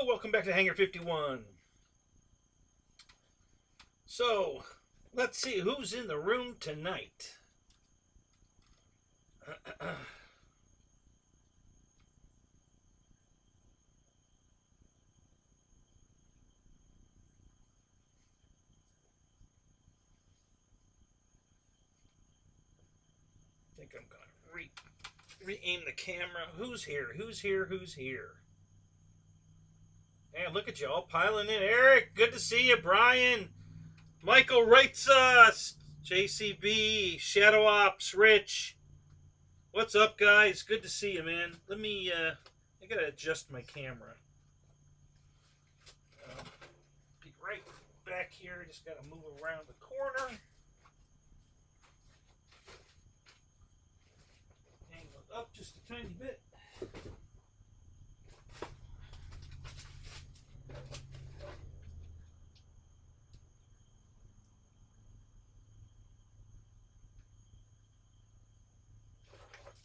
Hello, welcome back to Hangar 51. So, let's see who's in the room tonight. I think I'm going to re-aim the camera. Who's here? Who's here? Who's here? Hey, look at you all piling in. Eric, good to see you. Brian, Michael writes us. JCB, Shadow Ops, Rich. What's up, guys? Good to see you, man. Let me, I gotta adjust my camera. Be right back here. Just gotta move around the corner. Angle it up just a tiny bit.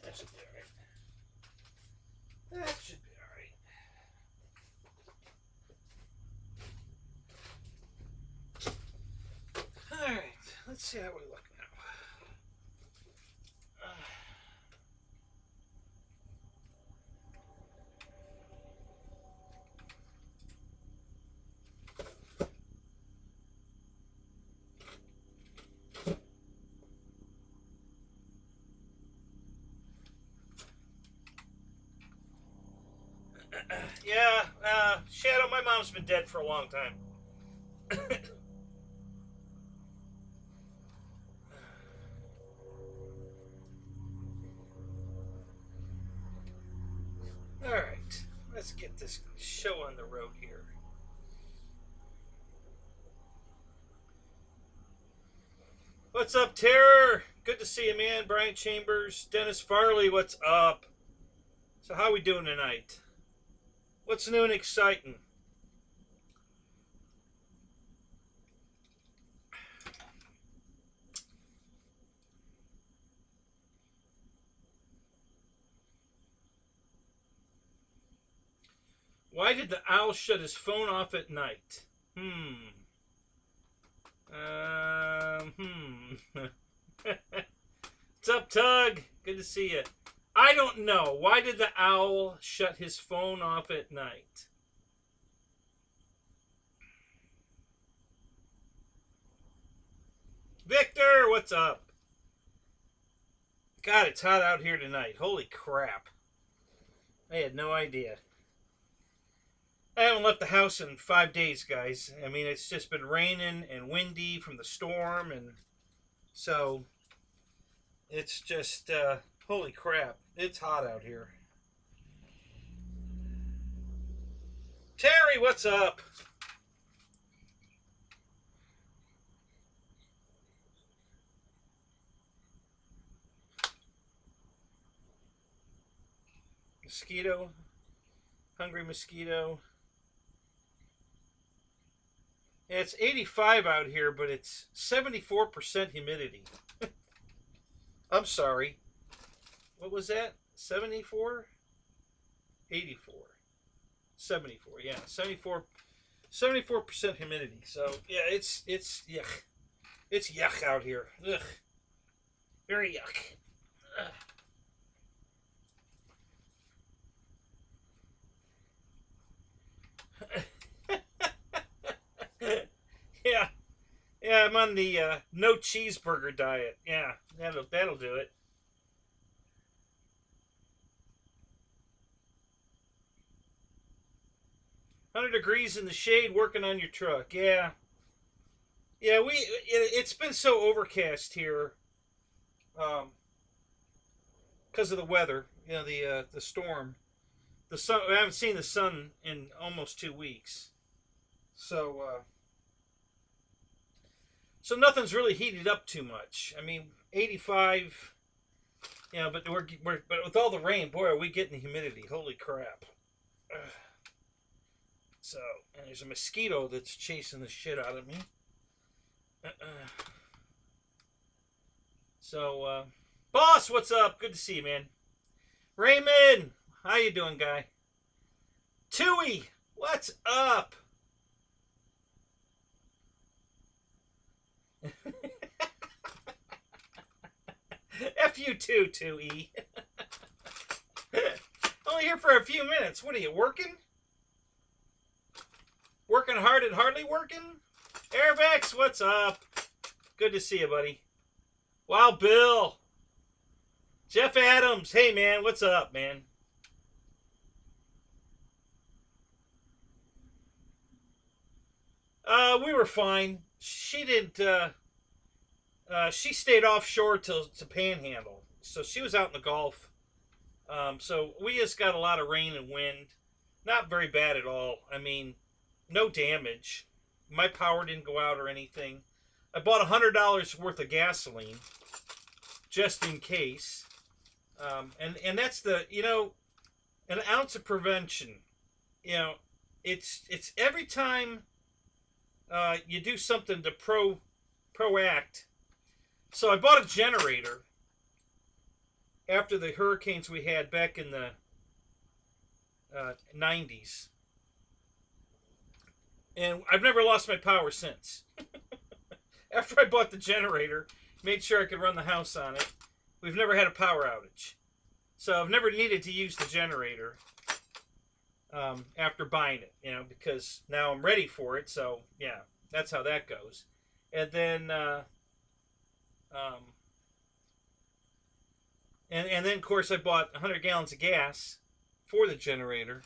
That should be alright. That should be alright. Alright, let's see how we look now. Yeah, Shadow, my mom's been dead for a long time. Alright, let's get this show on the road here. What's up, Terror? Good to see you, man. Brian Chambers, Dennis Farley, what's up? So how we doing tonight? What's new and exciting? Why did the owl shut his phone off at night? What's up, Tug? Good to see you. I don't know. Why did the owl shut his phone off at night? Victor, what's up? God, it's hot out here tonight. Holy crap. I had no idea. I haven't left the house in 5 days, guys. I mean, it's just been raining and windy from the storm, and so it's just, holy crap. It's hot out here. Terry, what's up? Mosquito. Hungry mosquito. Yeah, it's 85 out here, but it's 74% humidity. I'm sorry. What was that? 74? 84. 74, yeah. 74% humidity. So, yeah, it's yuck. It's yuck out here. Ugh. Very yuck. Ugh. Yeah, I'm on the no cheeseburger diet. Yeah, that'll do it. 100 degrees in the shade, working on your truck. Yeah, it's been so overcast here, because of the weather. You know, the storm. The sun. I haven't seen the sun in almost 2 weeks. So nothing's really heated up too much. I mean, 85. Yeah, but but with all the rain, boy, are we getting the humidity. Holy crap. Ugh. So, and there's a mosquito that's chasing the shit out of me. So, boss, what's up? Good to see you, man. Raymond, how you doing, guy? Tui, What's up? F you too, 2E. Only here for a few minutes. What are you, working? Working hard and hardly working? Airbex, what's up? Good to see you, buddy. Wow, Bill. Jeff Adams, hey, man, what's up, man? We were fine. She didn't, she stayed offshore to Panhandle. So she was out in the Gulf. So we just got a lot of rain and wind. Not very bad at all. I mean, no damage. My power didn't go out or anything. I bought $100 worth of gasoline just in case. And that's the, you know, an ounce of prevention. You know, it's every time you do something to proact. So I bought a generator after the hurricanes we had back in the 90s. And I've never lost my power since. After I bought the generator, made sure I could run the house on it, we've never had a power outage. So I've never needed to use the generator after buying it, you know, because now I'm ready for it. So, yeah, that's how that goes. And then, and then, of course, I bought 100 gallons of gas for the generator.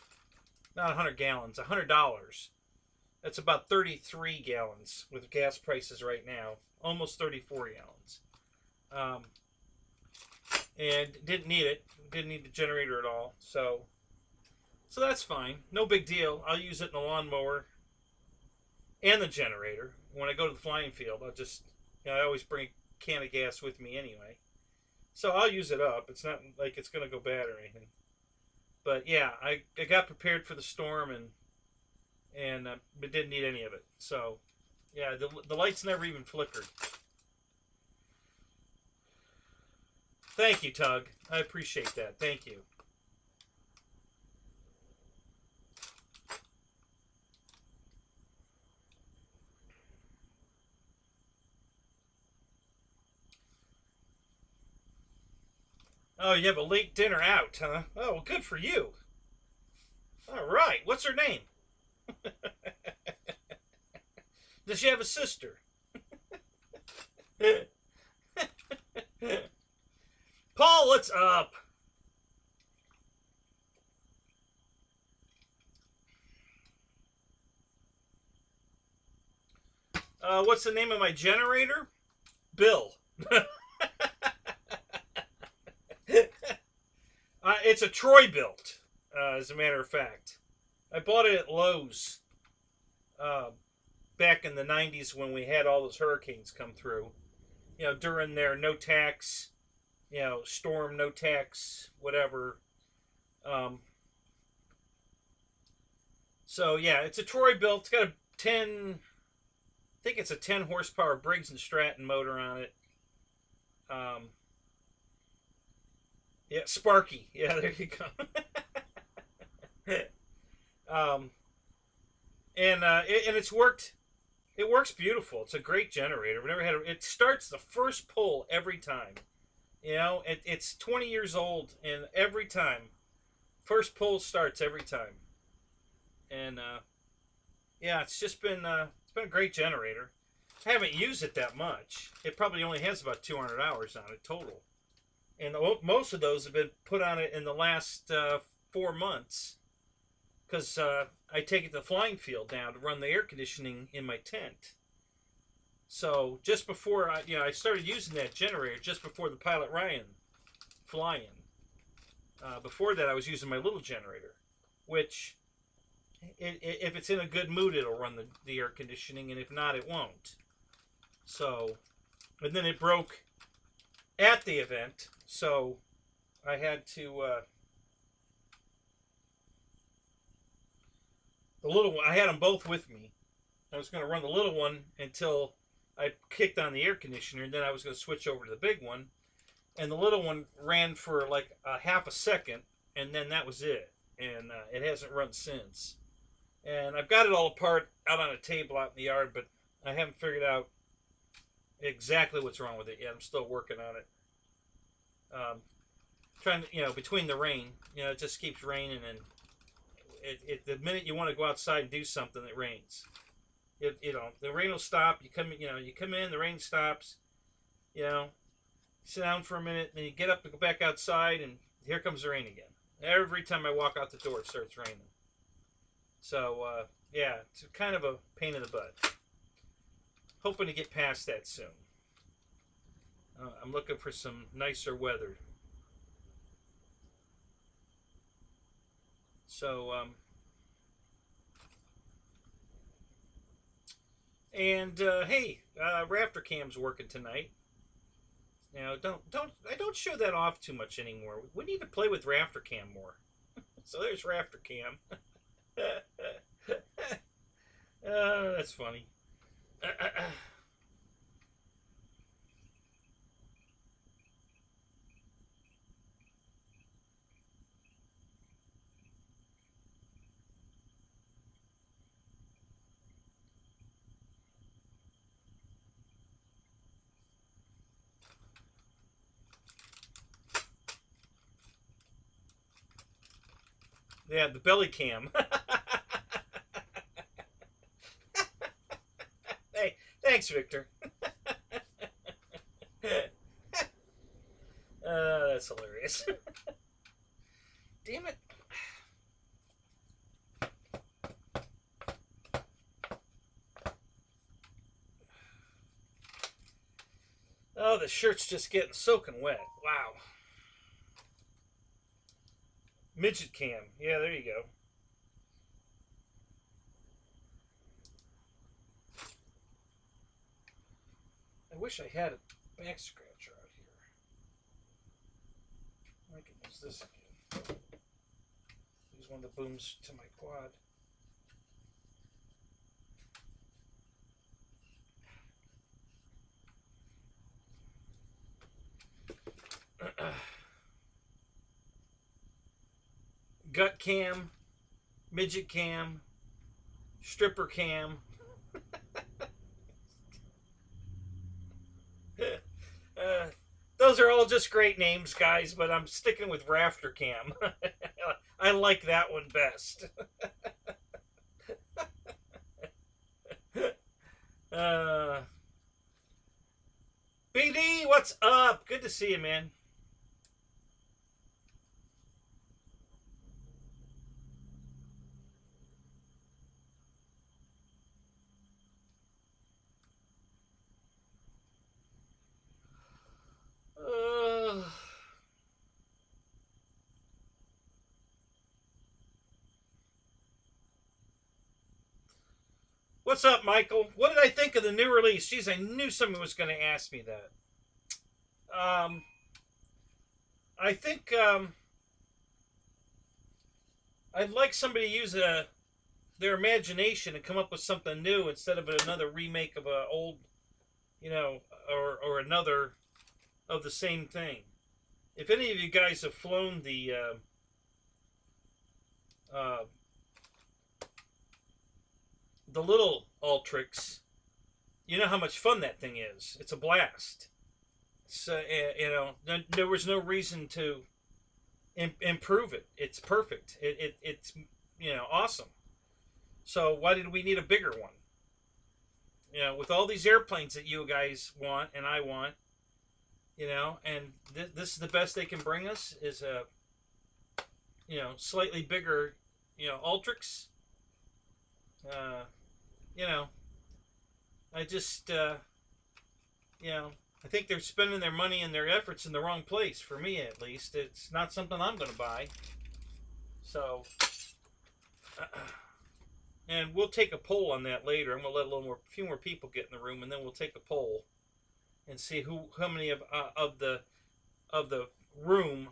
Not 100 gallons, $100. That's about 33 gallons with gas prices right now. Almost 34 gallons. And didn't need it. Didn't need the generator at all. So that's fine. No big deal. I'll use it in the lawnmower and the generator. When I go to the flying field, I'll just, you know, I always bring a can of gas with me anyway. So I'll use it up. It's not like it's going to go bad or anything. But yeah, I got prepared for the storm and but didn't need any of it. So yeah, the lights never even flickered. Thank you, Tug. I appreciate that. Thank you. Oh, you have a late dinner out, huh? Oh, well, good for you. All right. What's her name? Does she have a sister? Paul, what's up? What's the name of my generator? Bill. It's a Troy built, as a matter of fact. I bought it at Lowe's back in the 90s when we had all those hurricanes come through. You know, during their no tax, you know, storm, no tax, whatever. So, yeah, it's a Troy built. It's got a 10, I think it's a 10 horsepower Briggs & Stratton motor on it. Yeah, Sparky. Yeah, there you go. And it's worked. It works beautiful. It's a great generator. We've never had it starts the first pull every time. You know, it's 20 years old, and every time, first pull starts every time. And yeah, it's just been it's been a great generator. I haven't used it that much. It probably only has about 200 hours on it total. And most of those have been put on it in the last 4 months. Because I take it to the flying field now to run the air conditioning in my tent. So just before I started using that generator just before the Pilot Ryan fly-in. Before that, I was using my little generator, which if it's in a good mood, it'll run the air conditioning, and if not, it won't. So, and then it broke at the event, so I had to the little one. I had them both with me. I was going to run the little one until I kicked on the air conditioner, and then I was going to switch over to the big one. And the little one ran for like a half a second, and then that was it. And it hasn't run since. And I've got it all apart out on a table out in the yard, but I haven't figured out exactly what's wrong with it yet. I'm still working on it. Trying to, between the rain, it just keeps raining, and the minute you want to go outside and do something, it rains. The rain will stop. You come in, the rain stops. Sit down for a minute, then you get up to go back outside, and here comes the rain again. Every time I walk out the door, it starts raining. So, yeah, it's kind of a pain in the butt. Hoping to get past that soon. I'm looking for some nicer weather. So, hey, Rafter Cam's working tonight. Now, I don't show that off too much anymore. We need to play with Rafter Cam more. So there's Rafter Cam. That's funny. Yeah, the belly cam. Hey, thanks, Victor. That's hilarious. Damn it. Oh, the shirt's just getting soaking wet. Wow. Midget cam. Yeah, there you go. I wish I had a back scratcher out here. I can use this again. Use one of the booms to my quad. Gut cam, midget cam, stripper cam. Those are all just great names, guys, but I'm sticking with Rafter Cam. I like that one best. BD, what's up? Good to see you, man. What's up, Michael? What did I think of the new release? Jeez, I knew someone was going to ask me that. I think I'd like somebody to use their imagination and come up with something new instead of another remake of an old, or another of the same thing. If any of you guys have flown the little Ultrix, you know how much fun that thing is. It's a blast. So there was no reason to improve it. It's perfect. It's awesome. So why did we need a bigger one? With all these airplanes that you guys want and I want, and this is the best they can bring us is a slightly bigger Ultrix. I just I think they're spending their money and their efforts in the wrong place. For me, at least, it's not something I'm going to buy. So, and we'll take a poll on that later. I'm going to let a few more people get in the room, and then we'll take a poll and see how many of the room,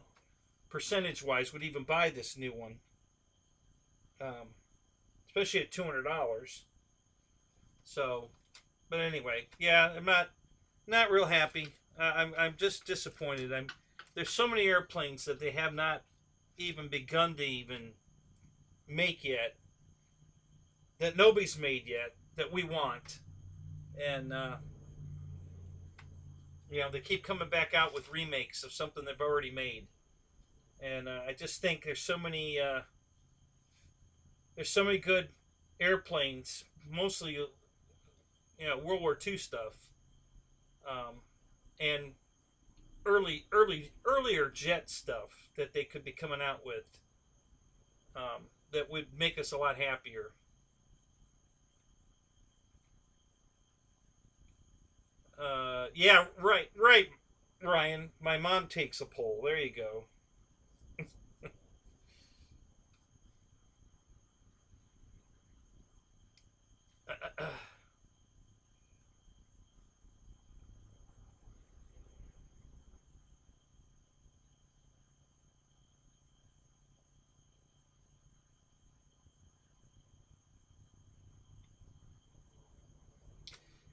percentage-wise, would even buy this new one. Especially at $200. So, but anyway, yeah, I'm not real happy. I'm just disappointed. There's so many airplanes that they have not even begun to even make yet that nobody's made yet that we want, and they keep coming back out with remakes of something they've already made, and I just think there's so many good airplanes, mostly World War II stuff, um, and earlier jet stuff that they could be coming out with, that would make us a lot happier. Yeah, right, Ryan. My mom takes a poll. There you go.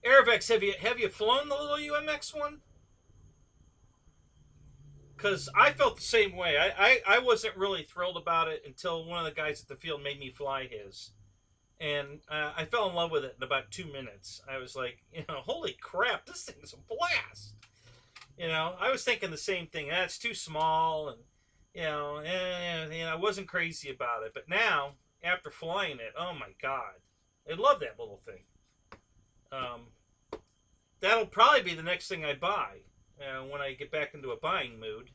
Airvex, have you flown the little UMX one? Because I felt the same way. I wasn't really thrilled about it until one of the guys at the field made me fly his, and I fell in love with it in about 2 minutes. I was like, holy crap, this thing's a blast. I was thinking the same thing. It's too small, and I wasn't crazy about it. But now, after flying it, oh my god, I love that little thing. Um, that'll probably be the next thing I buy when I get back into a buying mood,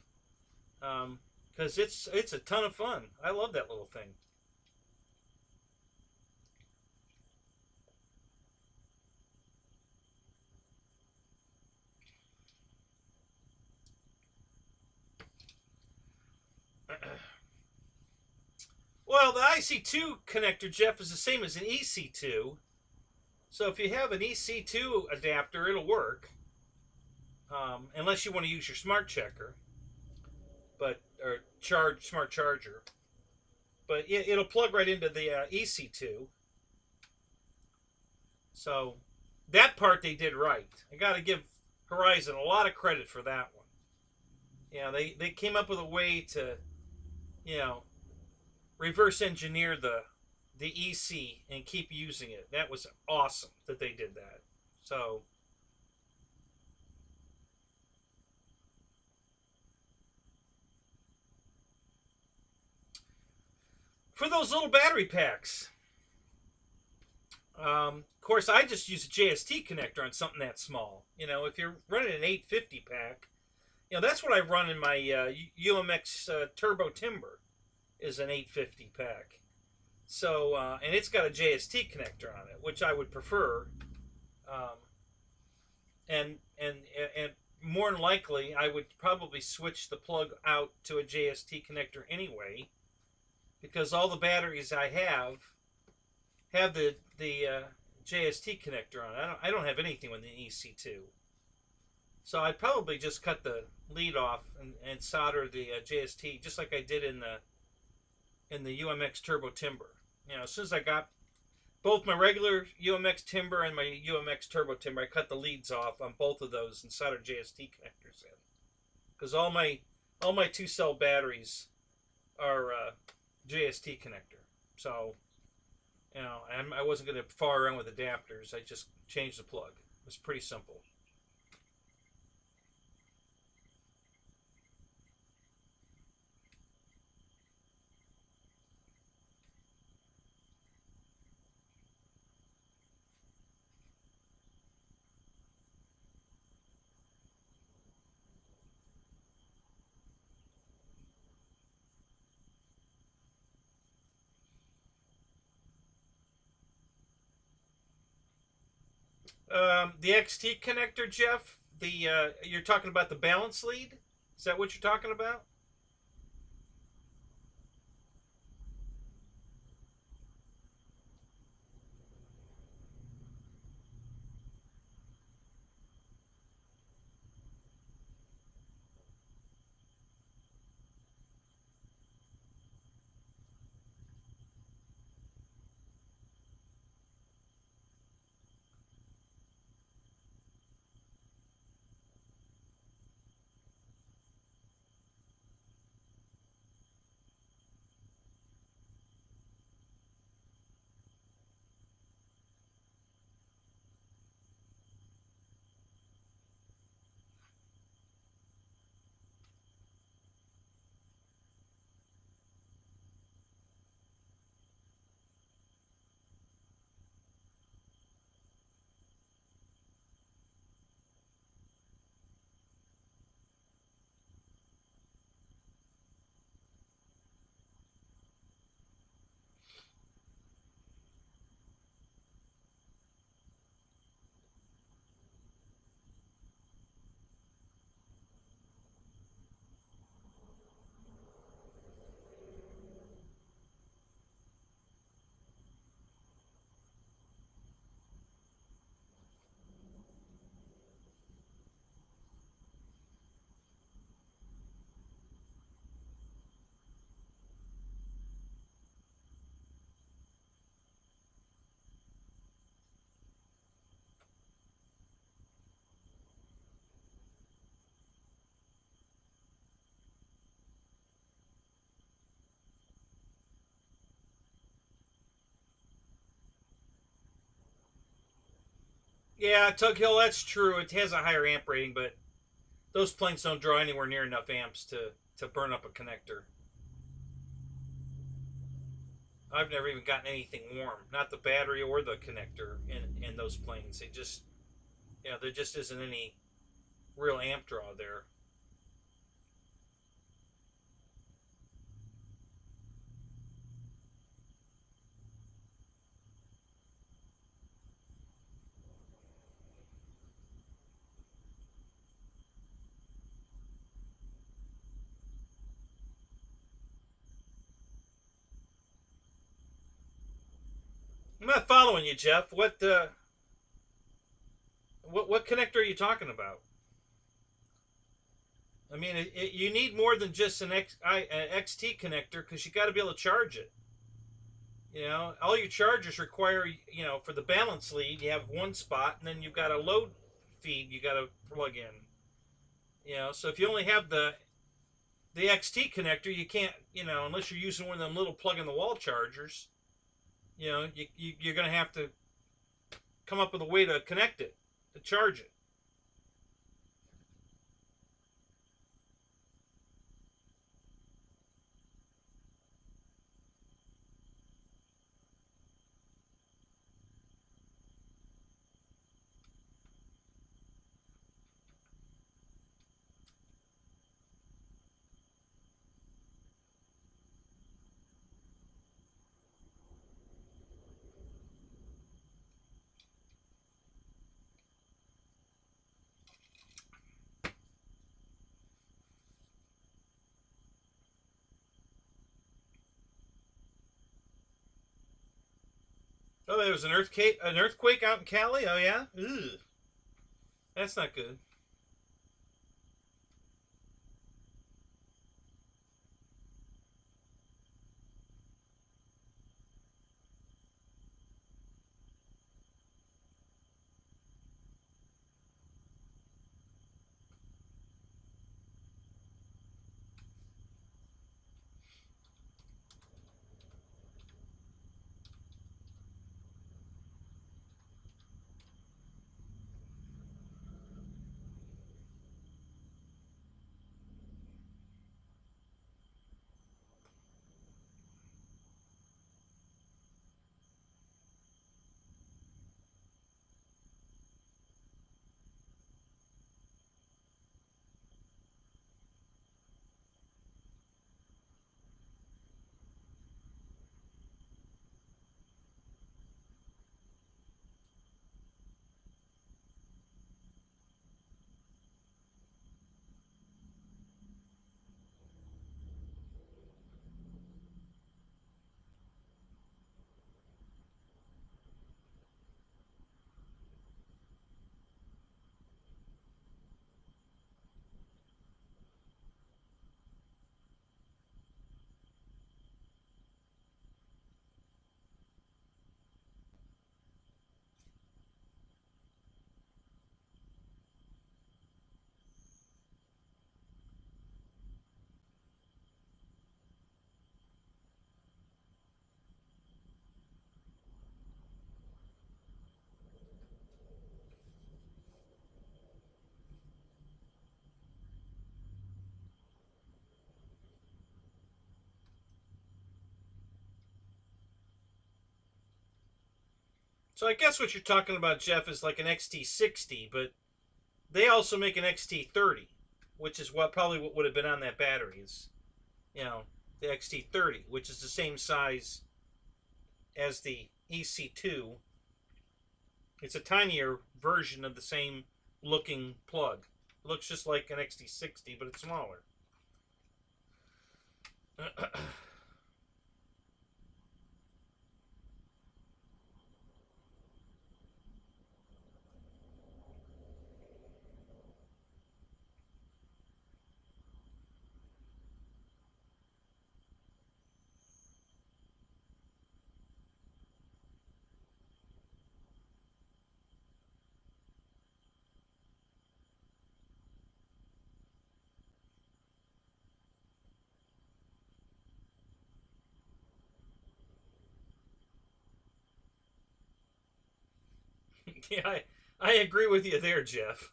because it's a ton of fun. I love that little thing. Well, the IC2 connector, Jeff, is the same as an EC2. So if you have an EC2 adapter, it'll work, unless you want to use your smart checker, or smart charger. But it'll plug right into the EC2. So that part they did right. I got to give Horizon a lot of credit for that one. They came up with a way to, reverse engineer the EC and keep using it. That was awesome that they did that. So for those little battery packs, of course, I just use a JST connector on something that small. If you're running an 850 pack, that's what I run in my UMX Turbo Timber, is an 850 pack. So, and it's got a JST connector on it, which I would prefer. Um, and more than likely, I would probably switch the plug out to a JST connector anyway, because all the batteries I have the JST connector on. I don't have anything with the EC2, so I'd probably just cut the lead off and solder the JST, just like I did in the UMX Turbo Timber. As soon as I got both my regular UMX Timber and my UMX Turbo Timber, I cut the leads off on both of those and soldered JST connectors in, because all my 2-cell batteries are JST connector. So I wasn't going to far around with adapters. I just changed the plug. It was pretty simple. The XT connector, Jeff. You're talking about the balance lead. Is that what you're talking about? Yeah, Tug Hill, that's true. It has a higher amp rating, but those planes don't draw anywhere near enough amps to burn up a connector. I've never even gotten anything warm, not the battery or the connector in those planes. They just, there just isn't any real amp draw there. I'm not following you, Jeff. What connector are you talking about? I mean, you need more than just an XT connector because you got to be able to charge it. All your chargers require, for the balance lead, you have one spot, and then you've got a load feed you got to plug in. So if you only have the XT connector, you can't, unless you're using one of them little plug in the wall chargers. You're going to have to come up with a way to connect it, to charge it. Oh, there was an earthquake out in Cali. Oh yeah, ugh, that's not good. So I guess what you're talking about, Jeff, is like an XT60, but they also make an XT30, which is what would have been on that battery. Is you know the XT30, which is the same size as the EC2. It's a tinier version of the same looking plug. It looks just like an XT60, but it's smaller. Yeah, I agree with you there, Jeff.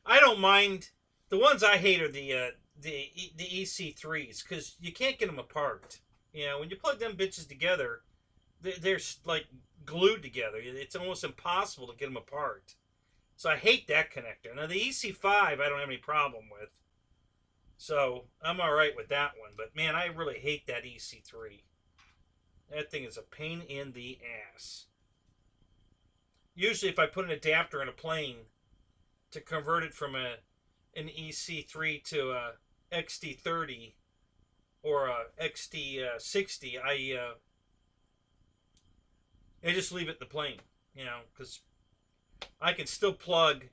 I don't mind. The ones I hate are the EC3s because you can't get them apart. You know, when you plug them bitches together, they're like glued together. It's almost impossible to get them apart. So I hate that connector. Now the EC5 I don't have any problem with. So I'm all right with that one. But man, I really hate that EC3. That thing is a pain in the ass. Usually if I put an adapter in a plane to convert it from an EC3 to a XT30 or a XT60, I just leave it in the plane, you know, because I can still plug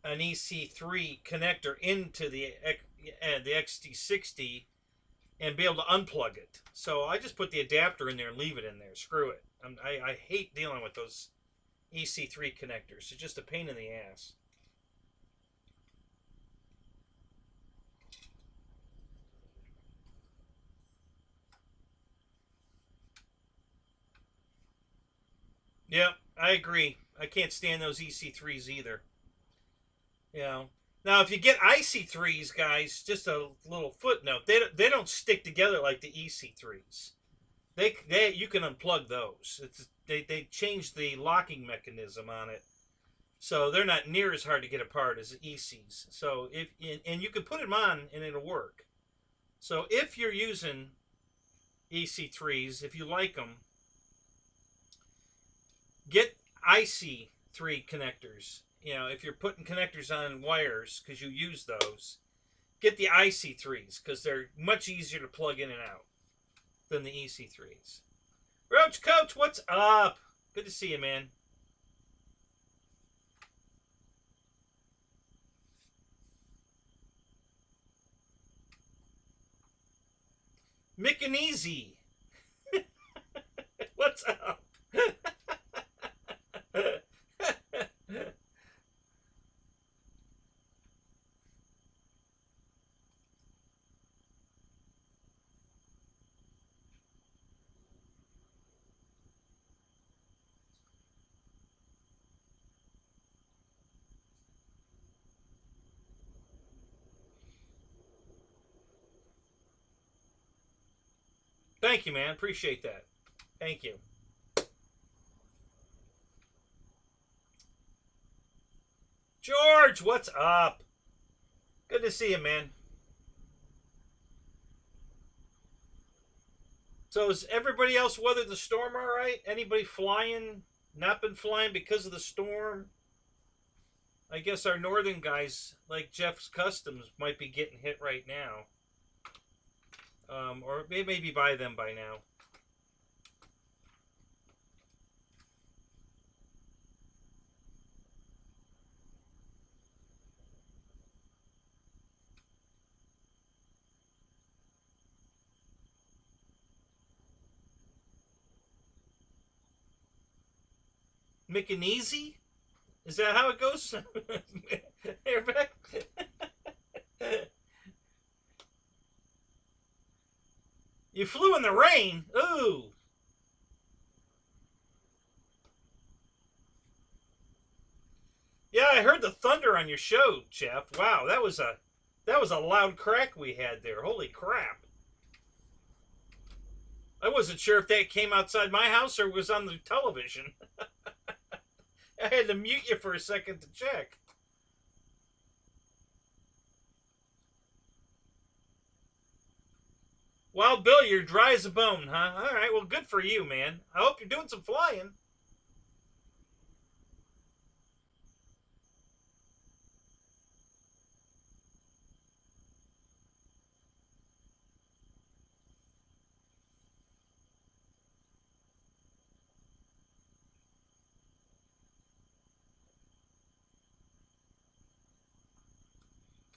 an EC3 connector into the XT60 and be able to unplug it. So I just put the adapter in there and leave it in there. Screw it. I hate dealing with those EC3 connectors. It's just a pain in the ass. Yep, I agree. I can't stand those EC3s either. You know. Now, if you get IC3s, guys, just a little footnote. They don't stick together like the EC3s. You can unplug those. They changed the locking mechanism on it, so they're not near as hard to get apart as the ECs. So and you can put them on and it'll work. So if you're using EC3s, if you like them, get IC3 connectors. You know, if you're putting connectors on wires because you use those, get the IC3s because they're much easier to plug in and out than the EC3s. Roach Coach, what's up? Good to see you, man. Mick and Easy. What's up? Thank you, man. Appreciate that. Thank you. George, what's up? Good to see you, man. So is everybody else weathered the storm all right? Anybody flying? Not been flying because of the storm? I guess our northern guys, like Jeff's Customs, might be getting hit right now. Or maybe by them by now. McAneasy? Is that how it goes? You flew in the rain? Ooh. Yeah, I heard the thunder on your show, Jeff. Wow, that was a loud crack we had there. Holy crap. I wasn't sure if that came outside my house or was on the television. I had to mute you for a second to check. Wild Bill, you're dry as a bone, huh? All right, well, good for you, man. I hope you're doing some flying.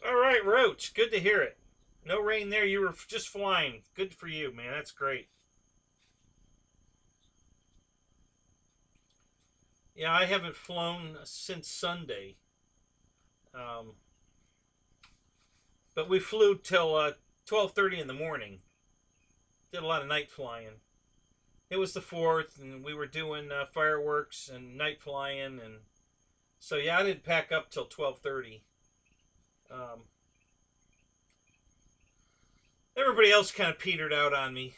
All right, Roach, good to hear it. No rain there. You were just flying. Good for you, man. That's great. Yeah, I haven't flown since Sunday. Um, but we flew till 12:30 in the morning. Did a lot of night flying. it was the 4th, and we were doing fireworks and night flying, and so yeah, I didn't pack up till 12:30. Um, Everybody else kind of petered out on me,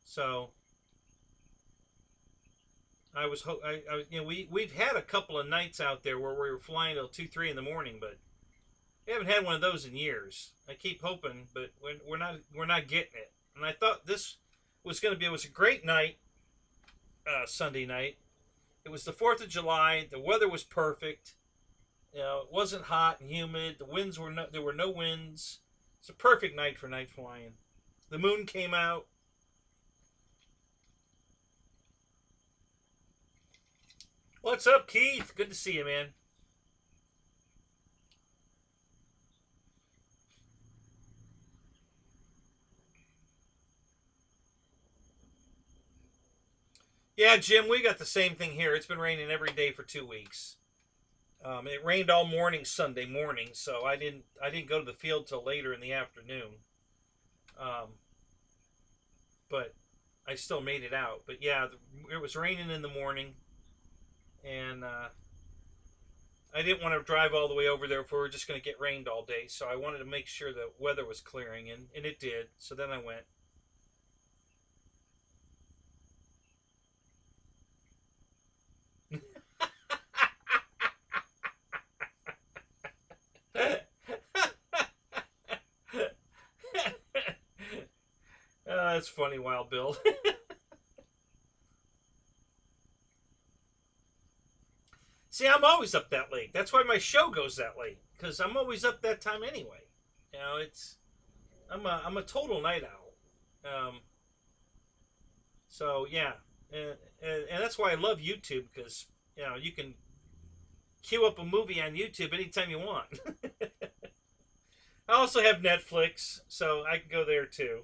so we've had a couple of nights out there where we were flying till 2, 3 in the morning, but we haven't had one of those in years. I keep hoping, but we're not getting it. And I thought this was going to be. It was a great night, Sunday night. It was the 4th of July. The weather was perfect. You know, it wasn't hot and humid. There were no winds. It's a perfect night for night flying. The moon came out. What's up, Keith? Good to see you, man. Yeah, Jim, we got the same thing here. It's been raining every day for 2 weeks. It rained all morning Sunday morning, so I didn't go to the field till later in the afternoon. Um, but I still made it out. But yeah, it was raining in the morning, and I didn't want to drive all the way over there if we were just going to get rained all day. So I wanted to make sure the weather was clearing, and it did. So then I went. That's funny, Wild Bill. See, I'm always up that late. That's why my show goes that late, because I'm always up that time anyway. You know, I'm a total night owl. So yeah, and that's why I love YouTube, because you can queue up a movie on YouTube anytime you want. I also have Netflix, so I can go there too.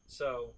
So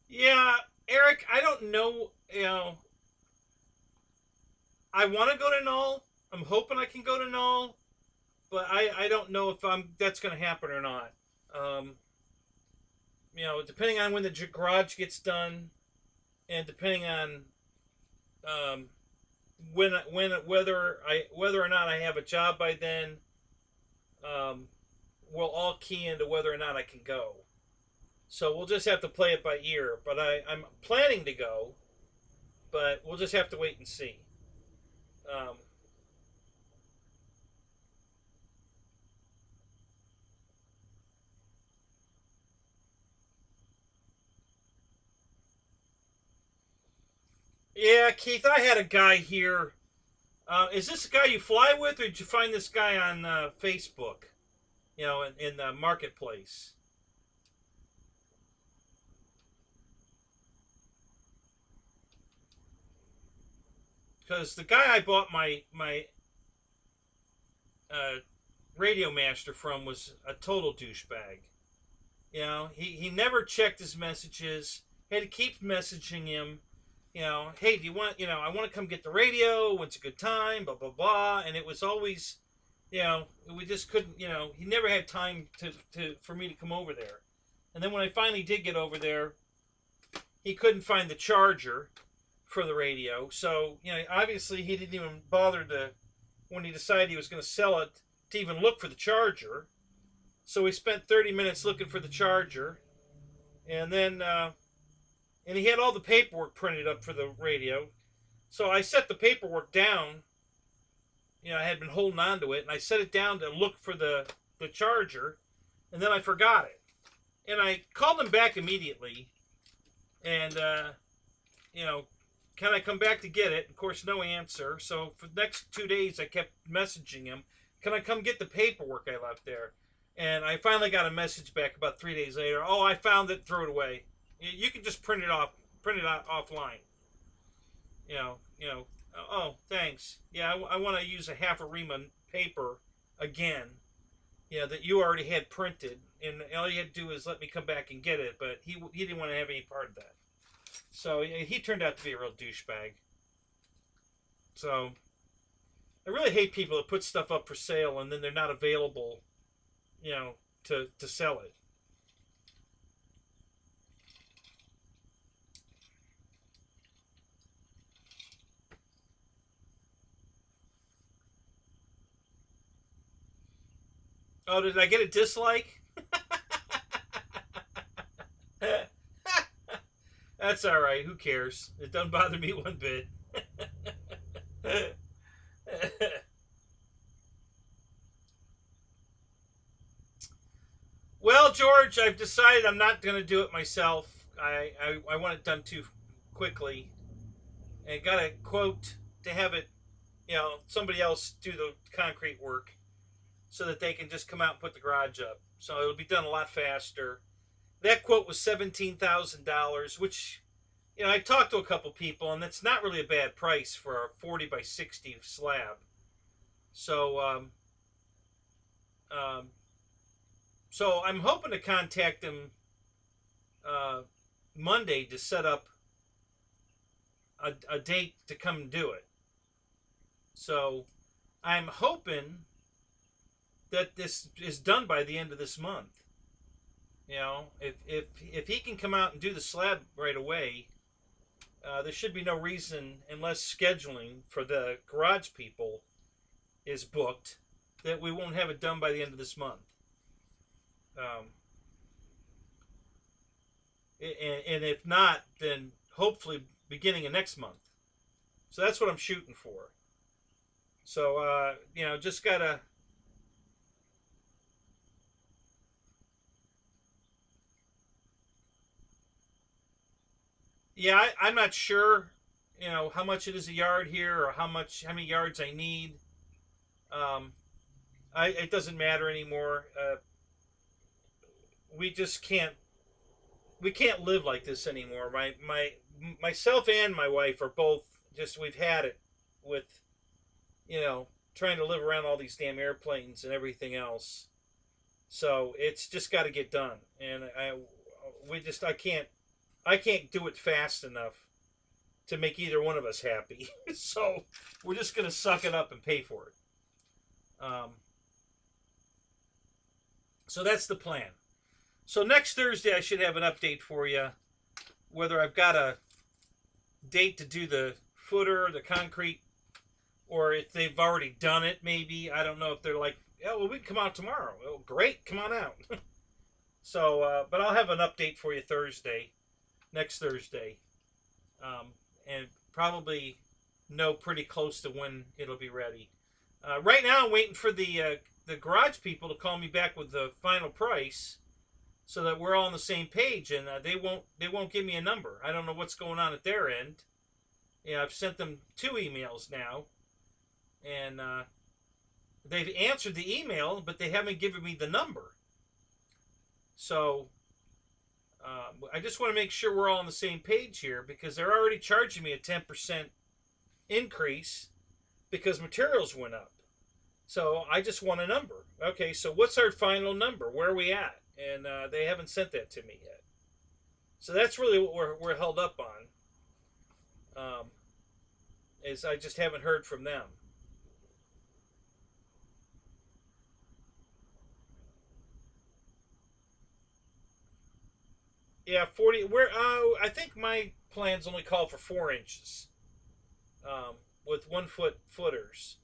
yeah, Eric, I don't know. I want to go to Null. I'm hoping I can go to Null, but I don't know if that's going to happen or not. Um, Depending on when the garage gets done, and depending on um, whether or not I have a job by then, um, will all key into whether or not I can go. So we'll just have to play it by ear. But I'm planning to go, but we'll just have to wait and see. Um, yeah, Keith, I had a guy here. Is this a guy you fly with, or did you find this guy on Facebook? In the marketplace. Because the guy I bought my uh, Radio Master from was a total douchebag. He never checked his messages. Had to keep messaging him. hey, do you want, I want to come get the radio. When's a good time? Blah, blah, blah. And it was always, we just couldn't, he never had time for me to come over there. And then when I finally did get over there, he couldn't find the charger for the radio. So, obviously he didn't even bother when he decided he was going to sell it, to even look for the charger. So we spent 30 minutes looking for the charger. And then, and he had all the paperwork printed up for the radio. So I set the paperwork down. I had been holding on to it. And I set it down to look for the charger. And then I forgot it. And I called him back immediately. And, can I come back to get it? Of course, no answer. So for the next 2 days, I kept messaging him. Can I come get the paperwork I left there? And I finally got a message back about 3 days later. Oh, I found it. Throw it away. You can just print it out offline. Oh, thanks. Yeah, I want to use a half a ream of paper again. That you already had printed, and all you had to do is let me come back and get it. But he didn't want to have any part of that. So he turned out to be a real douchebag. So I really hate people that put stuff up for sale and then they're not available, to sell it. Oh, did I get a dislike? That's all right. Who cares? It doesn't bother me one bit. Well, George, I've decided I'm not going to do it myself. I want it done too quickly. And got a quote to have it, somebody else do the concrete work so that they can just come out and put the garage up. So it'll be done a lot faster. That quote was $17,000, which, I talked to a couple people, and that's not really a bad price for a 40 by 60 slab. So, so I'm hoping to contact them Monday to set up a date to come and do it. So I'm hoping that this is done by the end of this month. If he can come out and do the slab right away, there should be no reason, unless scheduling for the garage people is booked, that we won't have it done by the end of this month. And if not, then hopefully beginning of next month. So that's what I'm shooting for. So, just gotta... Yeah, I'm not sure, how much it is a yard here or how many yards I need. It doesn't matter anymore. We just can't live like this anymore. Myself and my wife are both we've had it with, trying to live around all these damn airplanes and everything else. So it's just got to get done. And I can't do it fast enough to make either one of us happy. So we're just going to suck it up and pay for it. So that's the plan. So next Thursday I should have an update for you, whether I've got a date to do the footer, the concrete, or if they've already done it maybe. I don't know if they're like, yeah, well, we can come out tomorrow. Well, great, come on out. So, but I'll have an update for you next Thursday, and probably know pretty close to when it'll be ready. Right now, I'm waiting for the garage people to call me back with the final price, so that we're all on the same page. And they won't give me a number. I don't know what's going on at their end. I've sent them 2 emails now, and they've answered the email, but they haven't given me the number. So I just want to make sure we're all on the same page here, because they're already charging me a 10% increase because materials went up. So I just want a number. Okay, so what's our final number? Where are we at? And they haven't sent that to me yet. So that's really what we're held up on. Is I just haven't heard from them. Yeah, 40. Where I think my plans only call for 4 inches, with 1 foot footers.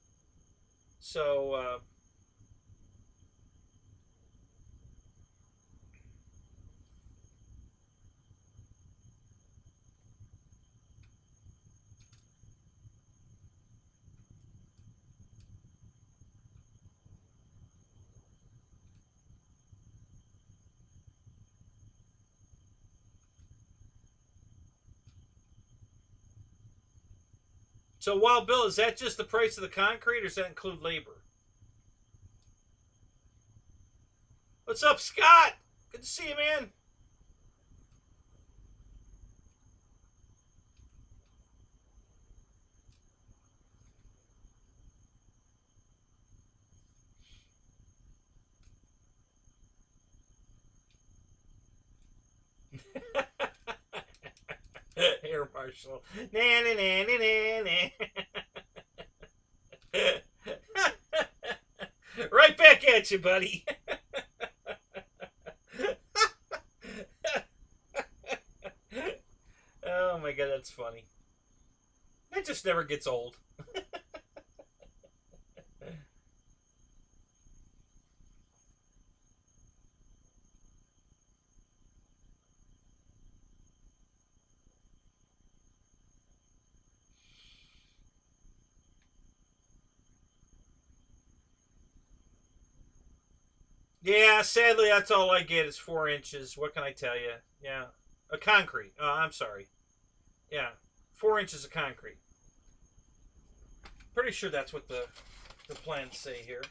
So Wild Bill, is that just the price of the concrete, or does that include labor? What's up, Scott? Good to see you, man. Air Marshal. Na, na, na, na, na. Right back at you, buddy. Oh my god, that's funny. That just never gets old. Yeah, sadly, that's all I get is 4 inches. What can I tell you? Yeah, a concrete. I'm sorry. Yeah, 4 inches of concrete. Pretty sure that's what the plans say here.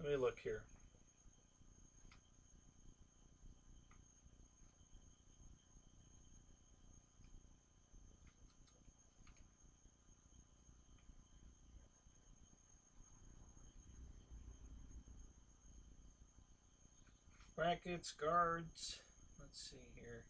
Let me look here. Brackets, guards. Let's see here.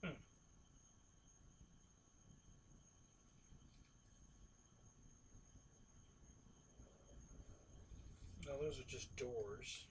Hmm. No, those are just doors.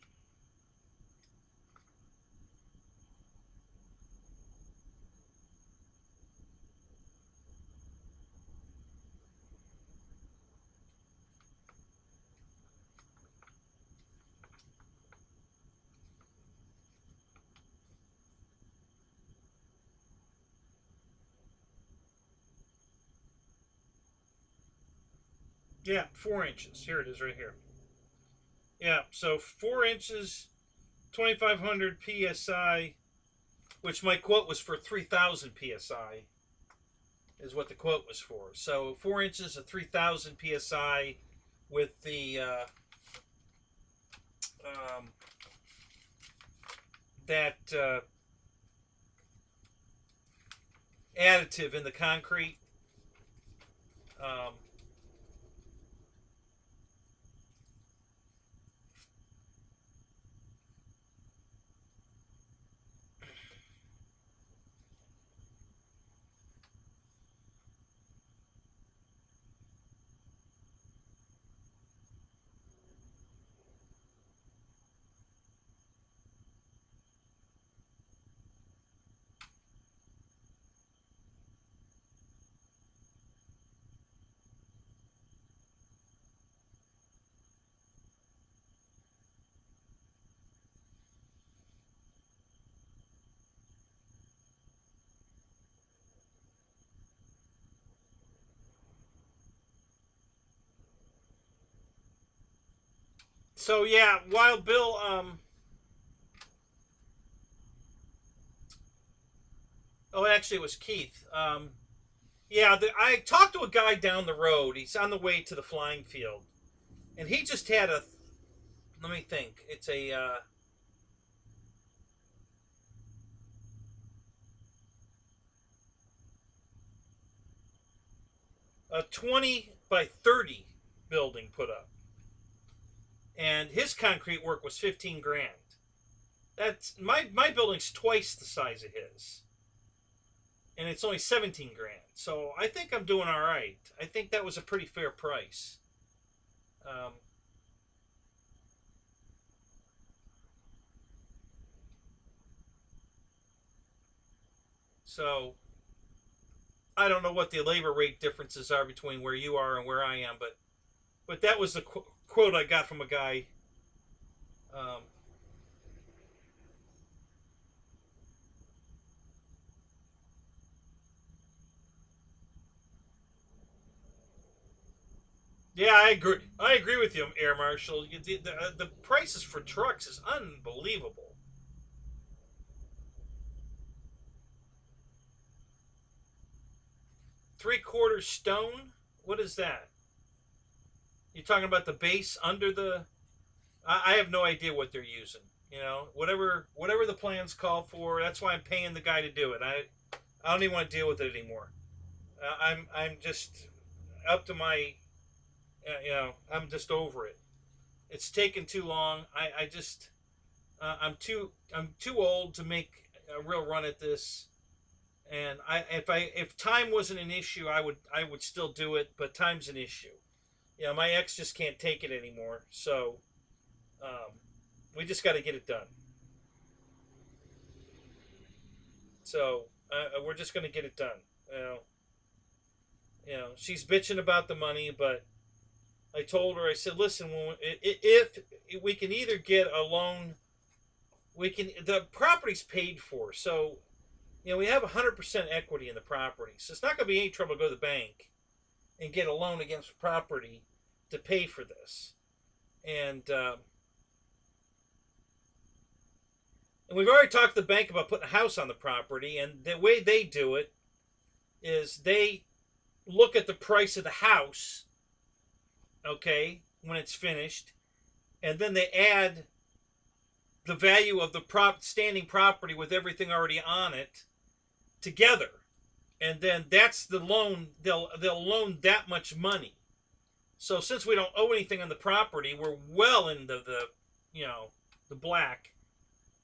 Yeah, 4 inches. Here it is, right here. Yeah, so 4 inches, 2,500 psi, which my quote was for 3,000 psi, is what the quote was for. So 4 inches of 3,000 psi with the um, that additive in the concrete. Um, So yeah, Wild Bill. Oh, actually, it was Keith. Yeah, I talked to a guy down the road. He's on the way to the flying field, and he just had a. Let me think. It's a 20 by 30 building put up, and his concrete work was 15 grand. That's my building's twice the size of his, and it's only 17 grand. So I think I'm doing all right. I think that was a pretty fair price. Um, so I don't know what the labor rate differences are between where you are and where I am, but that was the quote I got from a guy. Um, yeah, I agree. I agree with you, Air Marshal. The prices for trucks is unbelievable. 3/4 stone. What is that? You talking about the base under the? I have no idea what they're using. You know, whatever the plans call for. That's why I'm paying the guy to do it. I don't even want to deal with it anymore. I'm just up to my. I'm just over it. It's taken too long. I just I'm too old to make a real run at this. And if time wasn't an issue, I would still do it. But time's an issue. My ex just can't take it anymore. So um, we just got to get it done. So we're just going to get it done. She's bitching about the money, but I told her, I said, listen, if we can either get a loan, the property's paid for, so we have 100% equity in the property, so it's not going to be any trouble to go to the bank and get a loan against property to pay for this, and we've already talked to the bank about putting a house on the property, and the way they do it is they look at the price of the house, okay, when it's finished, and then they add the value of the standing property with everything already on it together, and then that's the loan. They'll loan that much money. So since we don't owe anything on the property, we're well into the black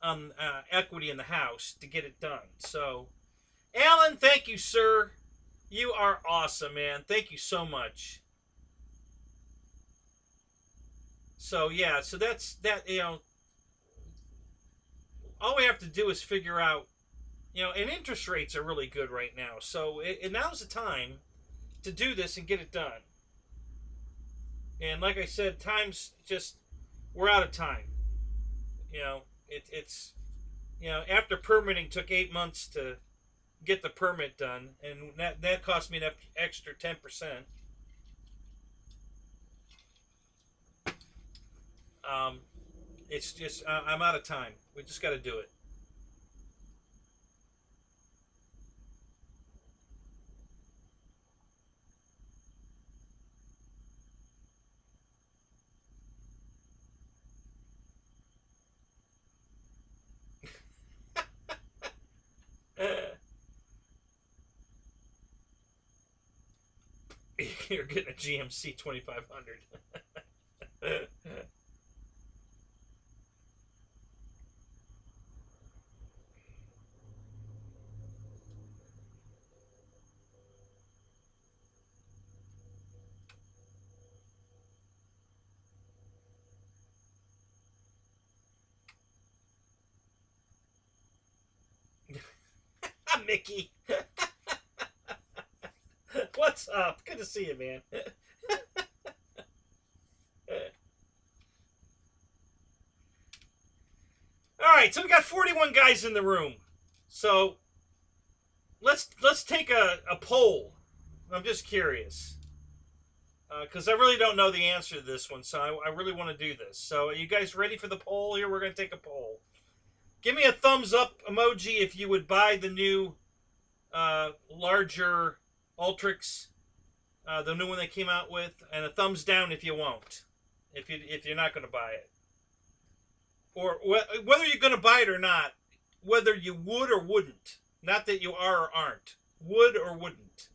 on equity in the house to get it done. So, Alan, thank you, sir. You are awesome, man. Thank you so much. So yeah, so that's that. All we have to do is figure out, and interest rates are really good right now. So now's the time to do this and get it done. And like I said, time's just, we're out of time. It's after permitting took 8 months to get the permit done, and that cost me an extra 10%. Um, it's just I'm out of time. We just got to do it. You're getting a GMC 2500. Mickey. What's up? Good to see you, man. All right, so we got 41 guys in the room. So let's take a poll. I'm just curious. because I really don't know the answer to this one, so I really want to do this. So are you guys ready for the poll here? We're going to take a poll. Give me a thumbs up emoji if you would buy the new larger Ultrix, the new one they came out with, and a thumbs down if you won't, if you're not going to buy it, or whether you're going to buy it or not, whether you would or wouldn't, not that you are or aren't, would or wouldn't.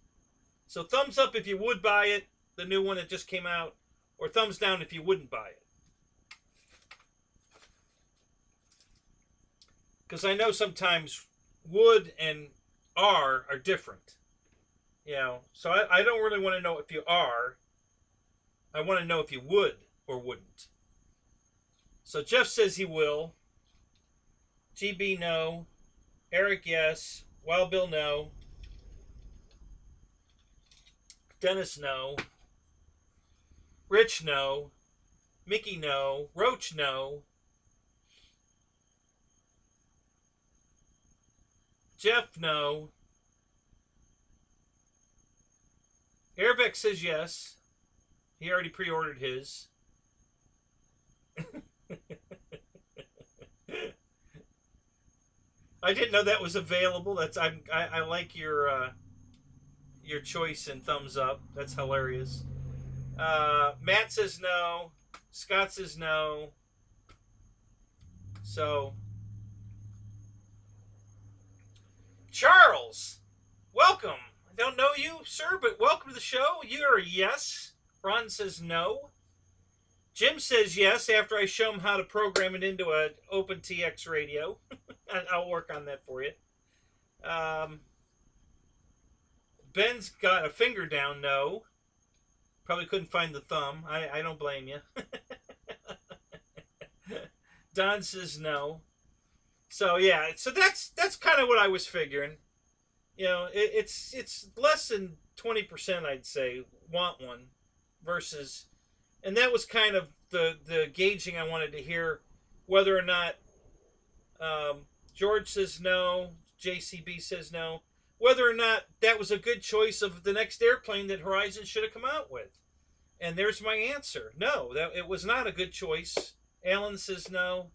So thumbs up if you would buy it, the new one that just came out, or thumbs down if you wouldn't buy it. Because I know sometimes would and are different. You know, so I don't really want to know if you are. I want to know if you would or wouldn't. So Jeff says he will. GB no. Eric yes. Wild Bill no. Dennis no. Rich no. Mickey no. Roach no. Jeff no. Airbeck says yes. He already pre-ordered his. I didn't know that was available. I like your choice and thumbs up. That's hilarious. Matt says no. Scott says no. So Charles, welcome. I don't know you, sir, but welcome to the show. You're a yes. Ron says no. Jim says yes after I show him how to program it into an OpenTX radio. I'll work on that for you. Ben's got a finger down, no. Probably couldn't find the thumb. I don't blame you. Don says no. So yeah, so that's kind of what I was figuring. You know, it's less than 20%, I'd say, want one versus, and that was kind of the gauging I wanted to hear, whether or not George says no, JCB says no, whether or not that was a good choice of the next airplane that Horizon should have come out with. And there's my answer. No, that it was not a good choice. Alan says no.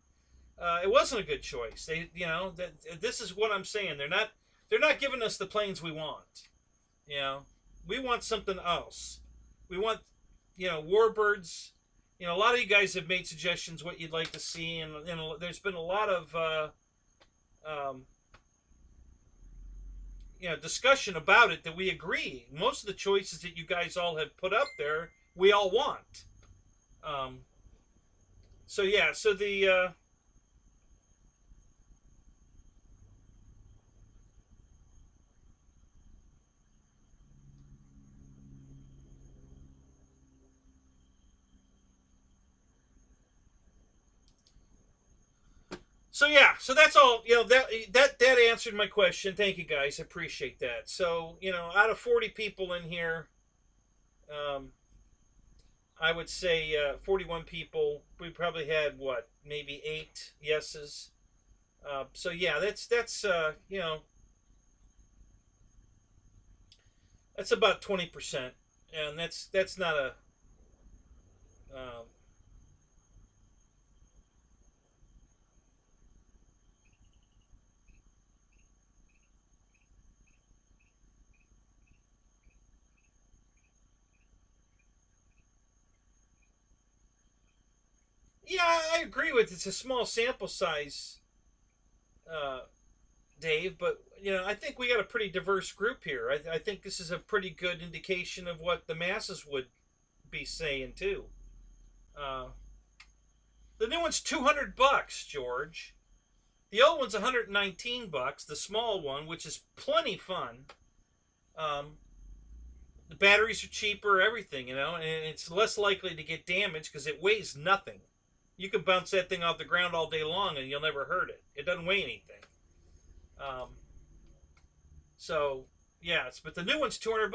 It wasn't a good choice. They, you know, this is what I'm saying. They're not giving us the planes we want. You know, we want something else. We want, you know, Warbirds. You know, a lot of you guys have made suggestions what you'd like to see, and you know, there's been a lot of you know, discussion about it that we agree. Most of the choices that you guys all have put up there, we all want. So yeah, so the so yeah, so that's all. You know, that answered my question. Thank you guys, I appreciate that. So you know, out of 40 people in here, I would say 41 people. We probably had what, maybe 8 yeses. So yeah, that's you know, that's about 20%, and that's not a yeah, I agree with it's a small sample size, uh, Dave, but you know, I think we got a pretty diverse group here. I think this is a pretty good indication of what the masses would be saying too. Uh, the new one's $200, George. The old one's $119. The small one, which is plenty fun. The batteries are cheaper, everything, you know, and it's less likely to get damaged because it weighs nothing. You can bounce that thing off the ground all day long and you'll never hurt it. It doesn't weigh anything. So yes, but the new one's $200.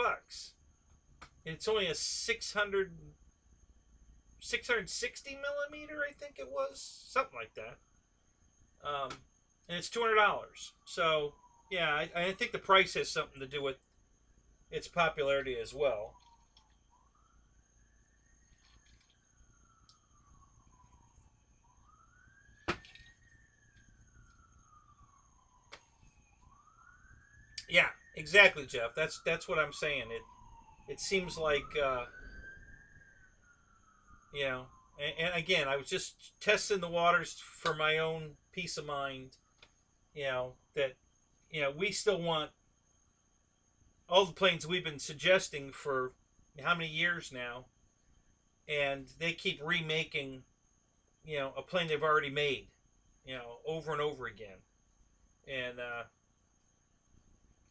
It's only a 660 millimeter, I think it was, something like that. And it's $200. So yeah, I think the price has something to do with its popularity as well. Yeah, exactly, Jeff. That's what I'm saying. It seems like you know, and again, I was just testing the waters for my own peace of mind. You know that we still want all the planes we've been suggesting for how many years now, and they keep remaking a plane they've already made, over and over again. And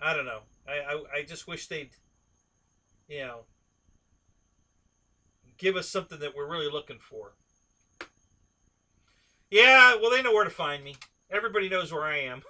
I don't know. I just wish they'd you know give us something that we're really looking for. Yeah, well, they know where to find me. Everybody knows where I am.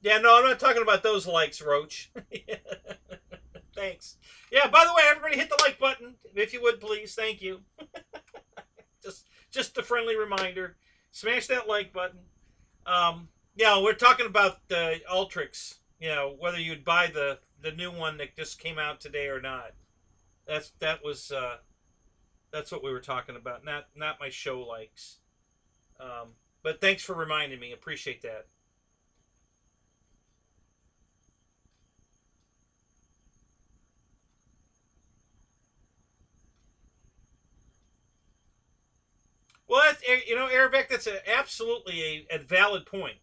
Yeah, no, I'm not talking about those likes, Roach. Thanks. Yeah, by the way, everybody hit the like button if you would, please. Thank you. Just a friendly reminder. Smash that like button. Yeah, we're talking about the Ultrix. Whether you'd buy the new one that just came out today or not. That's what we were talking about. Not my show likes. But thanks for reminding me. Appreciate that. Well, Arabic, that's absolutely a valid point.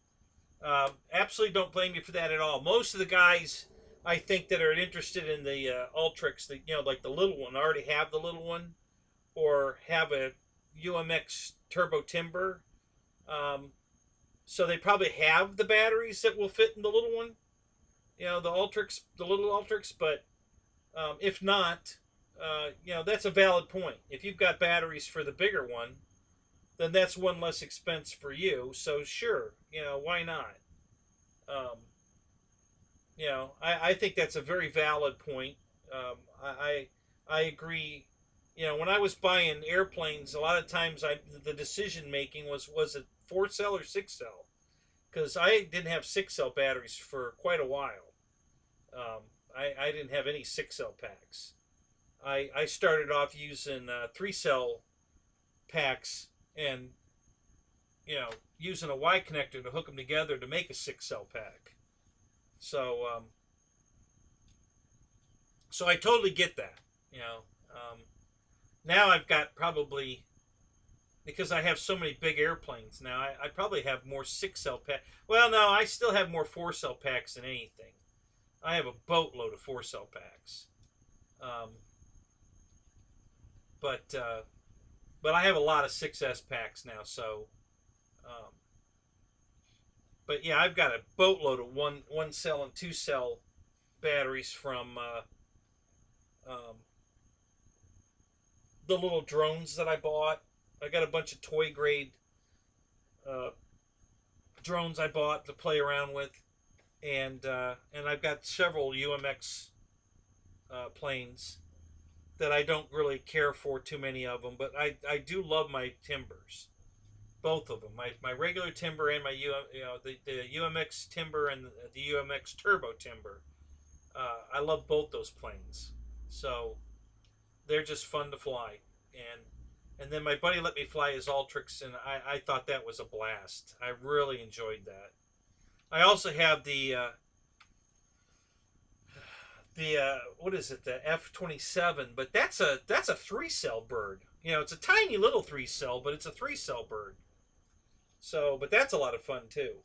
Absolutely don't blame you for that at all. Most of the guys I think that are interested in the Ultrix, like the little one, already have the little one or have a UMX turbo timber. Um, so they probably have the batteries that will fit in the little one, the Ultrix, the little Ultrix. But if not, that's a valid point. If you've got batteries for the bigger one, then that's one less expense for you. So sure, why not? Um, I think that's a very valid point. I agree. When I was buying airplanes, a lot of times the decision making was it 4 cell or 6 cell, because I didn't have 6 cell batteries for quite a while. I didn't have any 6 cell packs. I started off using 3 cell packs and using a Y connector to hook them together to make a 6 cell pack. So so I totally get that. You know, um, Now I've got probably, because I have so many big airplanes now, I probably have more 6 cell packs. Well, no, I still have more 4 cell packs than anything. I have a boatload of 4 cell packs. Um, but but I have a lot of 6S packs now. So, um, but yeah, I've got a boatload of one cell and 2 cell batteries from um, the little drones that I bought. I got a bunch of toy grade uh, drones I bought to play around with, and I've got several UMX planes that I don't really care for too many of them, but I do love my timbers, both of them, my regular timber and my the UMX timber and the UMX turbo timber. I love both those planes, so they're just fun to fly. And then my buddy let me fly his Ultrix, and I thought that was a blast. I really enjoyed that. I also have the what is it, the F-27, but that's a 3 cell bird. It's a tiny little 3 cell, but it's a 3 cell bird. So, but that's a lot of fun too.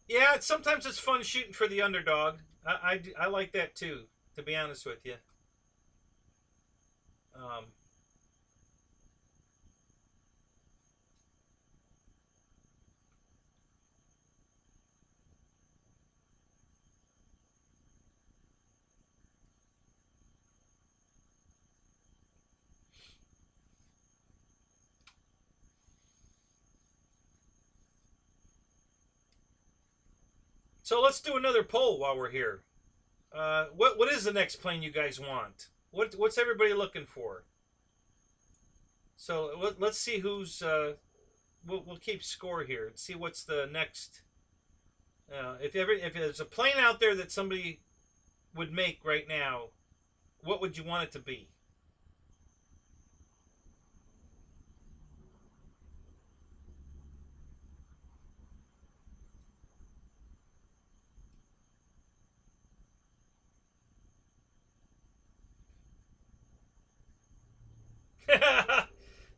Yeah, sometimes it's fun shooting for the underdog. I like that too, to be honest with you. Um, So let's do another poll while we're here. What is the next plane you guys want? What's everybody looking for? So let's see who's. We'll keep score here and see what's the next. If there's a plane out there that somebody would make right now, what would you want it to be?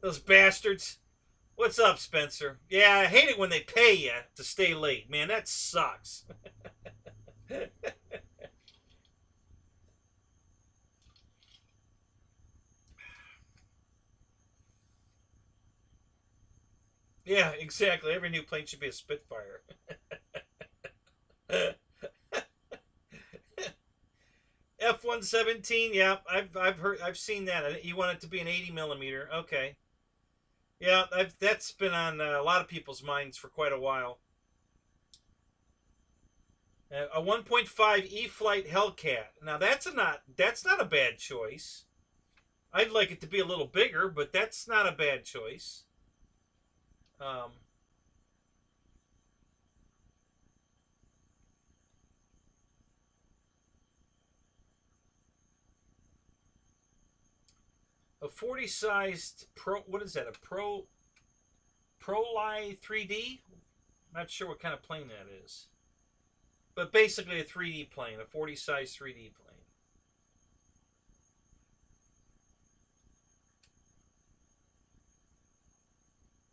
Those bastards. What's up, Spencer? Yeah, I hate it when they pay you to stay late. Man, that sucks. Yeah, exactly. Every new plane should be a Spitfire. F-117, yeah, I've seen that. You want it to be an 80 millimeter? Okay, yeah, that's been on a lot of people's minds for quite a while. A 1.5 E-Flight Hellcat. Now that's not a bad choice. I'd like it to be a little bigger, but that's not a bad choice. Um, a 40 sized pro. What is that? A Proli 3D? Not sure what kind of plane that is, but basically a 3D plane, a 40 size 3D plane.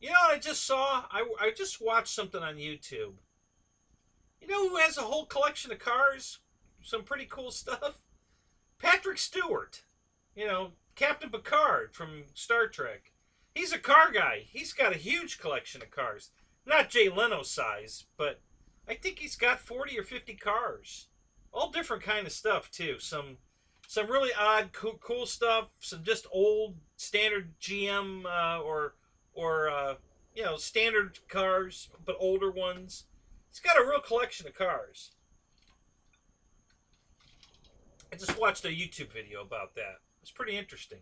You know what I just saw? I just watched something on YouTube. You know who has a whole collection of cars? Some pretty cool stuff? Patrick Stewart. You know, Captain Picard from Star Trek. He's a car guy. He's got a huge collection of cars. Not Jay Leno size, but I think he's got 40 or 50 cars. All different kind of stuff too. Some really odd, cool stuff. Some just old standard GM or standard cars, but older ones. He's got a real collection of cars. I just watched a YouTube video about that. It's pretty interesting.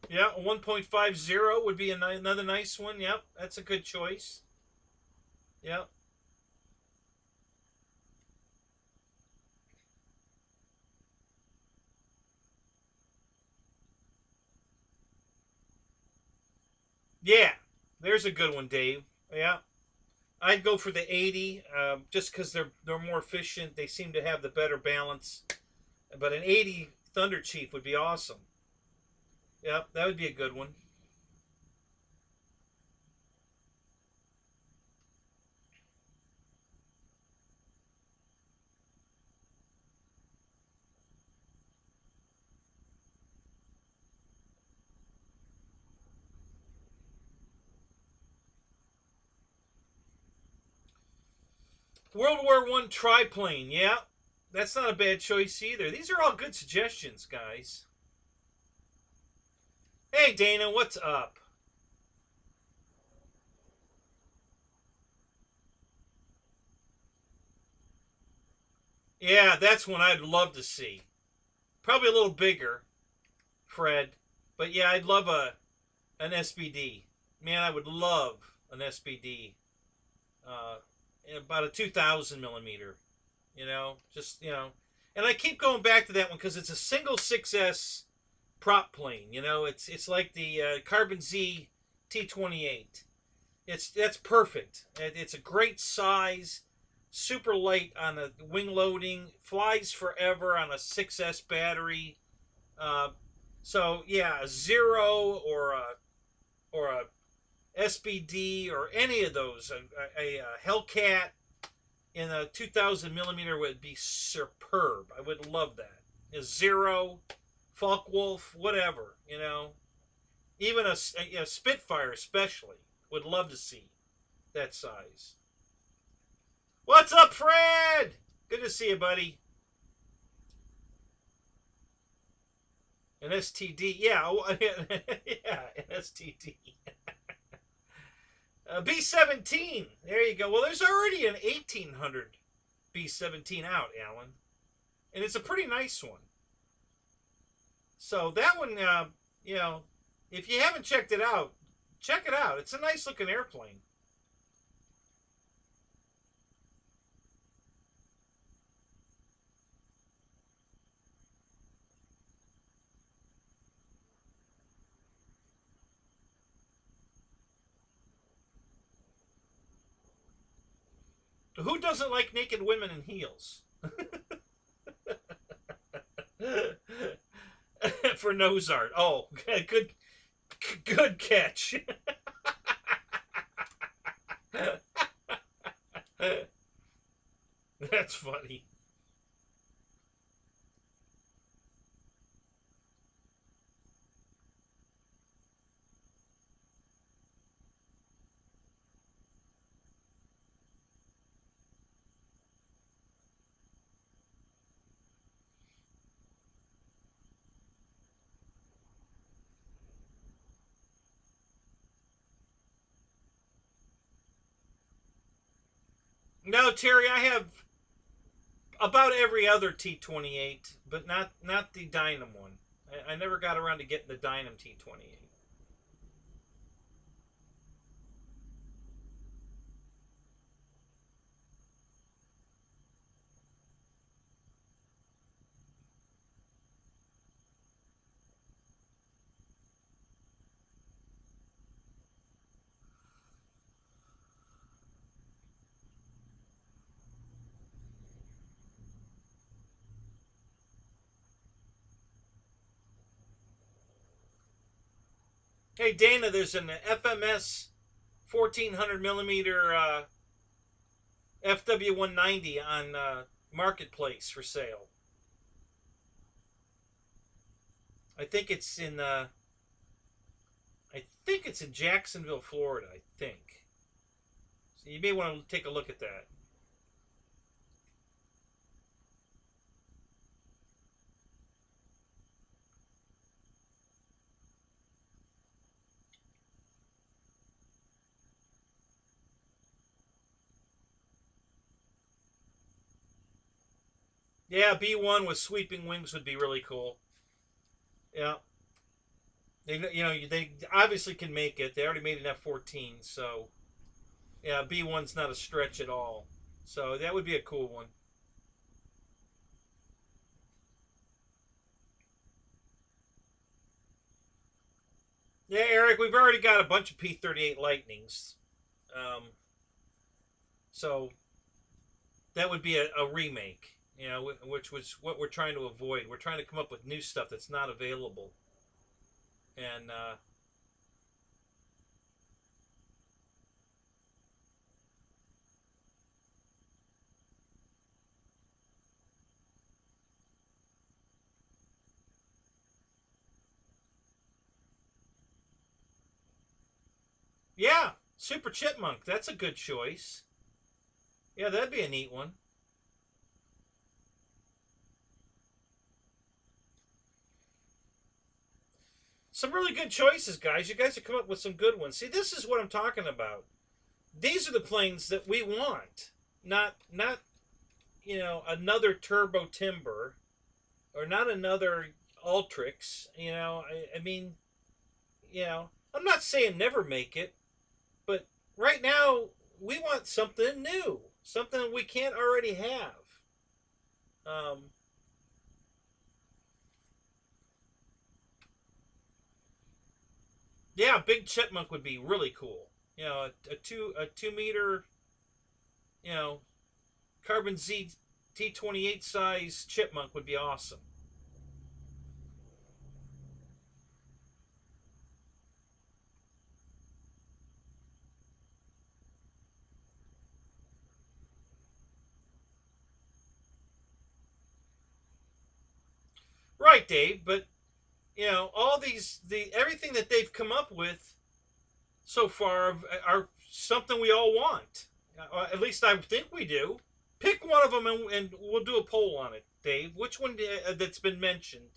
Yeah, a 1.50 would be another nice one. Yep, that's a good choice. Yep. Yeah, there's a good one, Dave. Yeah, I'd go for the 80, just because they're more efficient. They seem to have the better balance. But an 80 Thunder Chief would be awesome. Yep, that would be a good one. World War One triplane. Yeah, that's not a bad choice either. These are all good suggestions, guys. Hey, Dana, what's up? Yeah, that's one I'd love to see. Probably a little bigger, Fred. But yeah, I'd love an SBD. Man, I would love an SBD. Uh, about a 2,000 millimeter. And I keep going back to that one because it's a single 6S prop plane. It's like the Carbon Z T28. That's perfect. It's a great size, super light on the wing loading, flies forever on a 6S battery. Uh, so yeah, a Zero or a SBD or any of those, a Hellcat in a 2,000 millimeter would be superb. I would love that. A Zero, Falkwolf, whatever. Even a Spitfire especially would love to see that size. What's up, Fred? Good to see you, buddy. An STD, yeah, yeah, an STD. B-17, there you go. Well, there's already an 1800 B-17 out, Alan, and it's a pretty nice one. So that one, you know, if you haven't checked it out, check it out. It's a nice looking airplane. Who doesn't like naked women in heels? For nose art. Oh, good catch. That's funny. No, Terry, I have about every other T-28, but not the Dynam one. I never got around to getting the Dynam T-28. Hey, Dana, there's an FMS 1400 millimeter FW190 on Marketplace for sale. I think it's in Jacksonville, Florida. I think. So you may want to take a look at that. Yeah, B1 with sweeping wings would be really cool. Yeah. They obviously can make it. They already made an F-14, so yeah, B1's not a stretch at all. So that would be a cool one. Yeah, Eric, we've already got a bunch of P-38 Lightnings. So that would be a remake, which was what we're trying to avoid. We're trying to come up with new stuff that's not available. And yeah, Super Chipmunk. That's a good choice. Yeah, that'd be a neat one. Some really good choices, guys. You guys have come up with some good ones. See, this is what I'm talking about. These are the planes that we want. Not another Turbo Timber or not another Ultrix. I mean, I'm not saying never make it, but right now we want something new, something we can't already have. Um, yeah, big chipmunk would be really cool. A 2 meter, you know, carbon Z T28 size chipmunk would be awesome. Right, Dave, but all the everything that they've come up with so far are something we all want. At least I think we do. Pick one of them and we'll do a poll on it, Dave. Which one that's been mentioned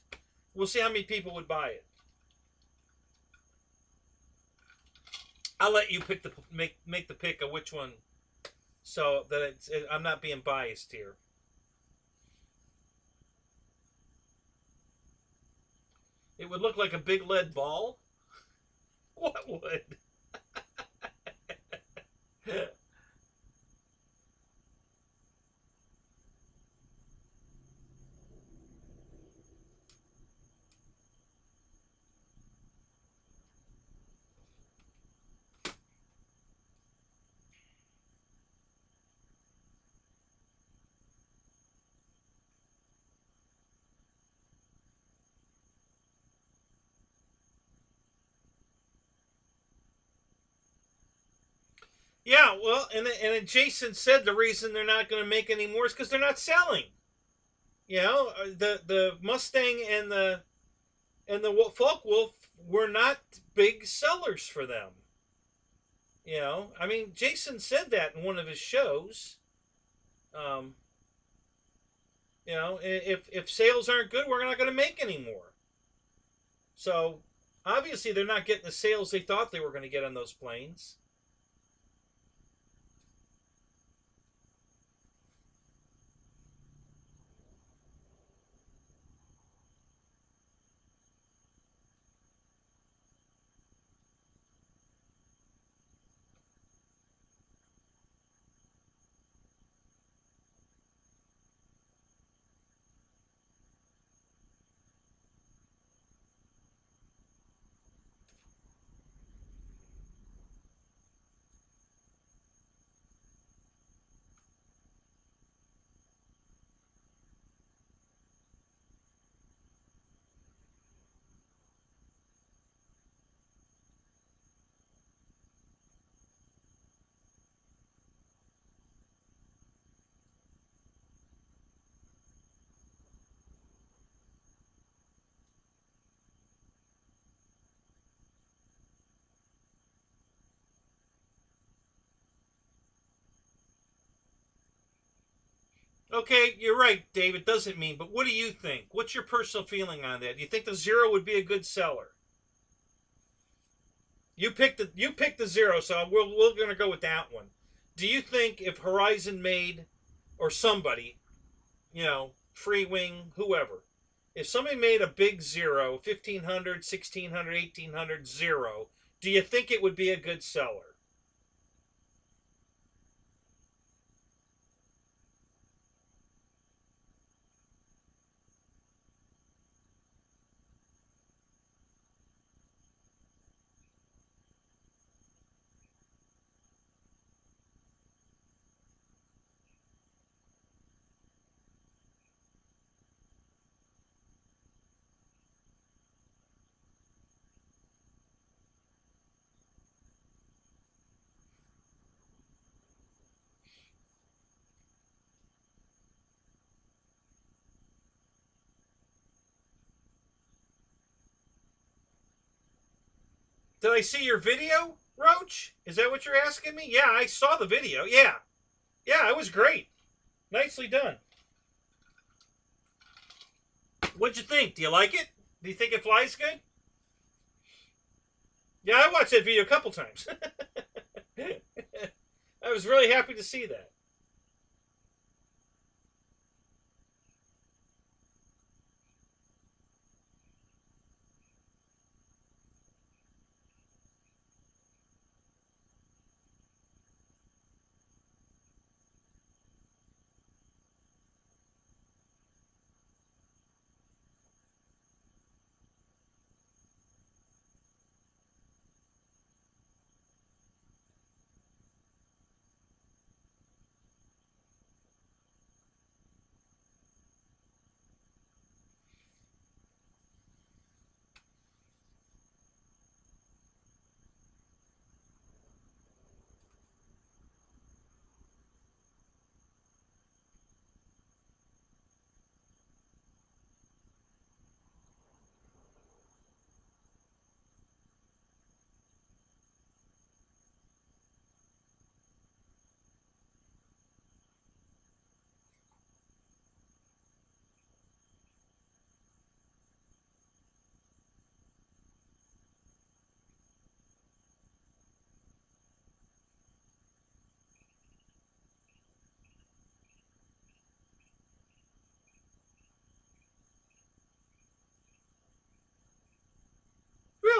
We'll see how many people would buy it. I'll let you pick the make the pick of which one, so that I'm not being biased here. It would look like a big lead ball. What would? Yeah, well, and Jason said the reason they're not going to make any more is because they're not selling. You know, the Mustang and the Focke Wulf were not big sellers for them. You know, I mean, Jason said that in one of his shows. Um, you know, if sales aren't good, we're not going to make any more. So obviously, they're not getting the sales they thought they were going to get on those planes. Okay, you're right, Dave. It doesn't mean, but what do you think? What's your personal feeling on that? Do you think the Zero would be a good seller? You picked the Zero, so we're going to go with that one. Do you think if Horizon made, or somebody, you know, Free Wing, whoever, if somebody made a big Zero, 1500, 1600, 1800 Zero, do you think it would be a good seller? Did I see your video, Roach? Is that what you're asking me? Yeah, I saw the video. Yeah. Yeah, it was great. Nicely done. What'd you think? Do you like it? Do you think it flies good? Yeah, I watched that video a couple times. I was really happy to see that.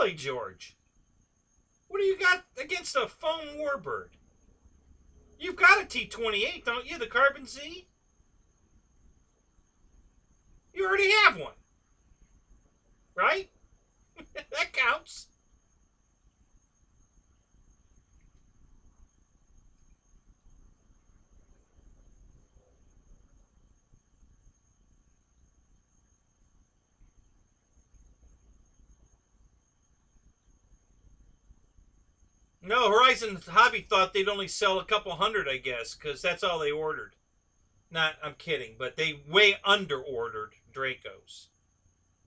Really, George? What do you got against a foam warbird? You've got a T-28, don't you? The Carbon Z? You already have one. Right? That counts. No, Horizon Hobby thought they'd only sell a couple hundred, I guess, because that's all they ordered. Not, I'm kidding, but they way under ordered Dracos.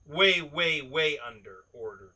Way, way, way under ordered.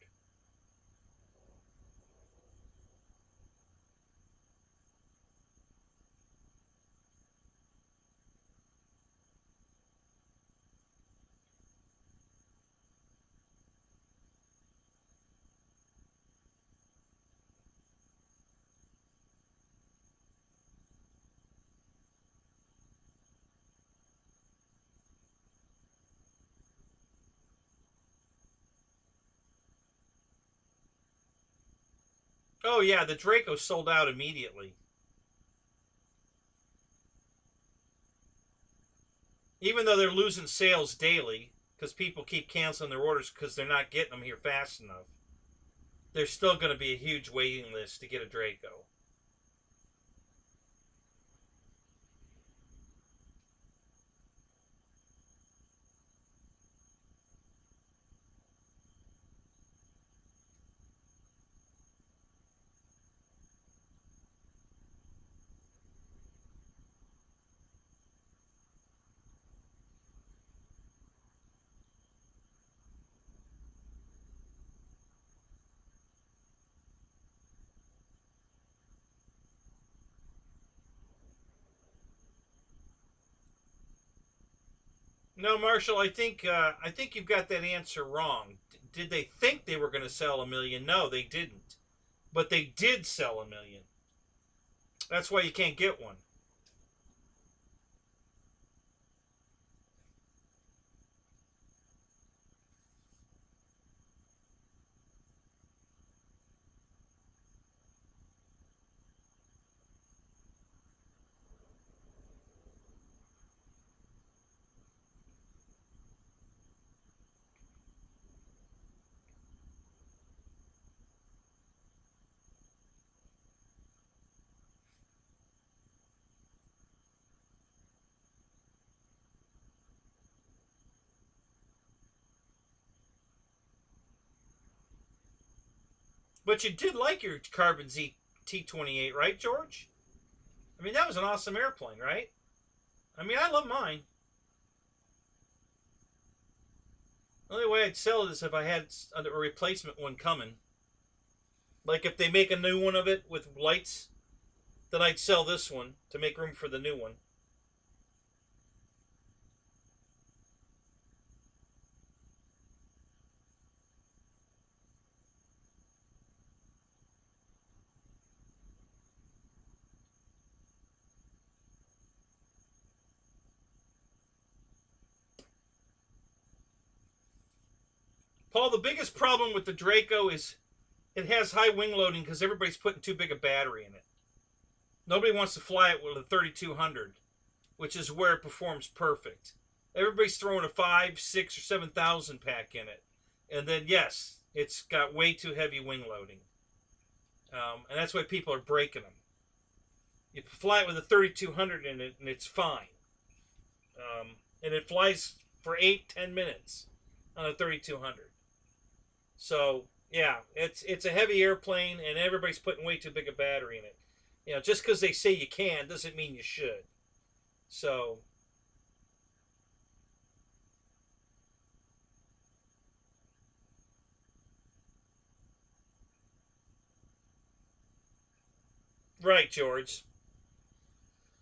Oh yeah, the Draco sold out immediately. Even though they're losing sales daily because people keep canceling their orders because they're not getting them here fast enough, there's still going to be a huge waiting list to get a Draco. No, Marshall, I think you've got that answer wrong. Did they think they were going to sell a million? No, they didn't. But they did sell a million. That's why you can't get one. But you did like your Carbon Z T-28, right, George? I mean, that was an awesome airplane, right? I mean, I love mine. The only way I'd sell it is if I had a replacement one coming. Like if they make a new one of it with lights, then I'd sell this one to make room for the new one. Paul, the biggest problem with the Draco is it has high wing loading because everybody's putting too big a battery in it. Nobody wants to fly it with a 3200, which is where it performs perfect. Everybody's throwing a 5, 6, or 7,000 pack in it. And then, yes, it's got way too heavy wing loading. And that's why people are breaking them. You fly it with a 3200 in it, and it's fine. And it flies for 8-10 minutes on a 3200. So yeah, it's a heavy airplane, and everybody's putting way too big a battery in it. You know, just because they say you can doesn't mean you should. So right, George.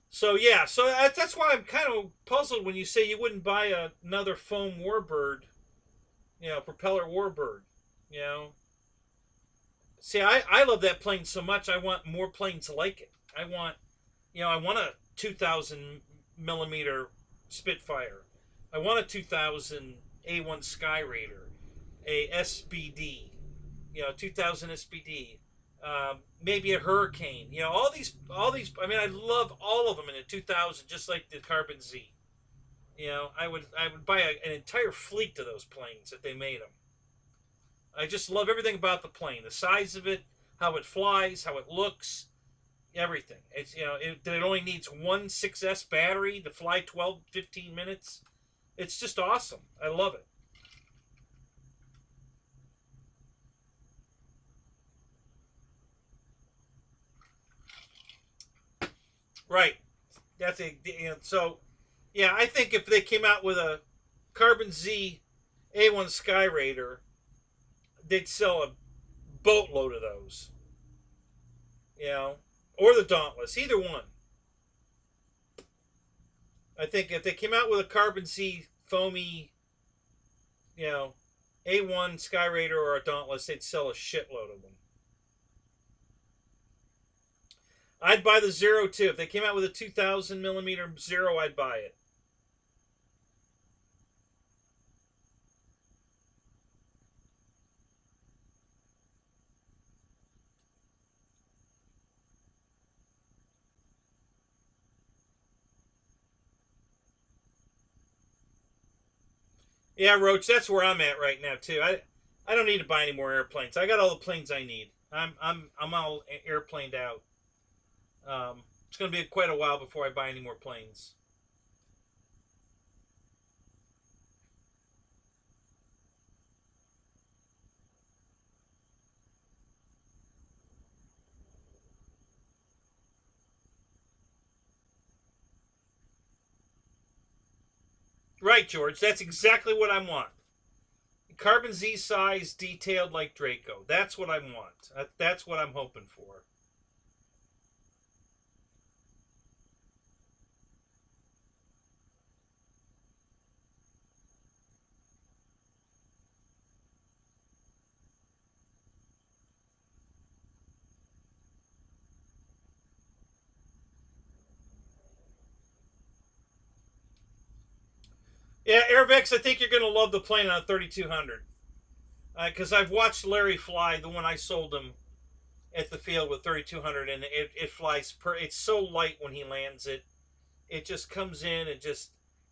So yeah, so that's why I'm kind of puzzled when you say you wouldn't buy another foam warbird, propeller warbird. You know, see, I love that plane so much. I want more planes like it. I want a 2,000 millimeter Spitfire. I want a 2,000 A1 Skyraider, a SBD. 2000 SPD, maybe a Hurricane. All these. I mean, I love all of them in a 2000, just like the Carbon Z. I would buy an entire fleet of those planes if they made them. I just love everything about the plane, the size of it, how it flies, how it looks, everything. It only needs one 6S battery to fly 12, 15 minutes. It's just awesome. I love it. Right. That's so. Yeah, I think if they came out with a Carbon Z A1 Skyraider, they'd sell a boatload of those. You know, or the Dauntless, either one. I think if they came out with a Carbon Z foamy, you know, A1 Skyraider or a Dauntless, they'd sell a shitload of them. I'd buy the Zero too. If they came out with a 2000 millimeter Zero, I'd buy it. Yeah, Roach, that's where I'm at right now too. I don't need to buy any more airplanes. I got all the planes I need. I'm all airplaned out. It's going to be quite a while before I buy any more planes. Right, George. That's exactly what I want. Carbon Z size, detailed like Draco. That's what I want. That's what I'm hoping for. Yeah, Airvex, I think you're going to love the plane on a 3200. Because I've watched Larry fly the one I sold him at the field with 3200, and it flies. It's so light when he lands it. It just comes in and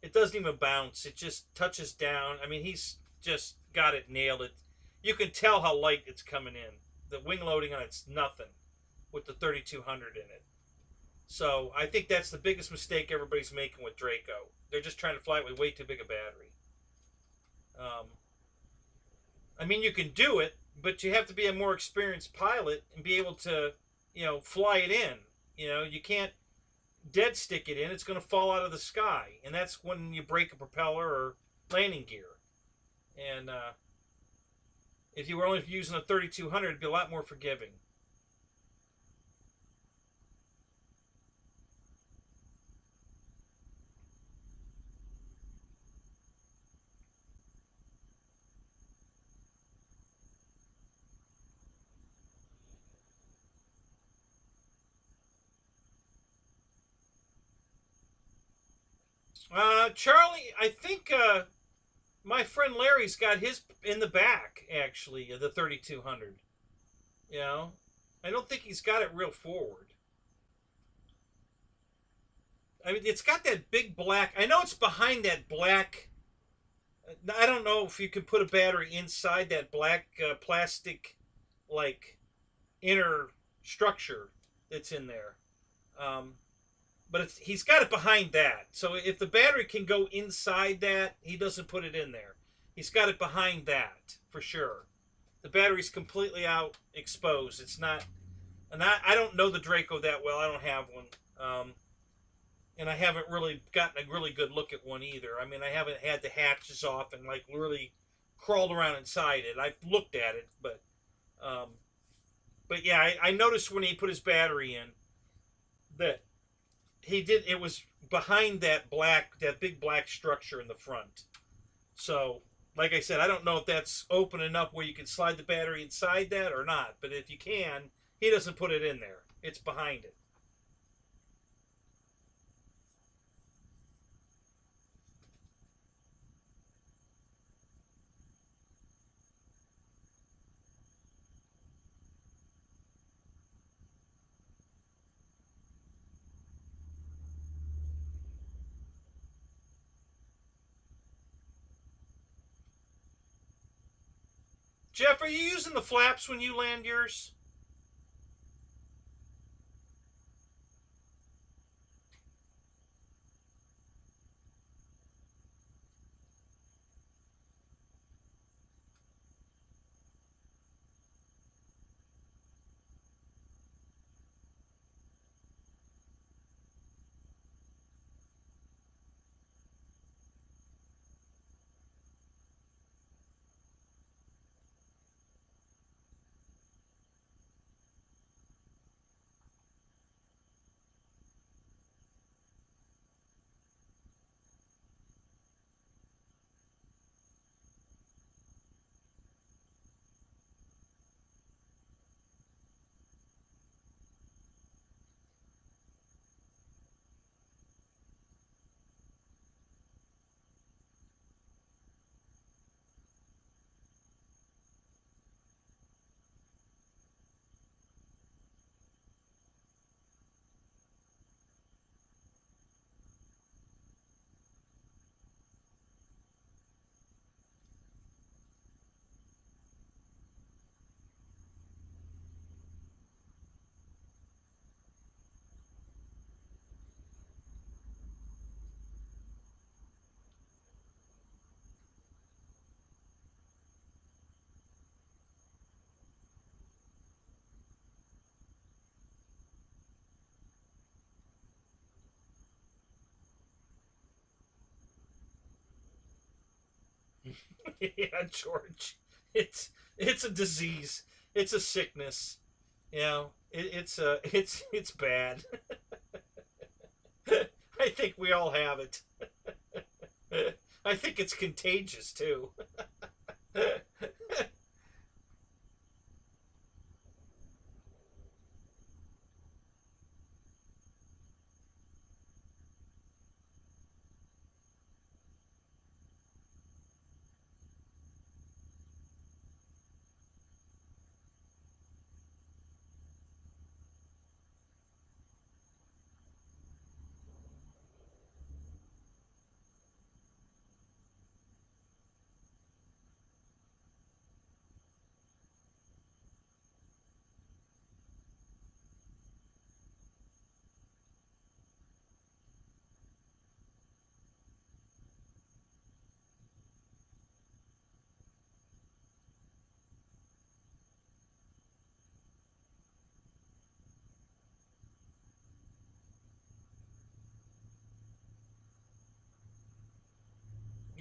it doesn't even bounce. It just touches down. I mean, he's just got it nailed. It. You can tell how light it's coming in. The wing loading on it's nothing with the 3200 in it. So I think that's the biggest mistake everybody's making with Draco. They're just trying to fly it with way too big a battery. Um, I mean, you can do it, but you have to be a more experienced pilot and be able to, fly it in. You can't dead stick it in. It's going to fall out of the sky, and that's when you break a propeller or landing gear. And if you were only using a 3200, it'd be a lot more forgiving. Charlie, I think my friend Larry's got his in the back, actually, the 3200. You know, I don't think he's got it real forward. I mean, it's got that big black. I know it's behind that black. I don't know if you could put a battery inside that black plastic, like, inner structure that's in there. Um, but he's got it behind that. So if the battery can go inside that, he doesn't put it in there. He's got it behind that for sure. The battery's completely out, exposed. It's not, and I don't know the Draco that well. I don't have one, and I haven't really gotten a really good look at one either. I mean, I haven't had the hatches off and like really crawled around inside it. I've looked at it, um, but yeah, I noticed when he put his battery in that he did. It was behind that big black structure in the front. So, like I said, I don't know if that's open enough where you can slide the battery inside that or not. But if you can, he doesn't put it in there. It's behind it. Jeff, are you using the flaps when you land yours? Yeah, George. It's a disease. It's a sickness. You know, it's bad. I think we all have it. I think it's contagious too.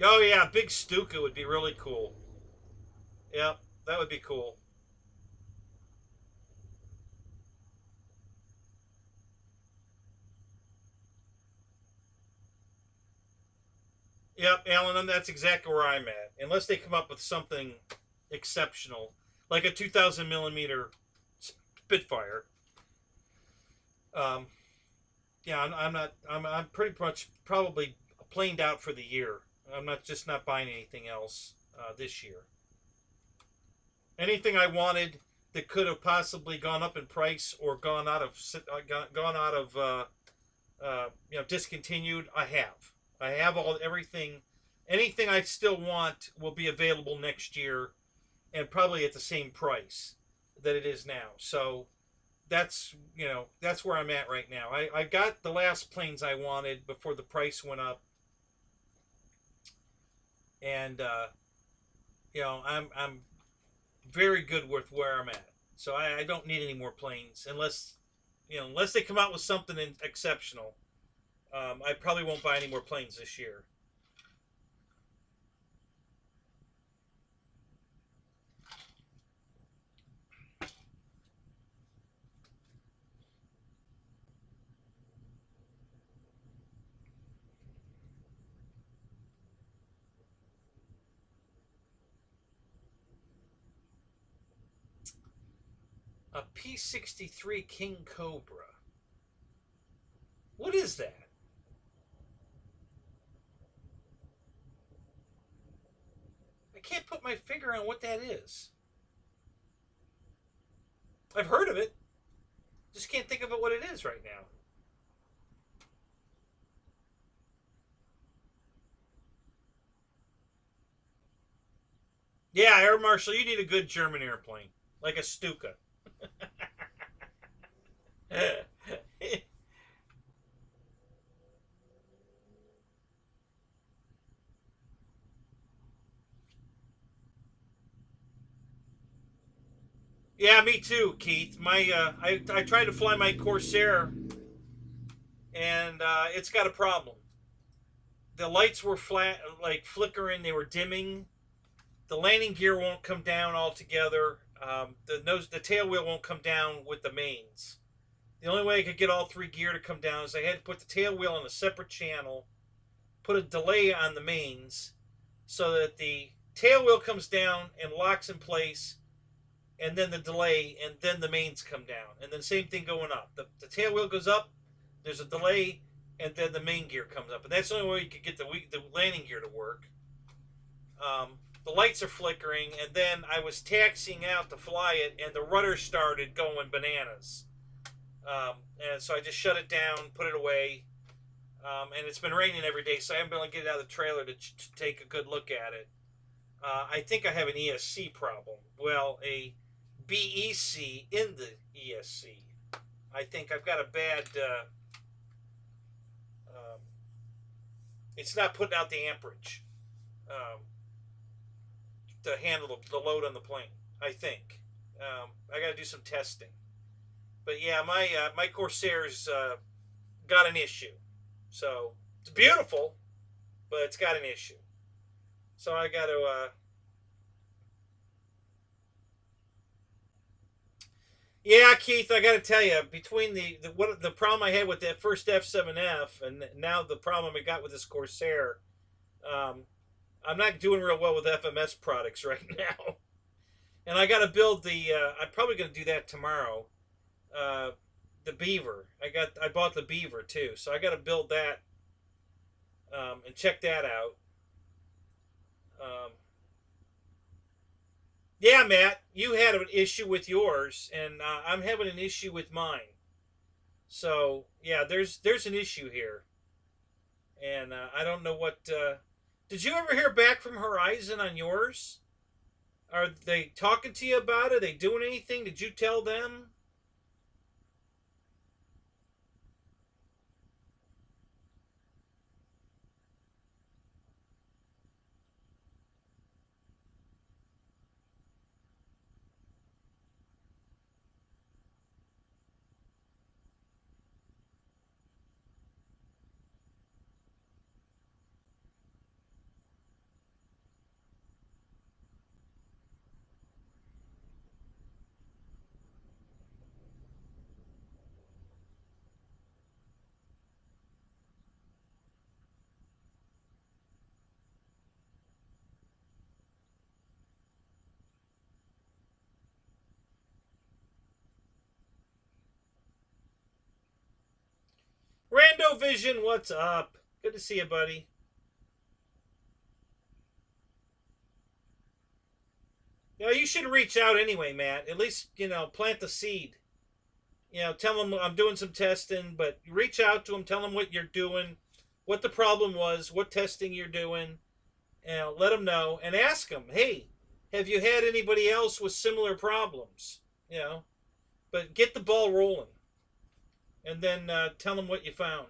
Oh yeah, big Stuka would be really cool. Yeah, that would be cool. Yep, Alan, and that's exactly where I'm at. Unless they come up with something exceptional, like a 2,000 millimeter Spitfire. Um, yeah, I'm not. I'm pretty much probably planed out for the year. I'm not buying anything else this year. Anything I wanted that could have possibly gone up in price or gone out of discontinued. I have all everything. Anything I still want will be available next year, and probably at the same price that it is now. So that's where I'm at right now. I got the last planes I wanted before the price went up, and I'm very good with where I'm at. So I don't need any more planes unless they come out with something exceptional. I probably won't buy any more planes this year. A P-63 King Cobra. What is that? I can't put my finger on what that is. I've heard of it. Just can't think of it what it is right now. Yeah, Air Marshal, you need a good German airplane, like a Stuka. Yeah, me too, Keith. I tried to fly my Corsair, and it's got a problem. The lights were flat, like flickering. They were dimming. The landing gear won't come down altogether. The tail wheel won't come down with the mains. The only way I could get all three gear to come down is I had to put the tail wheel on a separate channel, put a delay on the mains, so that the tail wheel comes down and locks in place, and then the delay, and then the mains come down. And then same thing going up. The tail wheel goes up, there's a delay, and then the main gear comes up. And that's the only way you could get the landing gear to work. The lights are flickering, and then I was taxiing out to fly it, and the rudder started going bananas. And so I just shut it down, put it away. And it's been raining every day, so I haven't been able to get it out of the trailer to take a good look at it. I think I have an ESC problem. Well, a BEC in the ESC. I think I've got a bad. It's not putting out the amperage to handle the load on the plane. I think I got to do some testing. But yeah, my Corsair's got an issue. So it's beautiful, but it's got an issue. So I got to. Yeah, Keith, I got to tell you, between the problem I had with that first F7F and now the problem I got with this Corsair, um, I'm not doing real well with FMS products right now. And I got to build the. I'm probably going to do that tomorrow. Uh, the Beaver. I bought the Beaver too, so I got to build that and check that out. Um, yeah, Matt, you had an issue with yours, and I'm having an issue with mine. So yeah, there's an issue here, and I don't know what. Did you ever hear back from Horizon on yours? Are they talking to you about it? Are they doing anything? Did you tell them? Rando Vision, what's up? Good to see you, buddy. You know, you should reach out anyway, Matt. At least, plant the seed. Tell them I'm doing some testing, but reach out to them, tell them what you're doing, what the problem was, what testing you're doing, and let them know and ask them, hey, have you had anybody else with similar problems? You know, but get the ball rolling, and then tell them what you found.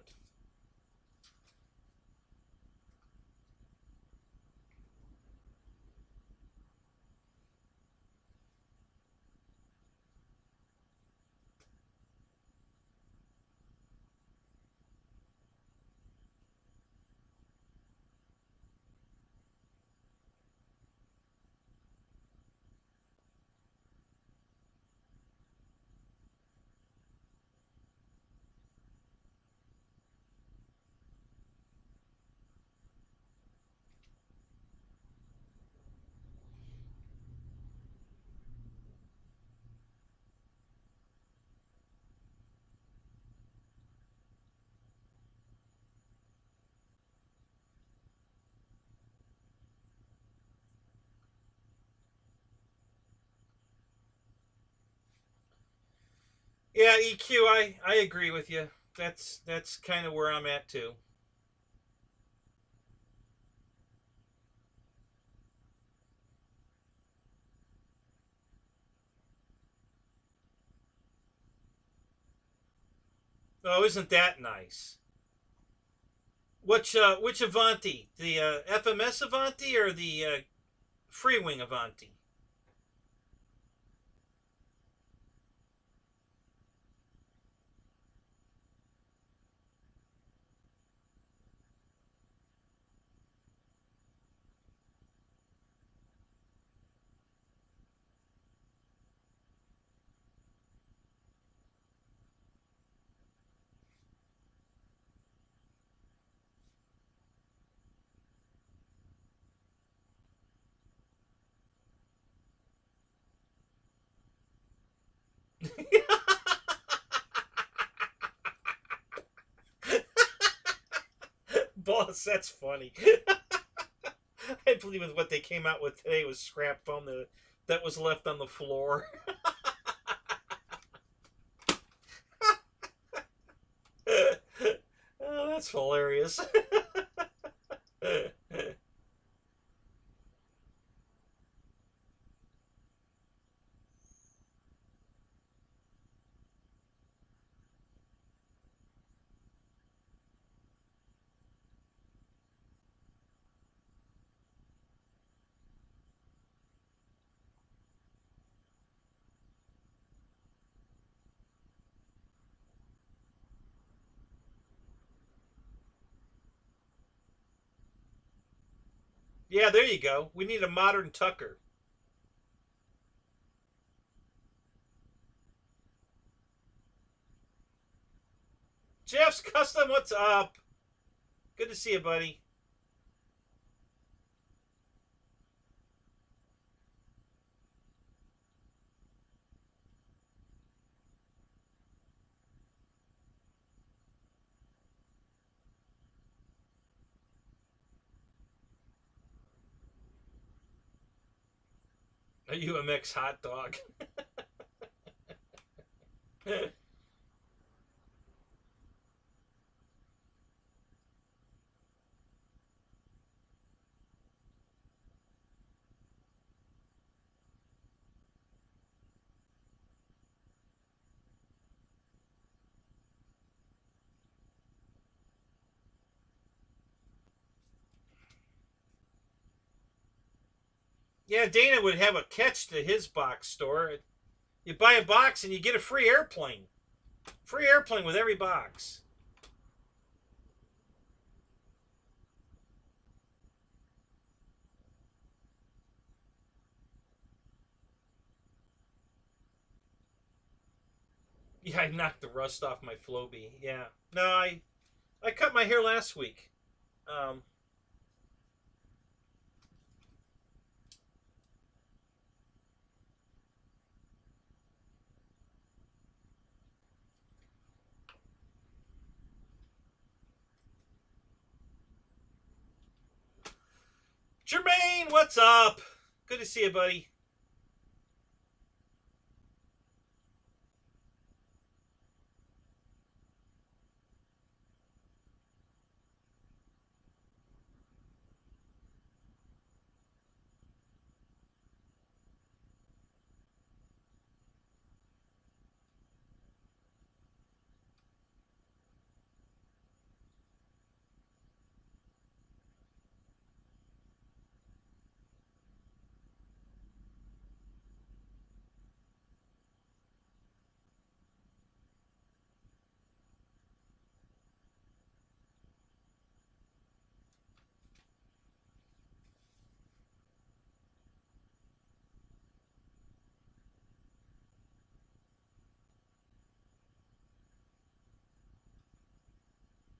Yeah, EQ, I agree with you. That's kind of where I'm at too. Oh, isn't that nice? Which Avanti? The FMS Avanti or the Freewing Avanti? Boss, that's funny. I believe with what they came out with today was scrap foam that was left on the floor. Oh, that's hilarious. Yeah, there you go. We need a modern Tucker. Jeff's Custom, what's up? Good to see you, buddy. A UMX hot dog. Yeah, Dana would have a catch to his box store. You buy a box and you get a free airplane. Free airplane with every box. Yeah, I knocked the rust off my Flowbee. Yeah. No, I cut my hair last week. Um, Jermaine, what's up? Good to see you, buddy.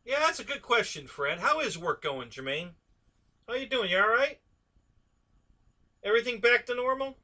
Yeah, that's a good question, Fred. How is work going, Jermaine? How you doing? You all right? Everything back to normal?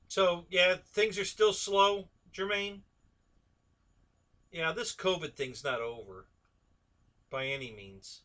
So yeah, things are still slow, Jermaine. Yeah, this COVID thing's not over by any means.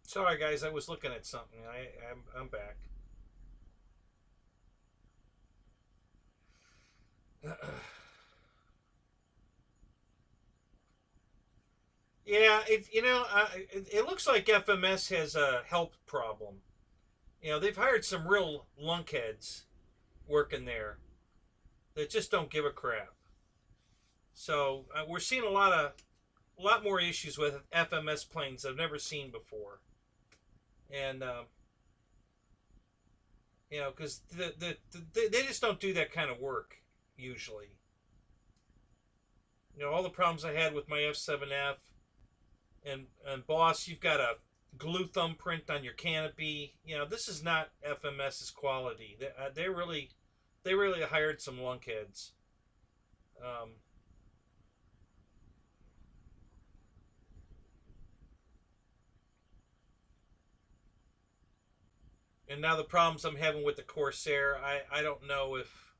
Sorry, guys, I was looking at something. I'm back. Yeah, it looks like FMS has a health problem. They've hired some real lunkheads, working there that just don't give a crap. So we're seeing a lot more issues with FMS planes I've never seen before, and because they just don't do that kind of work usually. All the problems I had with my F7F, and boss, you've got a glue thumbprint on your canopy. This is not FMS's quality. They really hired some lunkheads. Um, and now the problems I'm having with the Corsair, I don't know if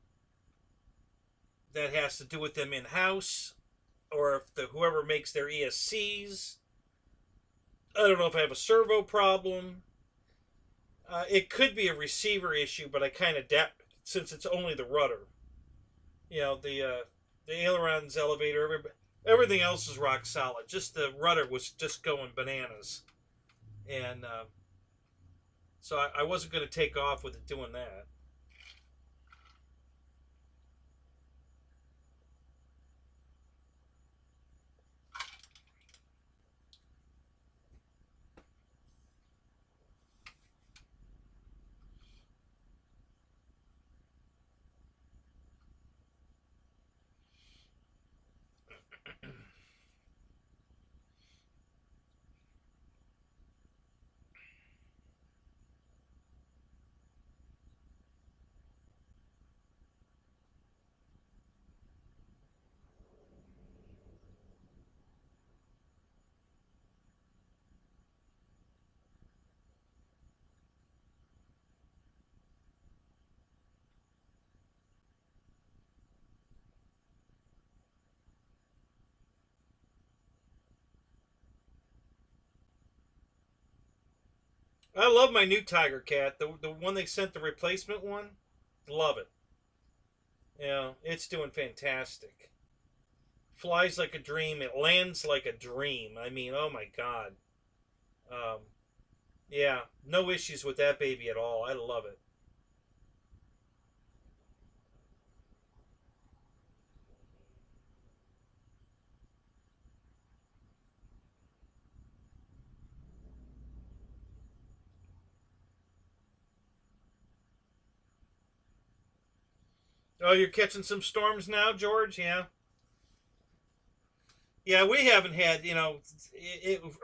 that has to do with them in house or if whoever makes their ESCs. I don't know if I have a servo problem. It could be a receiver issue, but I kind of doubt since it's only the rudder. The ailerons, elevator, everything else is rock solid. Just the rudder was just going bananas, and so I wasn't going to take off with it doing that. I love my new Tiger Cat, the one they sent the replacement one. Love it. It's doing fantastic. Flies like a dream. It lands like a dream. I mean, oh my god. Um, yeah, no issues with that baby at all. I love it. Oh, you're catching some storms now, George? Yeah. Yeah, we haven't had,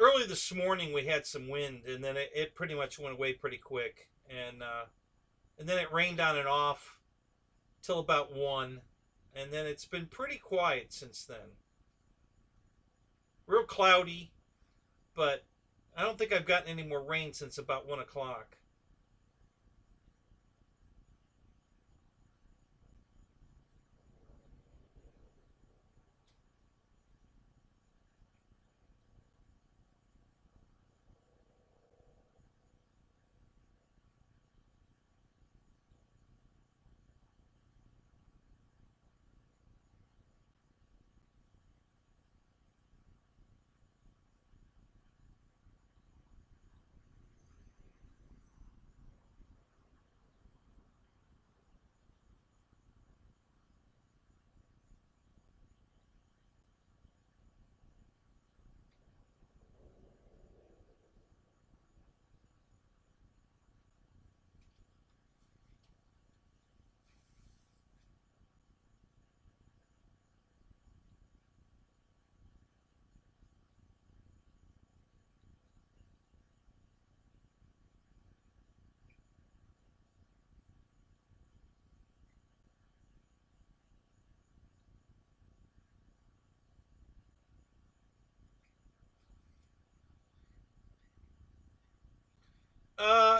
early this morning we had some wind, and then it pretty much went away pretty quick. And then it rained on and off till about 1. And then it's been pretty quiet since then. Real cloudy, but I don't think I've gotten any more rain since about 1 o'clock.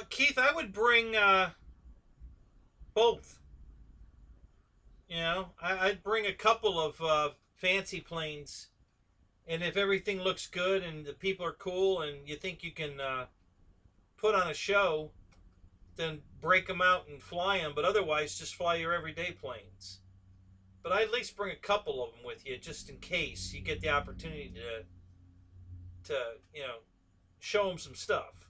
Keith, I would bring both. I'd bring a couple of fancy planes, and if everything looks good and the people are cool and you think you can put on a show, then break them out and fly them. But otherwise, just fly your everyday planes. But I'd at least bring a couple of them with you just in case you get the opportunity to show them some stuff.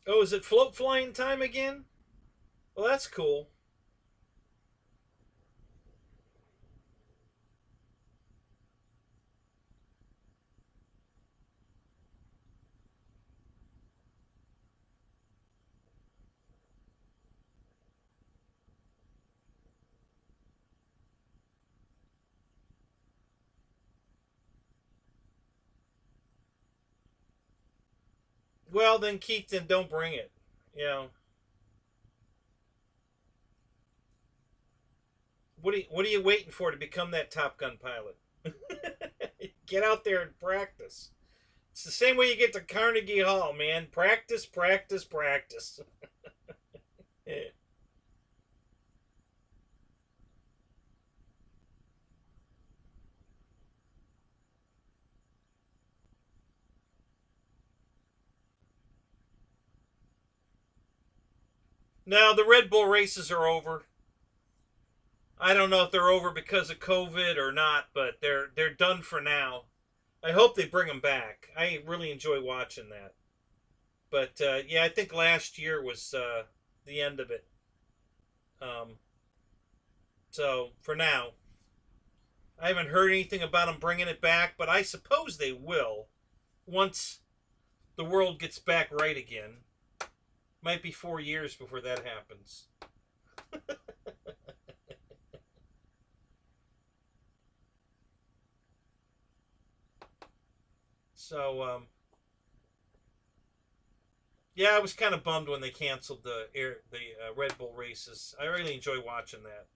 Oh, is it float flying time again? Well, that's cool. Well, then Keith, then don't bring it. You know, what are you waiting for to become that Top Gun pilot? Get out there and practice. It's the same way you get to Carnegie Hall, man. Practice, practice, practice. Now the Red Bull races are over. I don't know if they're over because of COVID or not, but they're done for now. I hope they bring them back. I really enjoy watching that. But yeah, I think last year was the end of it. Um, so for now, I haven't heard anything about them bringing it back, but I suppose they will once the world gets back right again. Might be 4 years before that happens. So yeah, I was kind of bummed when they canceled the Red Bull races. I really enjoy watching that.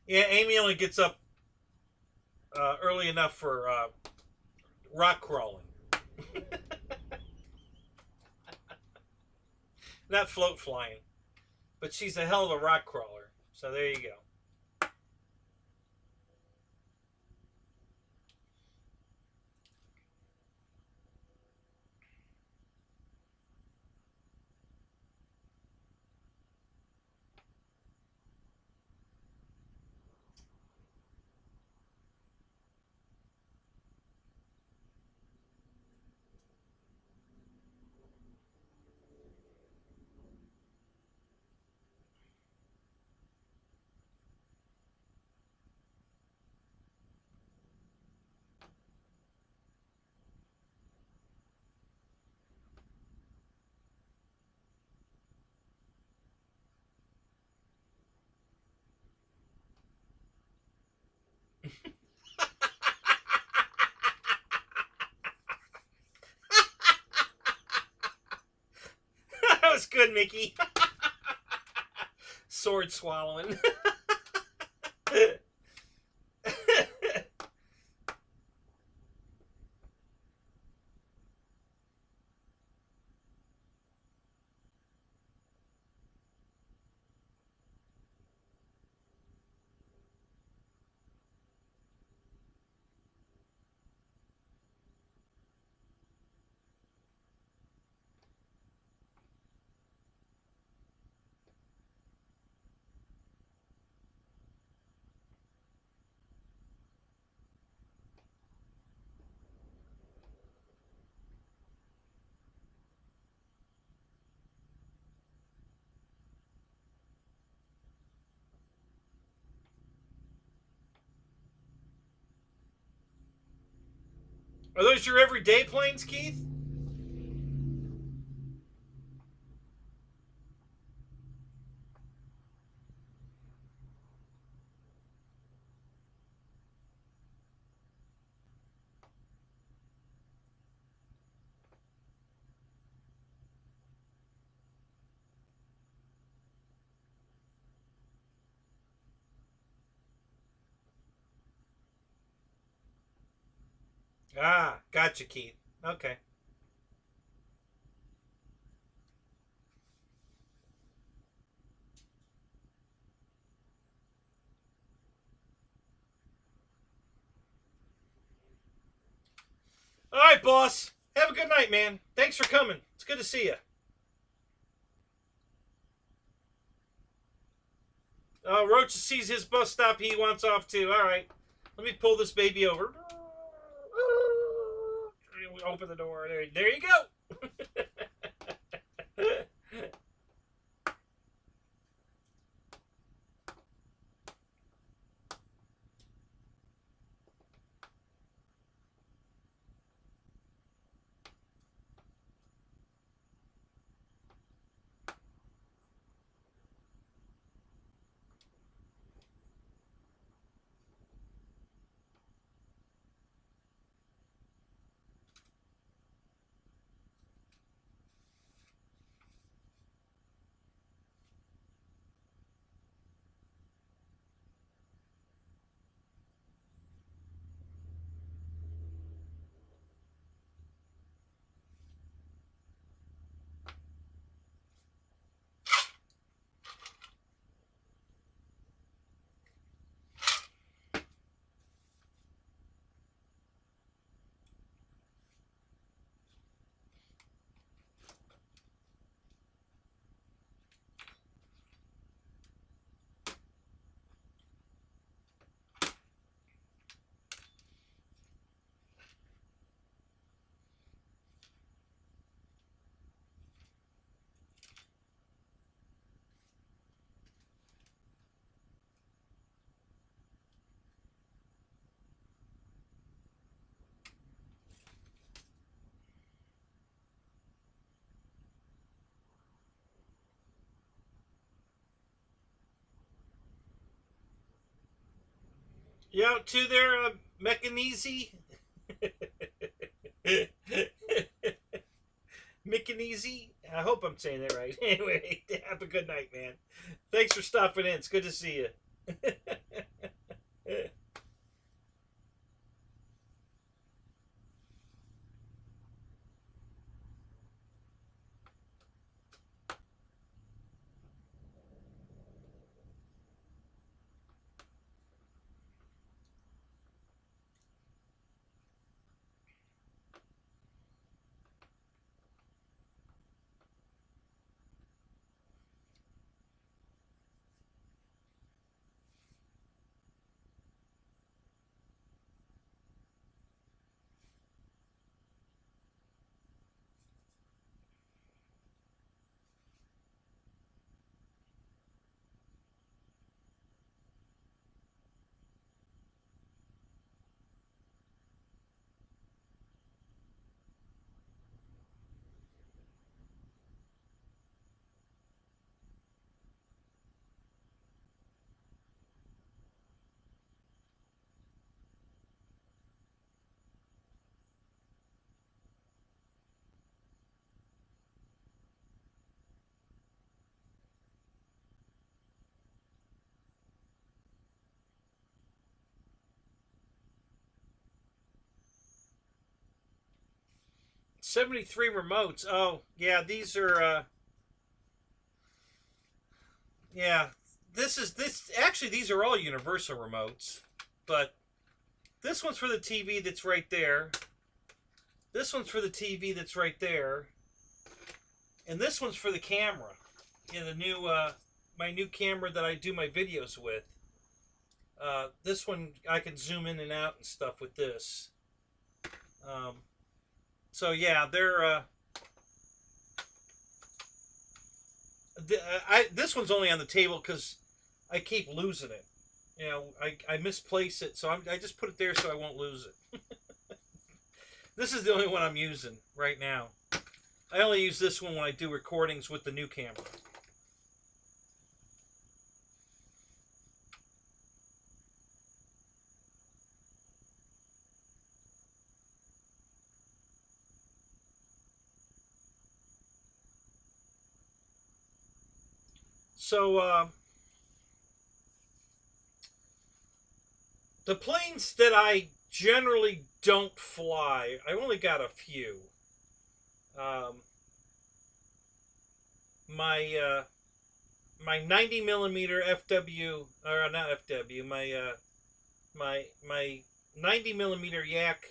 Yeah, Amy only gets up early enough for rock crawling, not float flying. But she's a hell of a rock crawler. So there you go. That was good, Mickey. Sword swallowing. Are those your everyday planes, Keith? Ah, gotcha, Keith. Okay. All right, boss. Have a good night, man. Thanks for coming. It's good to see you. Roach sees his bus stop. He wants off too. All right. Let me pull this baby over. Open the door. There you go. You out too there, Mechanese? Mechanese? I hope I'm saying that right. Anyway, have a good night, man. Thanks for stopping in. It's good to see you. 73 remotes. Oh, yeah, these are yeah. This actually these are all universal remotes, but this one's for the TV that's right there. This one's for the TV that's right there, and this one's for the camera. Yeah, the new my new camera that I do my videos with. This one I can zoom in and out and stuff with this. Um, so yeah, they're this one's only on the table because I keep losing it. You know, I misplace it, so I just put it there so I won't lose it. This is the only one I'm using right now. I only use this one when I do recordings with the new camera. So the planes that I generally don't fly. I only got a few. My my 90 millimeter FW, or not FW, my 90 millimeter Yak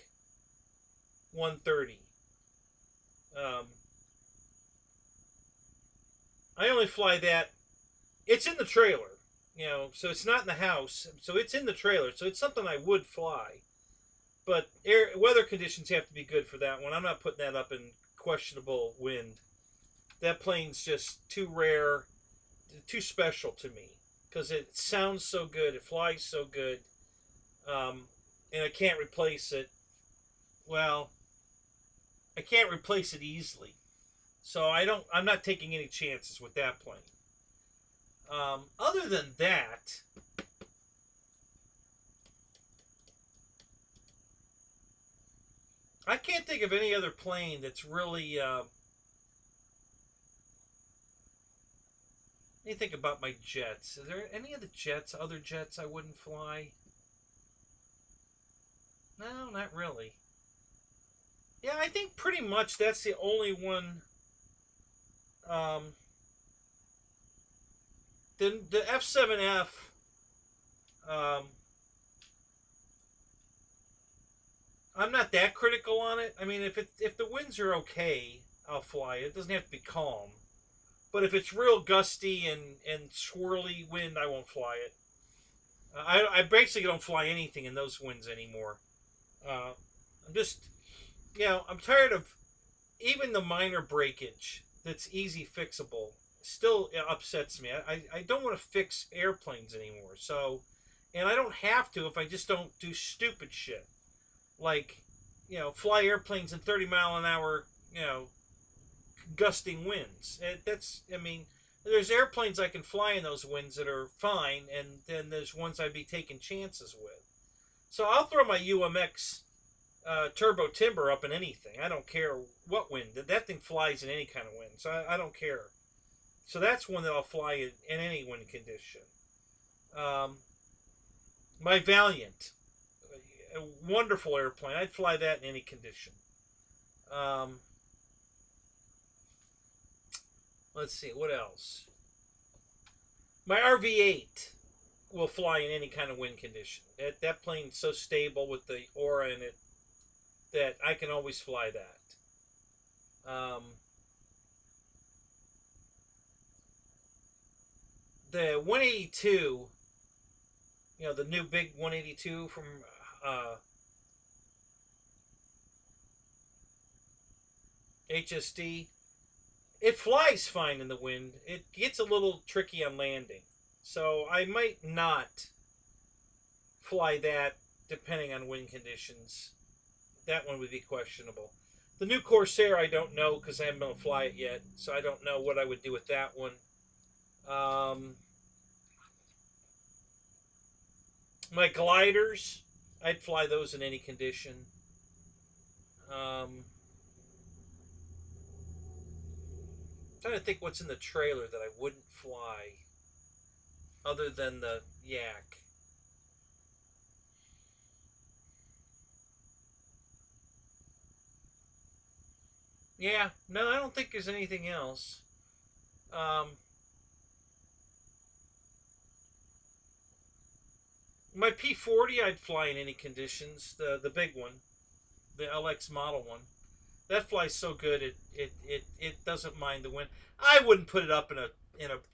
130. I only fly that. It's in the trailer, so it's not in the house. So it's in the trailer. So it's something I would fly. But weather conditions have to be good for that one. I'm not putting that up in questionable wind. That plane's just too rare, too special to me because it sounds so good, it flies so good, and I can't replace it. Well, I can't replace it easily, so I'm not taking any chances with that plane. Other than that, I can't think of any other plane that's really. Let me think about my jets. Is there any of the jets, other jets I wouldn't fly? No, not really. Yeah, I think pretty much that's the only one. Um, the F7F. I'm not that critical on it. I mean, if the winds are okay, I'll fly it. It doesn't have to be calm. But if it's real gusty and swirly wind, I won't fly it. I basically don't fly anything in those winds anymore. I'm just, I'm tired of even the minor breakage that's easy fixable. Still upsets me. I don't want to fix airplanes anymore. So, and I don't have to if I just don't do stupid shit. Like, fly airplanes in 30-mile-an-hour, gusting winds. There's airplanes I can fly in those winds that are fine, and then there's ones I'd be taking chances with. So I'll throw my UMX turbo timber up in anything. I don't care what wind. That thing flies in any kind of wind, so I don't care. So that's one that I'll fly in any wind condition. My Valiant, a wonderful airplane. I'd fly that in any condition. Let's see, what else? My RV-8 will fly in any kind of wind condition. That plane's so stable with the aura in it that I can always fly that. The 182, the new big 182 from HSD, it flies fine in the wind. It gets a little tricky on landing. So I might not fly that depending on wind conditions. That one would be questionable. The new Corsair I don't know because I haven't been able to fly it yet. So I don't know what I would do with that one. My gliders, I'd fly those in any condition. Trying to think what's in the trailer that I wouldn't fly other than the Yak. Yeah, no, I don't think there's anything else. My P40 I'd fly in any conditions. The big one, the LX model one. That flies so good it doesn't mind the wind. I wouldn't put it up in a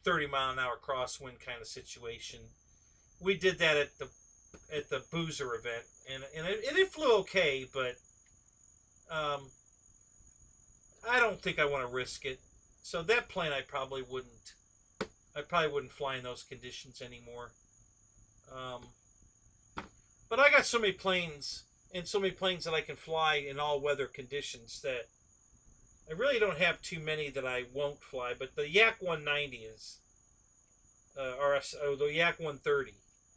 30-mile-an-hour crosswind kind of situation. We did that at the Boozer event, and it flew okay, but I don't think I want to risk it. So that plane I probably wouldn't fly in those conditions anymore. But I got so many planes and so many planes that I can fly in all weather conditions that I really don't have too many that I won't fly. But the Yak 190 is, the Yak 130,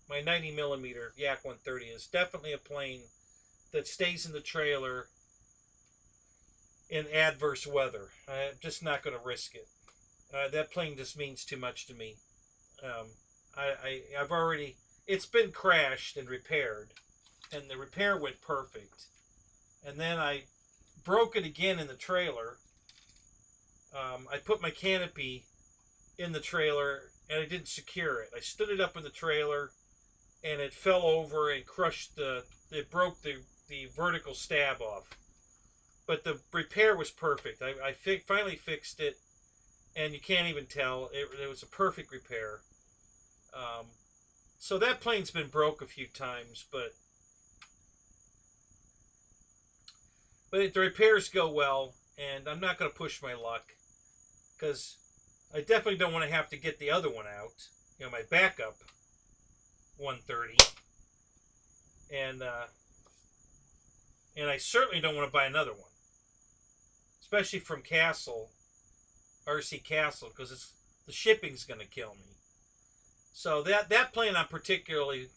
my 90 millimeter Yak 130 is definitely a plane that stays in the trailer in adverse weather. I'm just not going to risk it. That plane just means too much to me. I've already, it's been crashed and repaired, and the repair went perfect. And then I broke it again in the trailer. I put my canopy in the trailer and I didn't secure it. I stood it up in the trailer and it fell over and crushed it broke the vertical stab off. But the repair was perfect. I finally fixed it, and you can't even tell. It was a perfect repair. So that plane's been broke a few times, but the repairs go well, and I'm not going to push my luck because I definitely don't want to have to get the other one out. You know, my backup 130, and I certainly don't want to buy another one, especially from RC Castle, because the shipping's going to kill me. So that plane I'm particularly,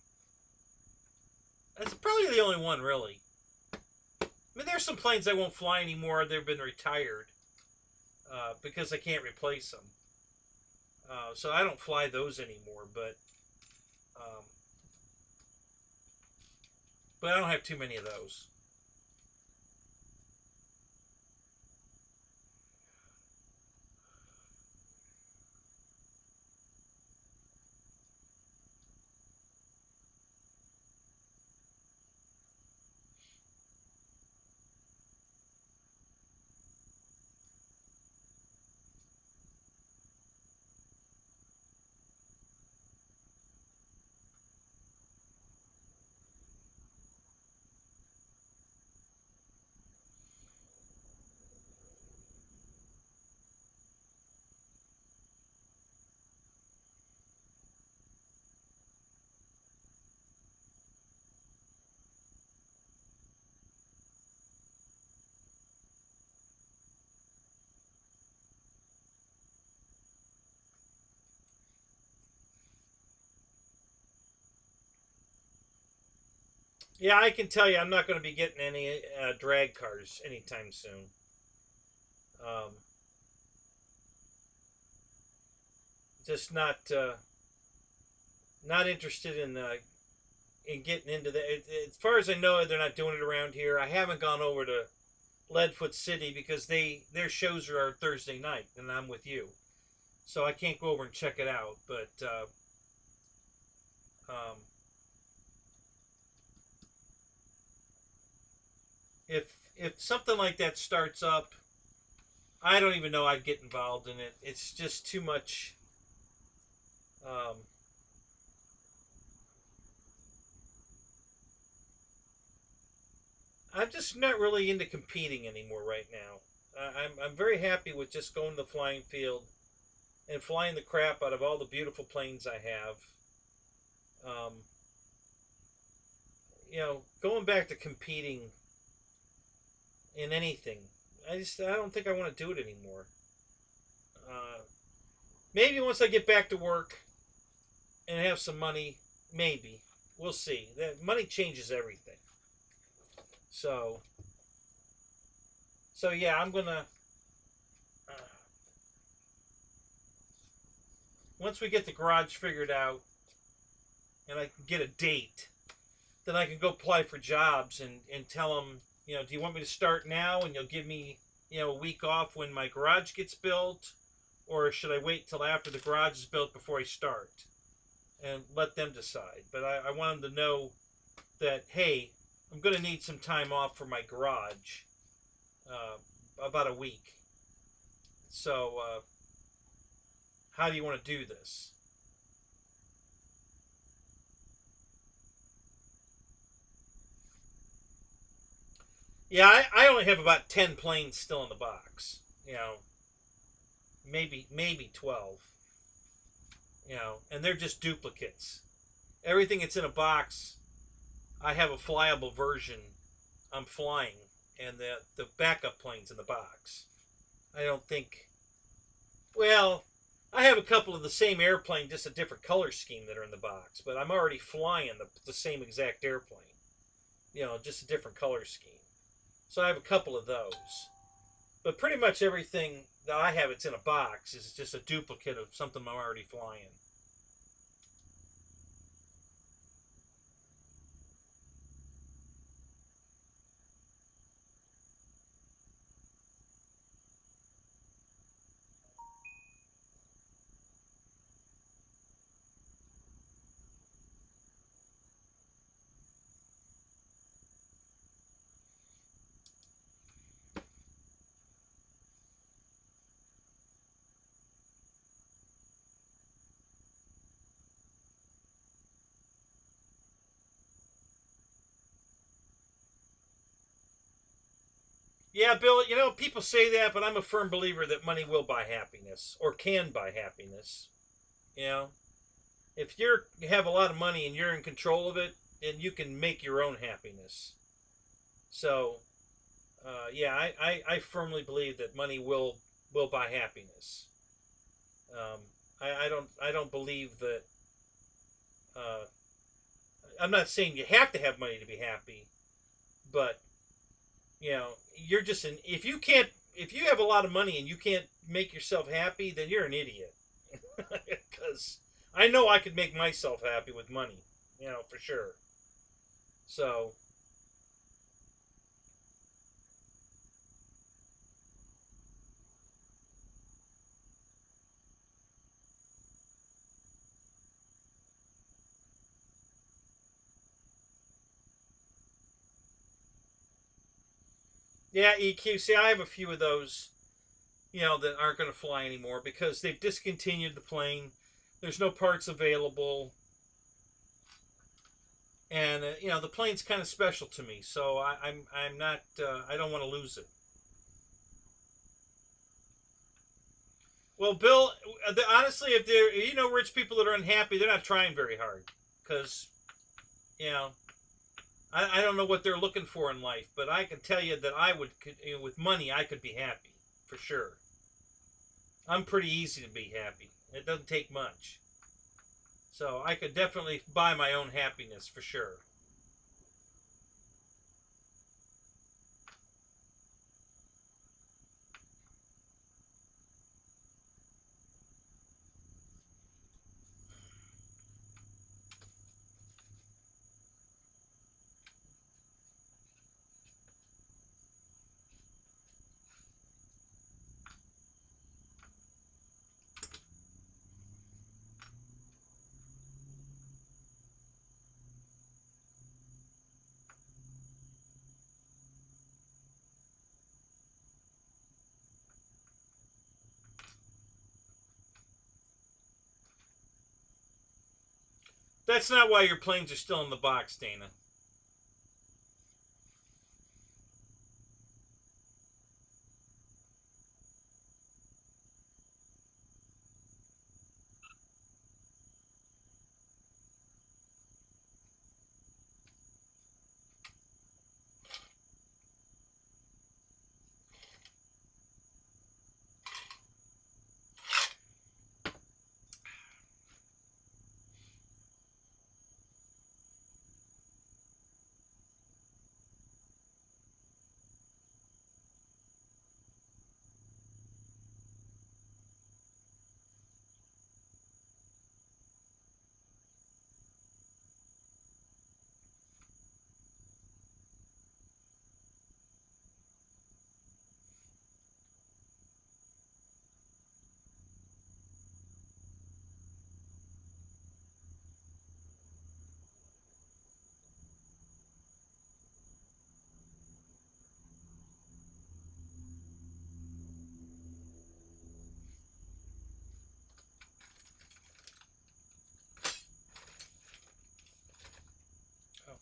that's probably the only one really. I mean, there's some planes I won't fly anymore. They've been retired because I can't replace them. So I don't fly those anymore. But I don't have too many of those. Yeah, I can tell you I'm not going to be getting any drag cars anytime soon. Just not interested in getting into that. As far as I know, they're not doing it around here. I haven't gone over to Leadfoot City because their shows are Thursday night, and I'm with you, so I can't go over and check it out. But um, if something like that starts up, I don't even know I'd get involved in it. It's just too much. I'm just not really into competing anymore right now. I'm very happy with just going to the flying field and flying the crap out of all the beautiful planes I have. Um, going back to competing in anything, I don't think I want to do it anymore. Uh, Maybe once I get back to work and have some money, maybe we'll see. That money changes everything. So yeah, I'm gonna. Once we get the garage figured out and I can get a date, then I can go apply for jobs and tell them, do you want me to start now and you'll give me, a week off when my garage gets built, or should I wait till after the garage is built before I start? And let them decide. But I want them to know that, hey, I'm going to need some time off for my garage, about a week. So how do you want to do this? Yeah, I only have about 10 planes still in the box. Maybe 12. And they're just duplicates. Everything that's in a box, I have a flyable version I'm flying, and the backup plane's in the box. I don't think. Well, I have a couple of the same airplane, just a different color scheme that are in the box, but I'm already flying the same exact airplane. Just a different color scheme. So I have a couple of those. But pretty much everything that I have that's in a box is just a duplicate of something I'm already flying. Yeah, Bill, you know, people say that, but I'm a firm believer that money will buy happiness or can buy happiness. You know, if you have a lot of money and you're in control of it, then you can make your own happiness. So, yeah, I firmly believe that money will buy happiness. Um, I don't believe that. Uh, I'm not saying you have to have money to be happy, but you know, you're just an if you can't if you have a lot of money and you can't make yourself happy, then you're an idiot. Because I know I could make myself happy with money, you know, for sure. So yeah, EQ. See, I have a few of those, you know, that aren't going to fly anymore because they've discontinued the plane. There's no parts available, and you know the plane's kind of special to me, so I'm not I don't want to lose it. Well, Bill, honestly, if they're you know rich people that are unhappy, they're not trying very hard because you know I don't know what they're looking for in life, but I can tell you that I would you know, with money I could be happy for sure. I'm pretty easy to be happy. It doesn't take much, so I could definitely buy my own happiness for sure. That's not why your planes are still in the box, Dana. Oh.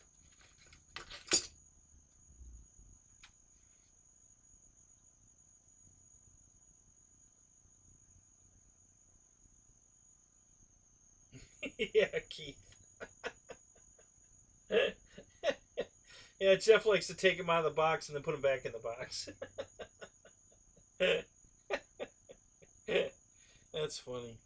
Yeah, Keith. Yeah, Jeff likes to take him out of the box and then put him back in the box. That's funny.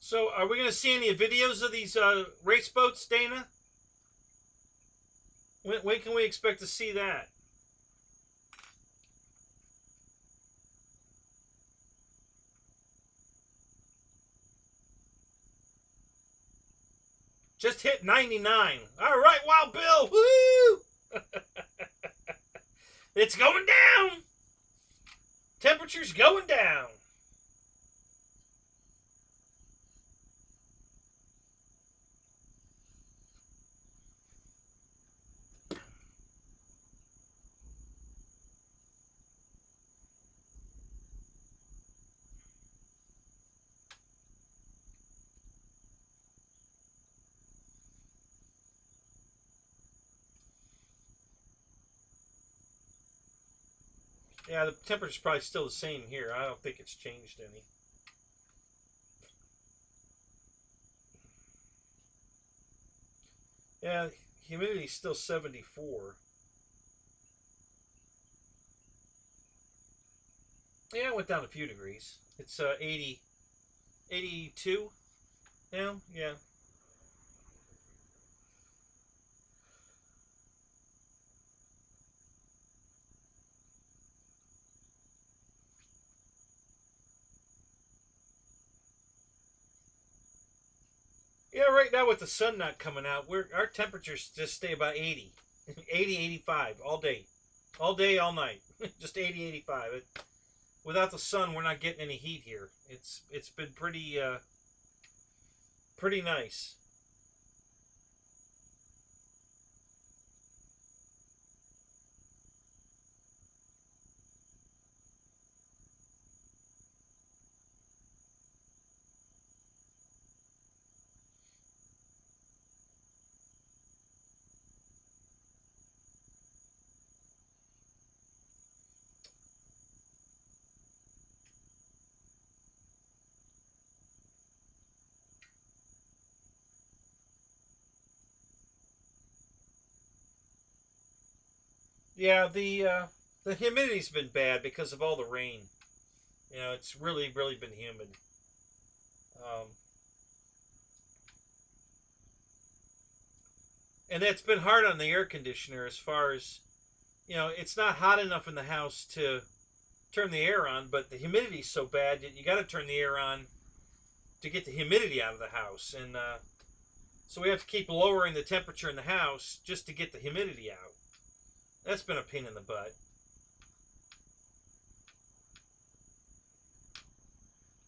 So, are we going to see any videos of these race boats, Dana? When can we expect to see that? Just hit 99. All right, Wild Bill. Woo! It's going down. Temperature's going down. Yeah, the temperature's probably still the same here. I don't think it's changed any. Yeah, humidity's still 74. Yeah, it went down a few degrees. It's 80, 82 now. Yeah. Yeah, right now with the sun not coming out, our temperatures just stay about 80. 80, 85 all day. All day, all night. Just 80, 85. Without the sun, we're not getting any heat here. It's been pretty nice. Yeah, the humidity's been bad because of all the rain. You know, it's really been humid. Um, and that's been hard on the air conditioner as far as, it's not hot enough in the house to turn the air on, but the humidity's so bad that you got to turn the air on to get the humidity out of the house. And so we have to keep lowering the temperature in the house just to get the humidity out. That's been a pain in the butt.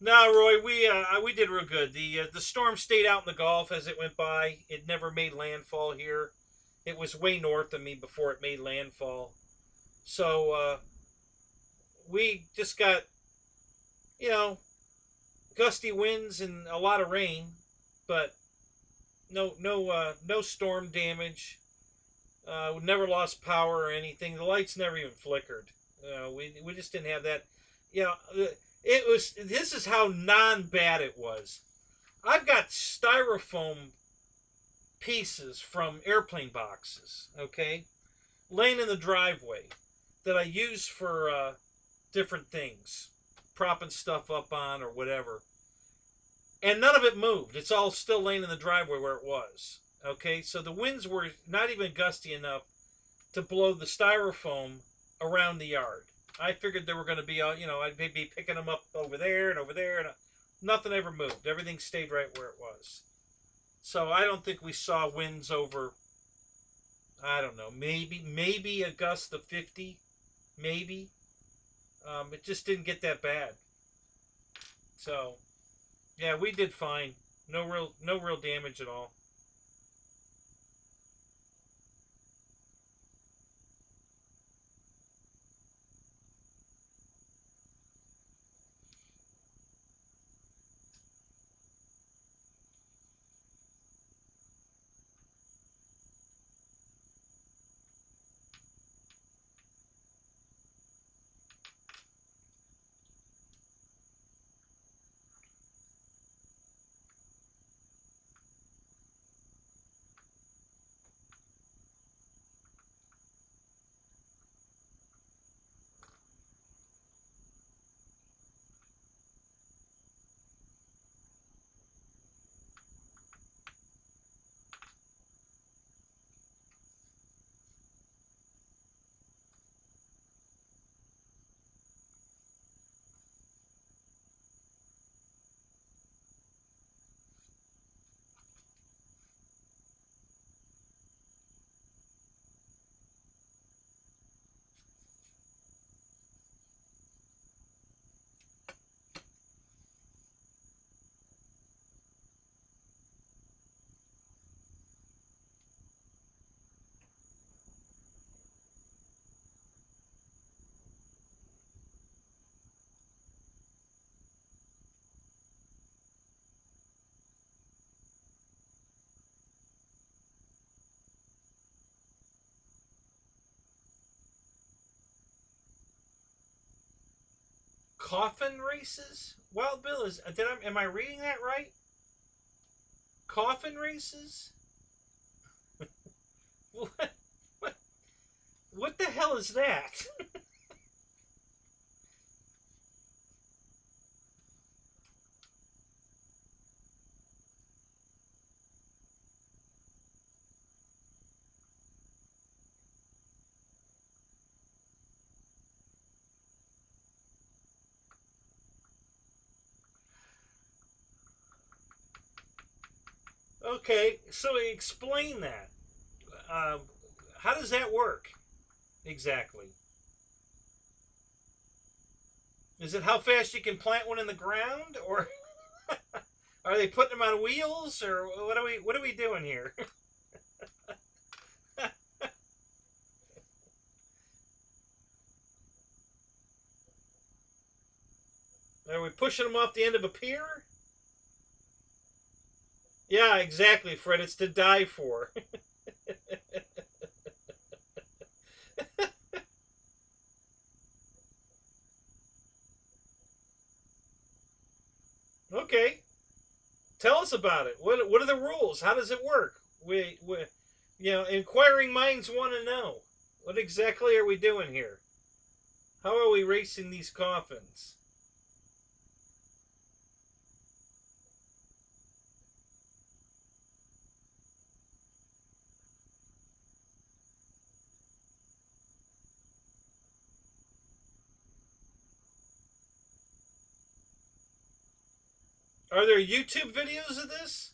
No, Roy, we did real good. The storm stayed out in the Gulf as it went by. It never made landfall here. It was way north of me before it made landfall. So we just got, you know, gusty winds and a lot of rain, but no storm damage. We never lost power or anything. The lights never even flickered. We just didn't have that. You know, it was. This is how non-bad it was. I've got styrofoam pieces from airplane boxes, okay, laying in the driveway that I use for different things, propping stuff up on or whatever. And none of it moved. It's all still laying in the driveway where it was. Okay, so the winds were not even gusty enough to blow the styrofoam around the yard. I figured they were going to be, I'd be picking them up over there and over there, and nothing ever moved. Everything stayed right where it was. So I don't think we saw winds over, I don't know, maybe a gust of 50, maybe. It just didn't get that bad. So yeah, we did fine. No real damage at all. Coffin races? Wild Bill, am I reading that right? Coffin races? What? What? What the hell is that? Okay, so explain that. Um, how does that work exactly? Is it how fast you can plant one in the ground, or are they putting them on wheels, or what are we doing here? Are we pushing them off the end of a pier? Yeah, exactly, Fred. It's to die for. Okay, tell us about it. What are the rules? How does it work? Inquiring minds want to know. What exactly are we doing here? How are we racing these coffins? Are there YouTube videos of this?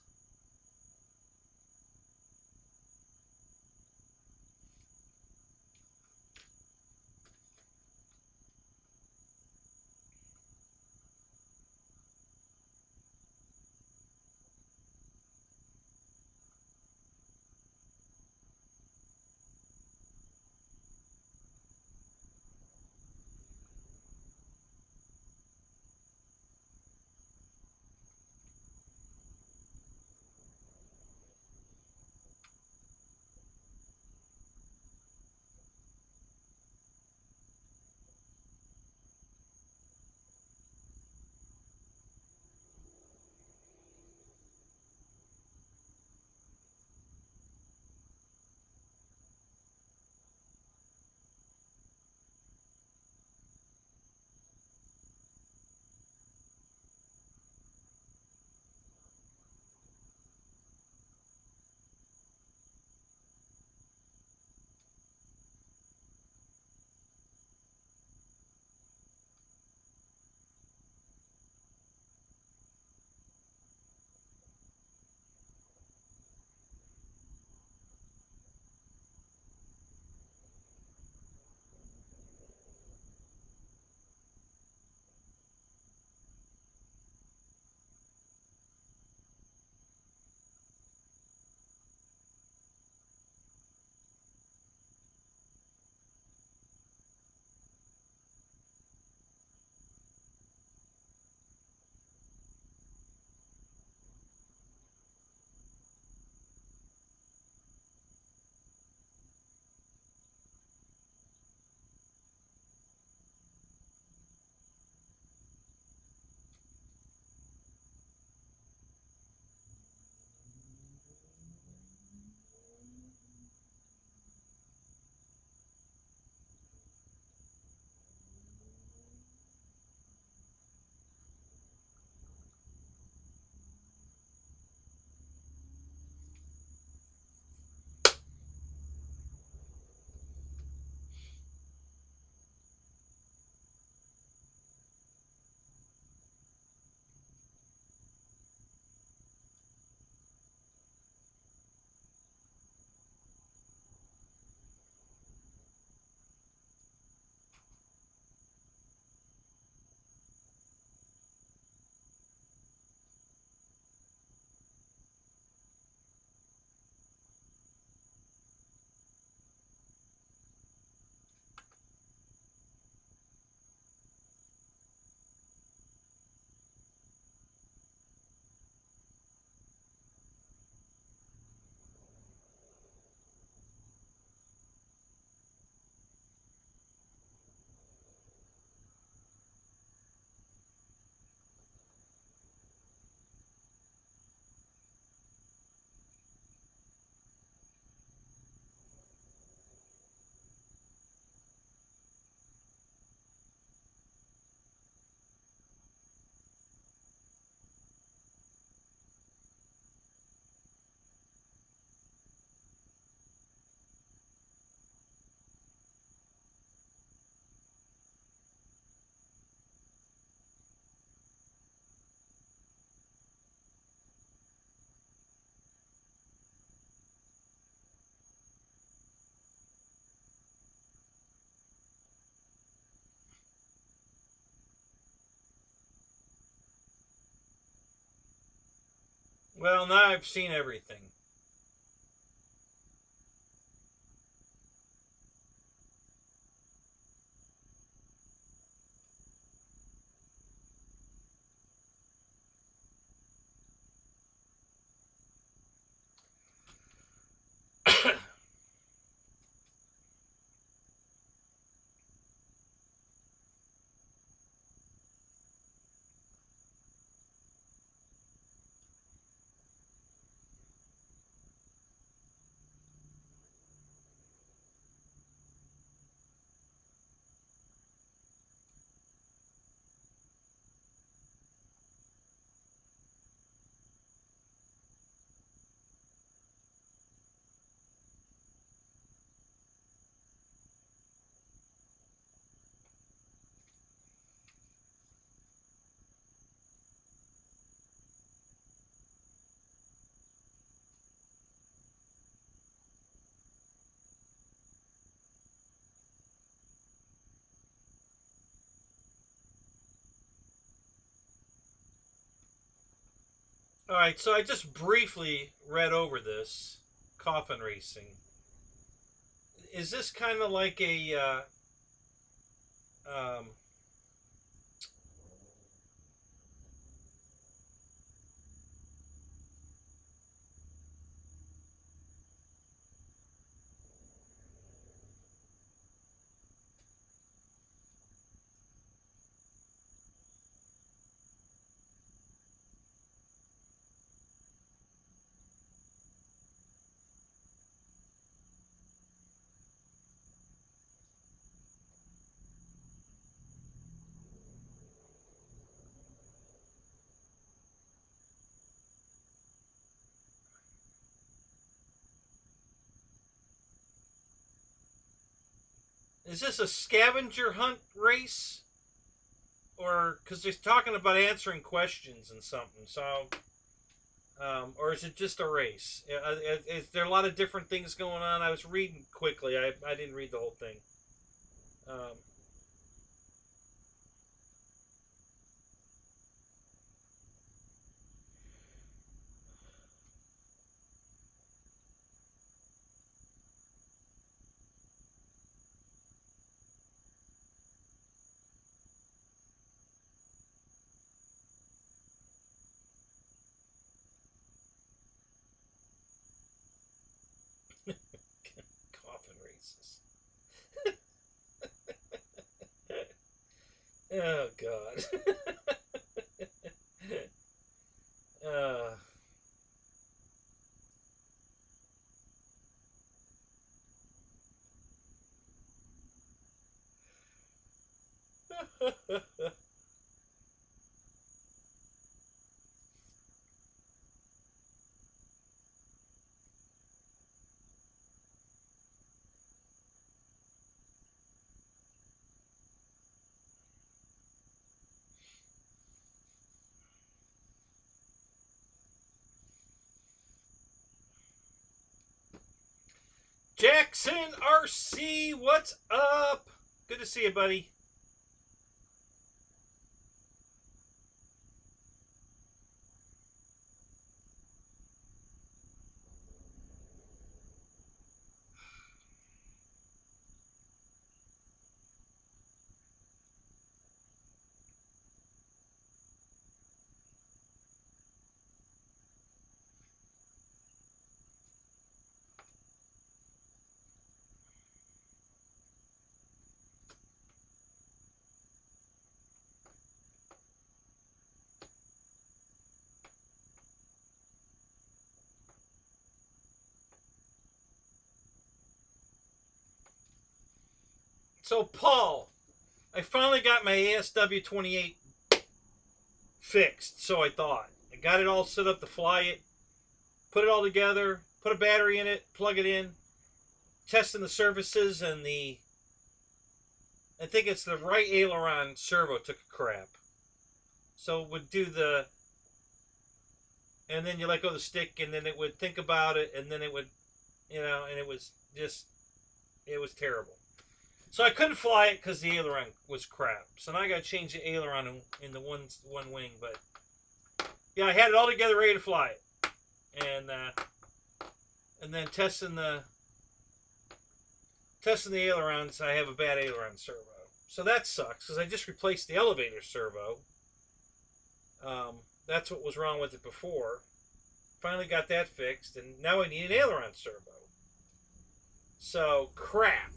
Well, now I've seen everything. All right, so I just briefly read over this coffin racing. Is this kind of like a um, is this a scavenger hunt race? Or because they're talking about answering questions and something, so or is it just a race? Is there a lot of different things going on? I was reading quickly. I didn't read the whole thing. Um, coffin races. Oh God. uh, Jackson RC, what's up? Good to see you, buddy. So, Paul, I finally got my ASW28 fixed, so I thought. I got it all set up to fly it, put it all together, put a battery in it, plug it in, testing the surfaces, and I think it's the right aileron servo took a crap. So it would do and then you let go of the stick, and then it would think about it, and then it would, and it was terrible. So I couldn't fly it because the aileron was crap. So now I got to change the aileron in the one wing. But yeah, I had it all together, ready to fly it. and then testing the ailerons. I have a bad aileron servo, so that sucks because I just replaced the elevator servo. That's what was wrong with it before. Finally got that fixed, and now I need an aileron servo. So crap.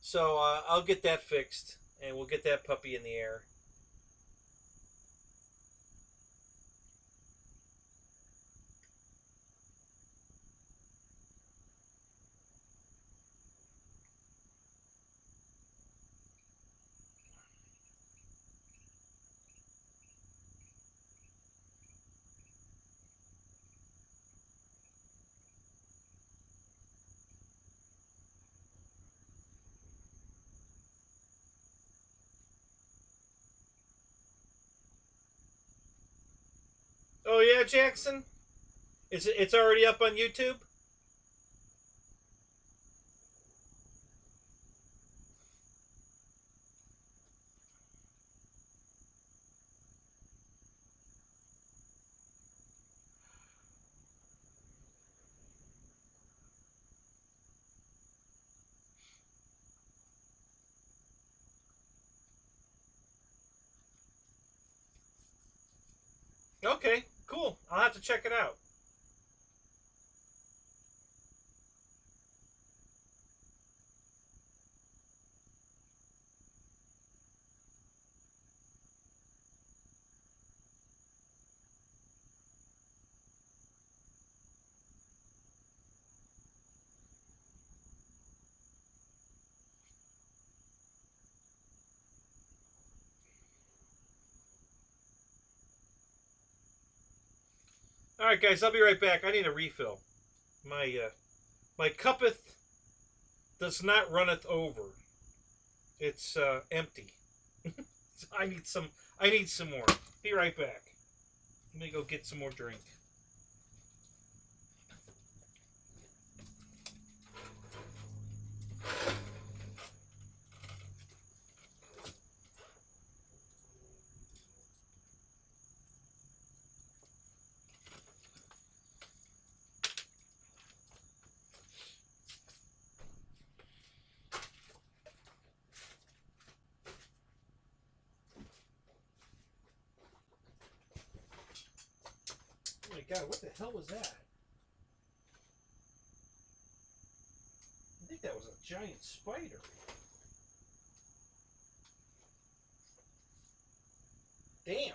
So I'll get that fixed, and we'll get that puppy in the air. Oh yeah, Jackson? It's already up on YouTube? Okay, cool. I'll have to check it out. All right, guys, I'll be right back. I need a refill. My cuppeth does not runneth over. It's empty. So I need some. I need some more. Be right back. Let me go get some more drink. Oh my God, what the hell was that? I think that was a giant spider. Damn.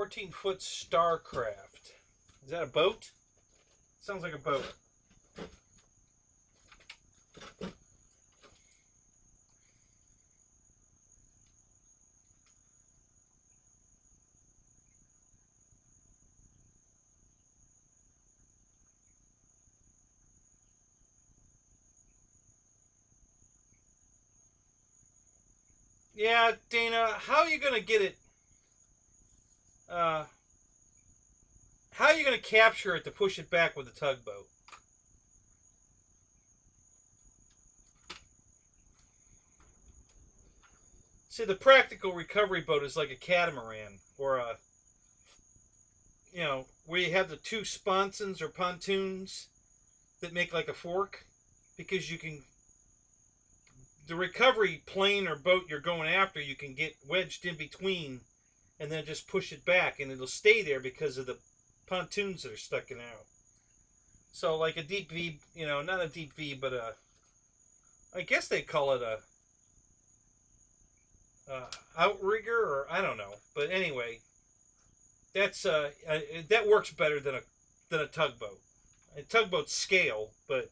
14-foot Starcraft. Is that a boat? Sounds like a boat. Yeah, Dana, how are you going to get it? How are you going to capture it to push it back with a tugboat? See, the practical recovery boat is like a catamaran or a, you know, where you have the two sponsons or pontoons that make like a fork, because you can, the recovery plane or boat you're going after, you can get wedged in between and then just push it back, and it'll stay there because of the pontoons that are sticking out. So like a deep V, you know, not a deep V, but a, I guess they call it a outrigger, or I don't know. But anyway, that's that works better than a tugboat. A tugboat's scale, but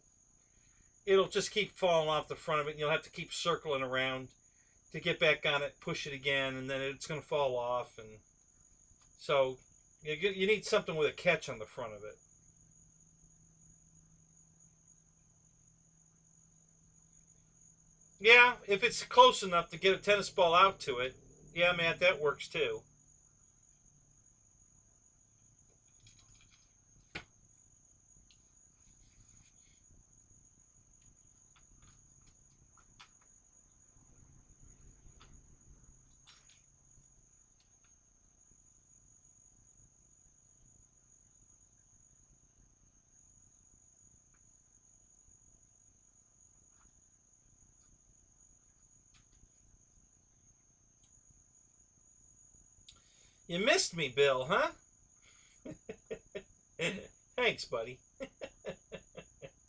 it'll just keep falling off the front of it, and you'll have to keep circling around to get back on it, push it again, and then it's going to fall off. And so you need something with a catch on the front of it. Yeah, if it's close enough to get a tennis ball out to it, yeah, Matt, that works too. You missed me, Bill, huh? Thanks, buddy.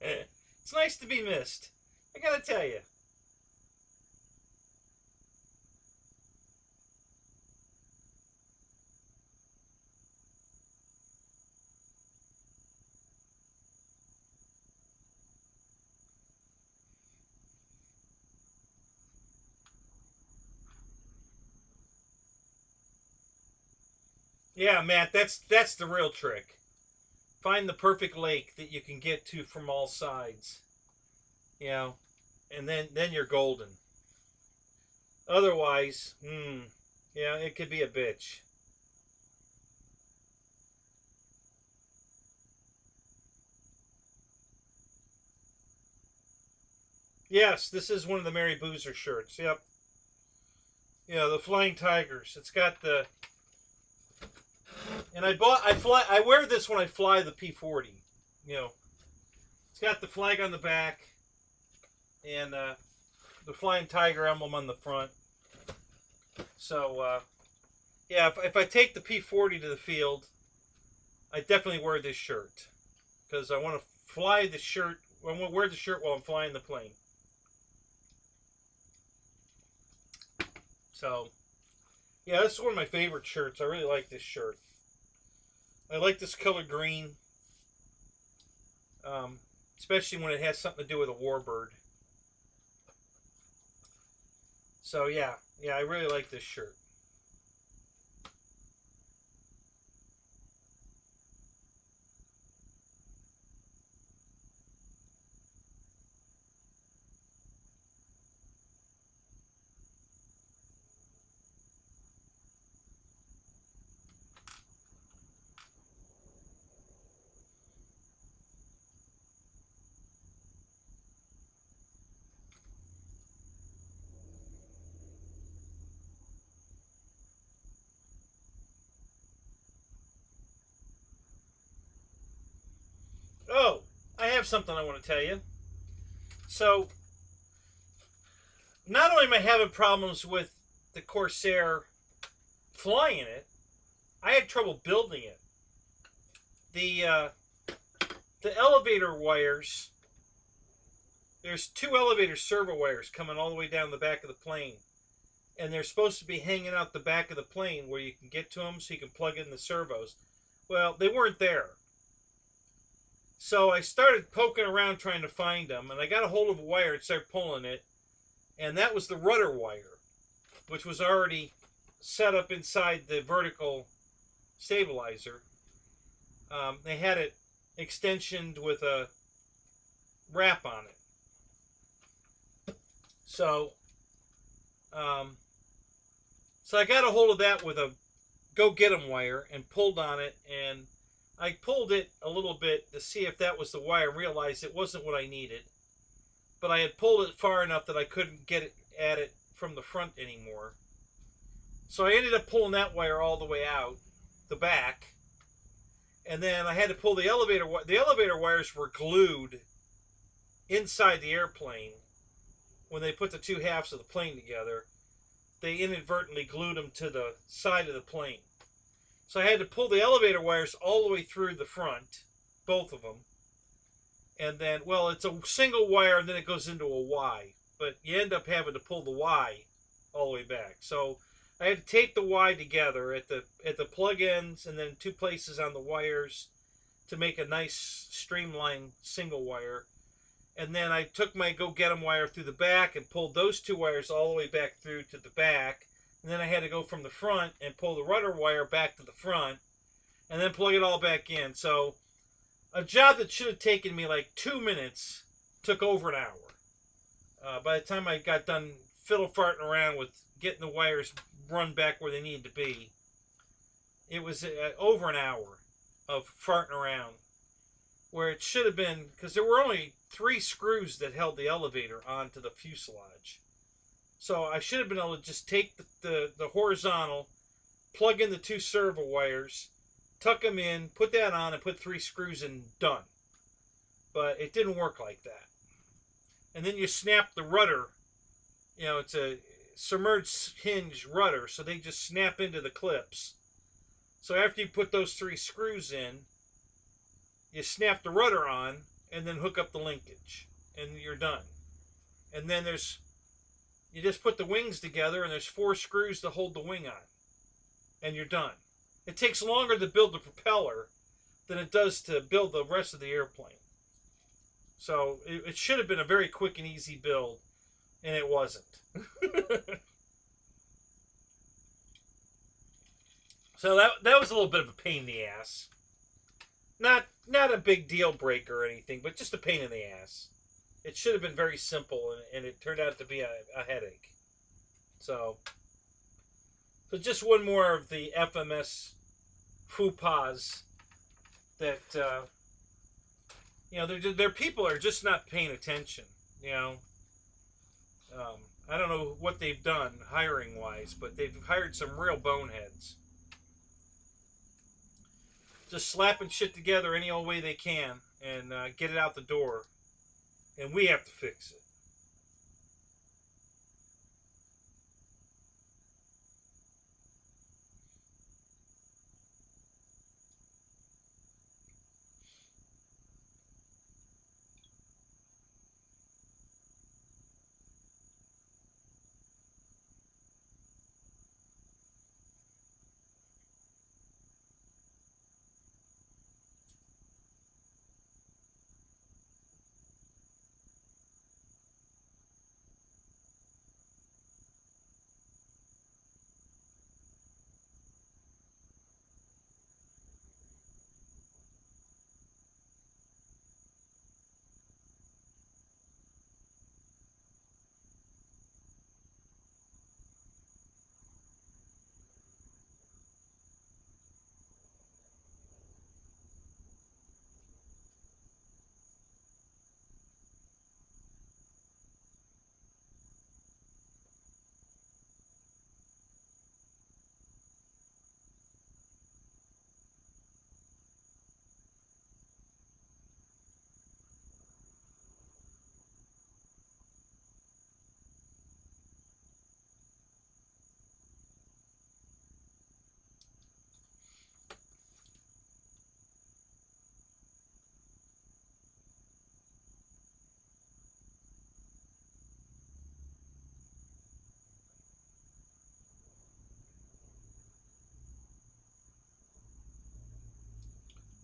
It's nice to be missed. I gotta tell you. Yeah, Matt, that's the real trick. Find the perfect lake that you can get to from all sides. You know, and then you're golden. Otherwise, yeah, it could be a bitch. Yes, this is one of the Mary Boozer shirts. Yep. Yeah, the Flying Tigers. It's got the, and I wear this when I fly the P-40. You know, it's got the flag on the back and the Flying Tiger emblem on the front. So yeah, if I take the P-40 to the field, I definitely wear this shirt because I want to fly the shirt. I want to wear the shirt while I'm flying the plane. So yeah, this is one of my favorite shirts. I really like this shirt. I like this color green, especially when it has something to do with a warbird. So yeah, I really like this shirt. Oh, I have something I want to tell you. So, not only am I having problems with the Corsair flying it, I had trouble building it. The elevator wires, there's two elevator servo wires coming all the way down the back of the plane. and they're supposed to be hanging out the back of the plane where you can get to them so you can plug in the servos. Well, they weren't there. So I started poking around trying to find them, and I got a hold of a wire and started pulling it, and that was the rudder wire, which was already set up inside the vertical stabilizer. They had it extensioned with a wrap on it. So, so I got a hold of that with a go-get-'em wire and pulled on it, and I pulled it a little bit to see if that was the wire and realized it wasn't what I needed. But I had pulled it far enough that I couldn't get it at it from the front anymore. So I ended up pulling that wire all the way out, the back. And then I had to pull the elevator. The elevator wires were glued inside the airplane. When they put the two halves of the plane together, they inadvertently glued them to the side of the plane. So I had to pull the elevator wires all the way through the front, both of them. And then, well, it's a single wire and then it goes into a Y. But you end up having to pull the Y all the way back. So I had to tape the Y together at the plug ends and then two places on the wires to make a nice streamlined single wire. And then I took my go-get-'em wire through the back and pulled those two wires all the way back through to the back. And then I had to go from the front and pull the rudder wire back to the front and then plug it all back in. So a job that should have taken me like 2 minutes took over an hour. By the time I got done fiddle-farting around with getting the wires run back where they needed to be, it was over an hour of farting around. Where it should have been, because there were only 3 screws that held the elevator onto the fuselage. So I should have been able to just take the horizontal, plug in the 2 servo wires, tuck them in, put that on, and put 3 screws in, done. But it didn't work like that. And then you snap the rudder. You know, it's a submerged hinge rudder, so they just snap into the clips. So after you put those 3 screws in, you snap the rudder on, and then hook up the linkage, and you're done. And then you just put the wings together, and there's 4 screws to hold the wing on, and you're done. It takes longer to build the propeller than it does to build the rest of the airplane. So it should have been a very quick and easy build, and it wasn't. So that was a little bit of a pain in the ass. Not a big deal breaker or anything, but just a pain in the ass. It should have been very simple, and it turned out to be a headache. So just one more of the FMS faux pas that, you know, their people are just not paying attention, you know. I don't know what they've done hiring-wise, but they've hired some real boneheads. Just slapping shit together any old way they can and get it out the door. And we have to fix it.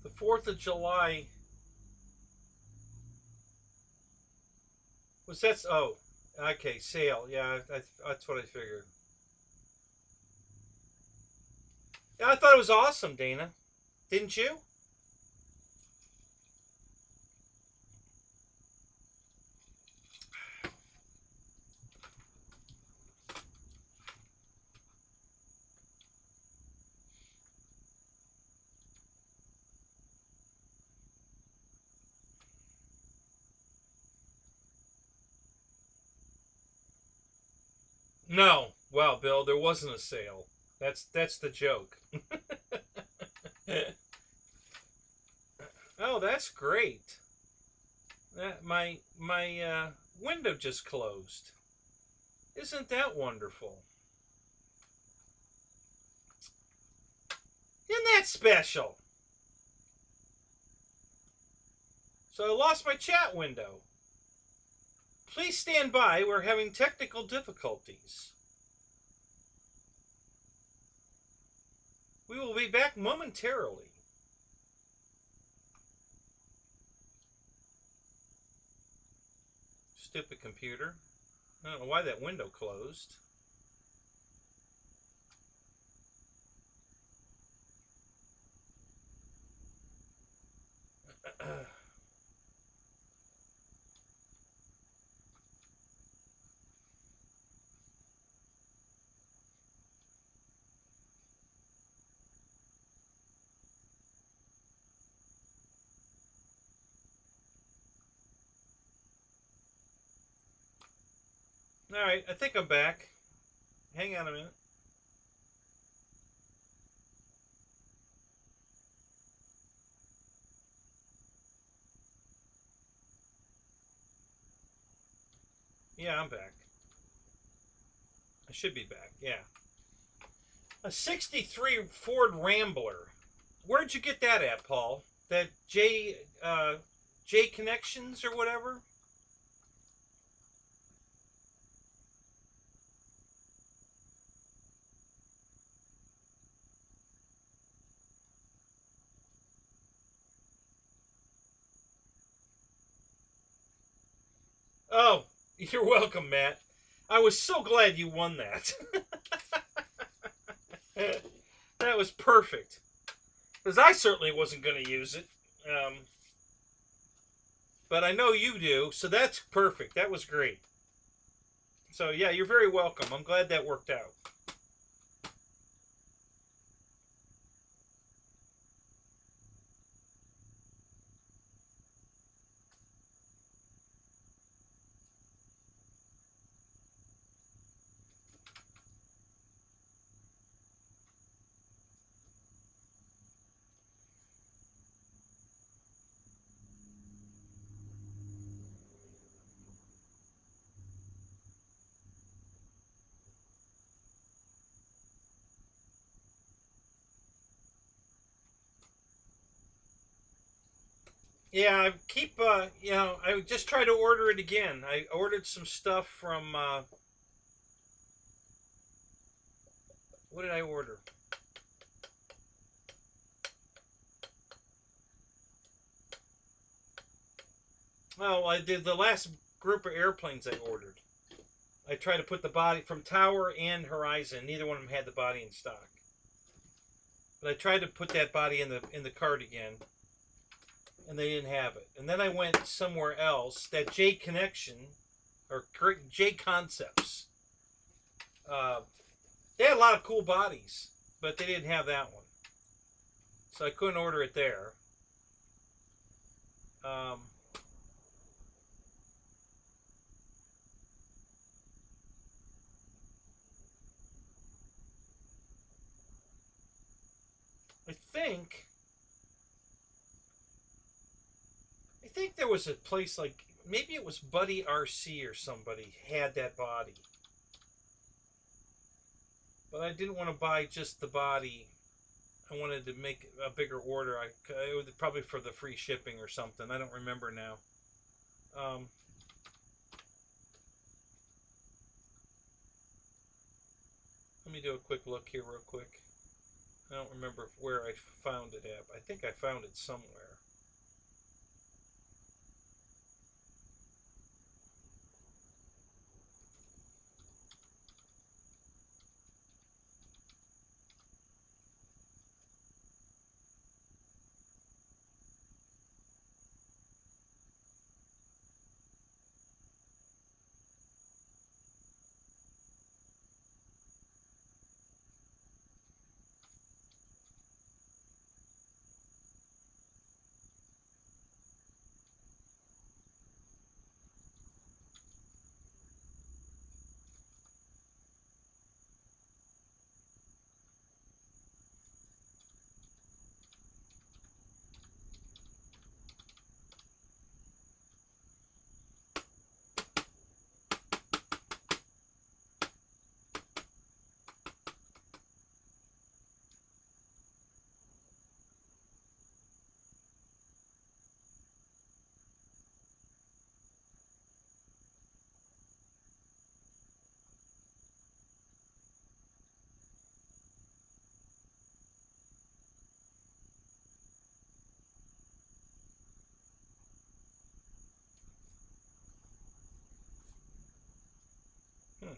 The 4th of July. Was that? Oh, okay, sale. Yeah, that's what I figured. Yeah, I thought it was awesome, Dana. Didn't you? No. Well, Bill, there wasn't a sale. That's the joke. Oh, that's great. That my window just closed. Isn't that wonderful? Isn't that special? So I lost my chat window. Please stand by. We're having technical difficulties. We will be back momentarily. Stupid computer. I don't know why that window closed. Alright, I think I'm back. Hang on a minute. Yeah, I'm back. I should be back, yeah. A 63 Ford Rambler. Where'd you get that at, Paul? That J Connections or whatever? Oh, you're welcome, Matt. I was so glad you won that. That was perfect. Because I certainly wasn't going to use it. But I know you do, so that's perfect. That was great. So, yeah, you're very welcome. I'm glad that worked out. Yeah, I keep, I just try to order it again. I ordered some stuff from, what did I order? Well, I did the last group of airplanes I ordered. I tried to put the body from Tower and Horizon. Neither one of them had the body in stock. But I tried to put that body in the cart again, and they didn't have it. And then I went somewhere else. That J Connection or J Concepts. They had a lot of cool bodies, but they didn't have that one, so I couldn't order it there. I think there was a place like maybe it was Buddy RC or somebody had that body, but I didn't want to buy just the body. I wanted to make a bigger order. It was probably for the free shipping or something. I don't remember now. Let me do a quick look here real quick. I don't remember where I found it at. I think I found it somewhere. Hmm.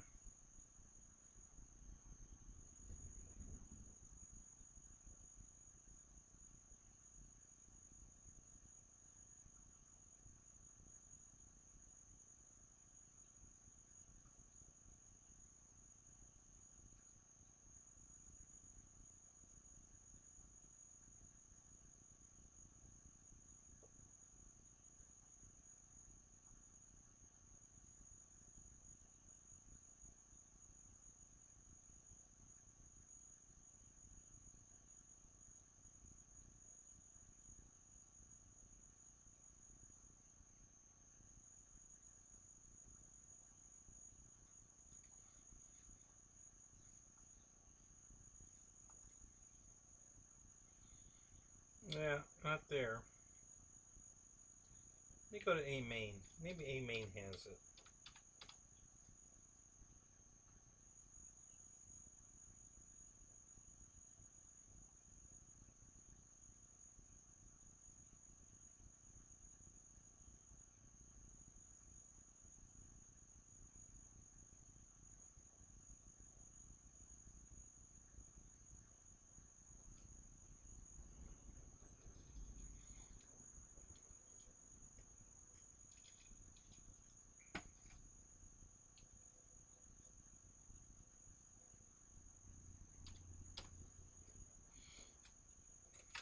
Yeah, not there. Let me go to A main. Maybe A main has it.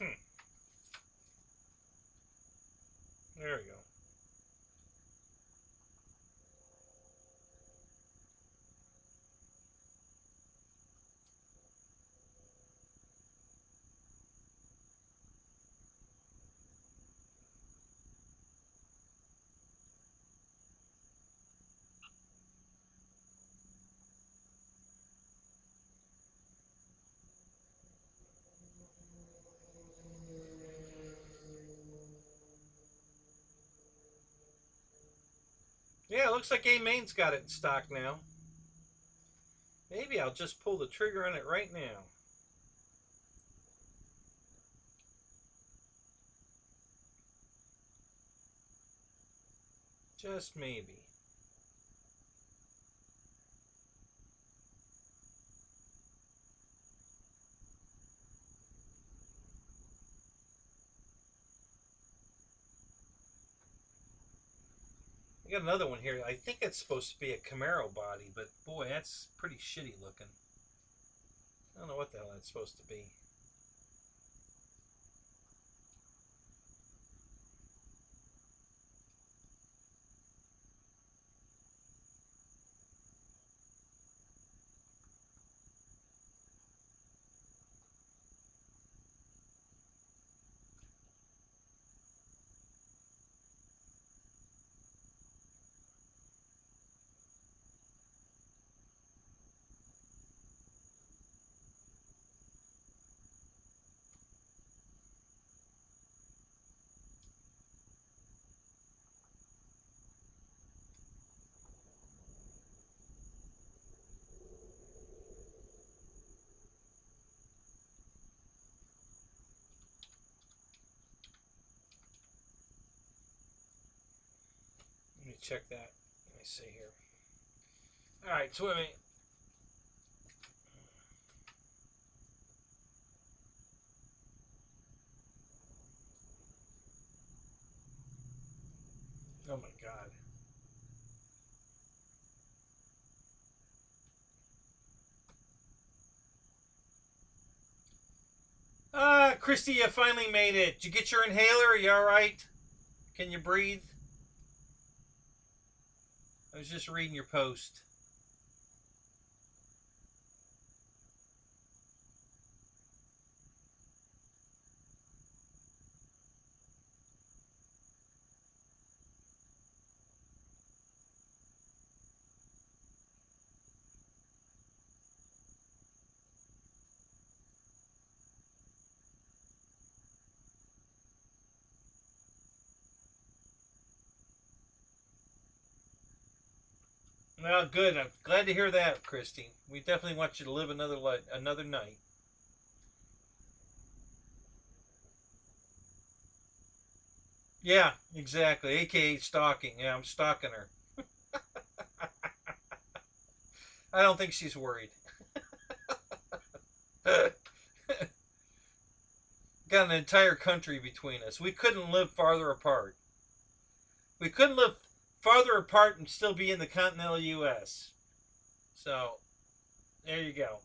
Hmm. There we go. Yeah, it looks like A main's got it in stock now. Maybe I'll just pull the trigger on it right now. Just maybe. I got another one here. I think it's supposed to be a Camaro body, but boy, that's pretty shitty looking. I don't know what the hell that's supposed to be. check that. Let me see here. All right, so wait a minute. Oh my God. Christy, you finally made it. Did you get your inhaler? Are you all right? Can you breathe? I was just reading your post. Well, good. I'm glad to hear that, Christy. We definitely want you to live another night. Yeah, exactly. AKA stalking. Yeah, I'm stalking her. I don't think she's worried. Got an entire country between us. We couldn't live farther apart. We couldn't live farther apart and still be in the continental U.S. So, there you go.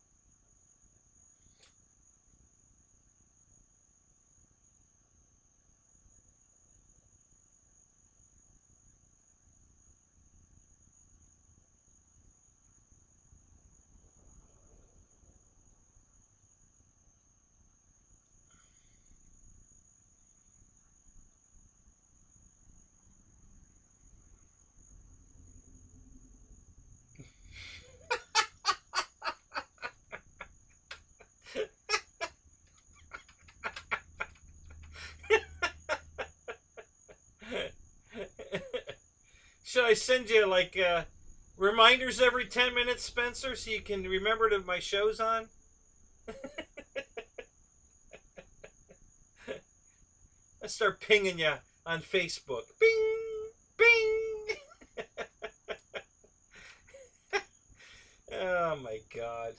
Should I send you like reminders every 10 minutes, Spencer, so you can remember to my show's on? I start pinging you on Facebook. Bing, bing. Oh my God.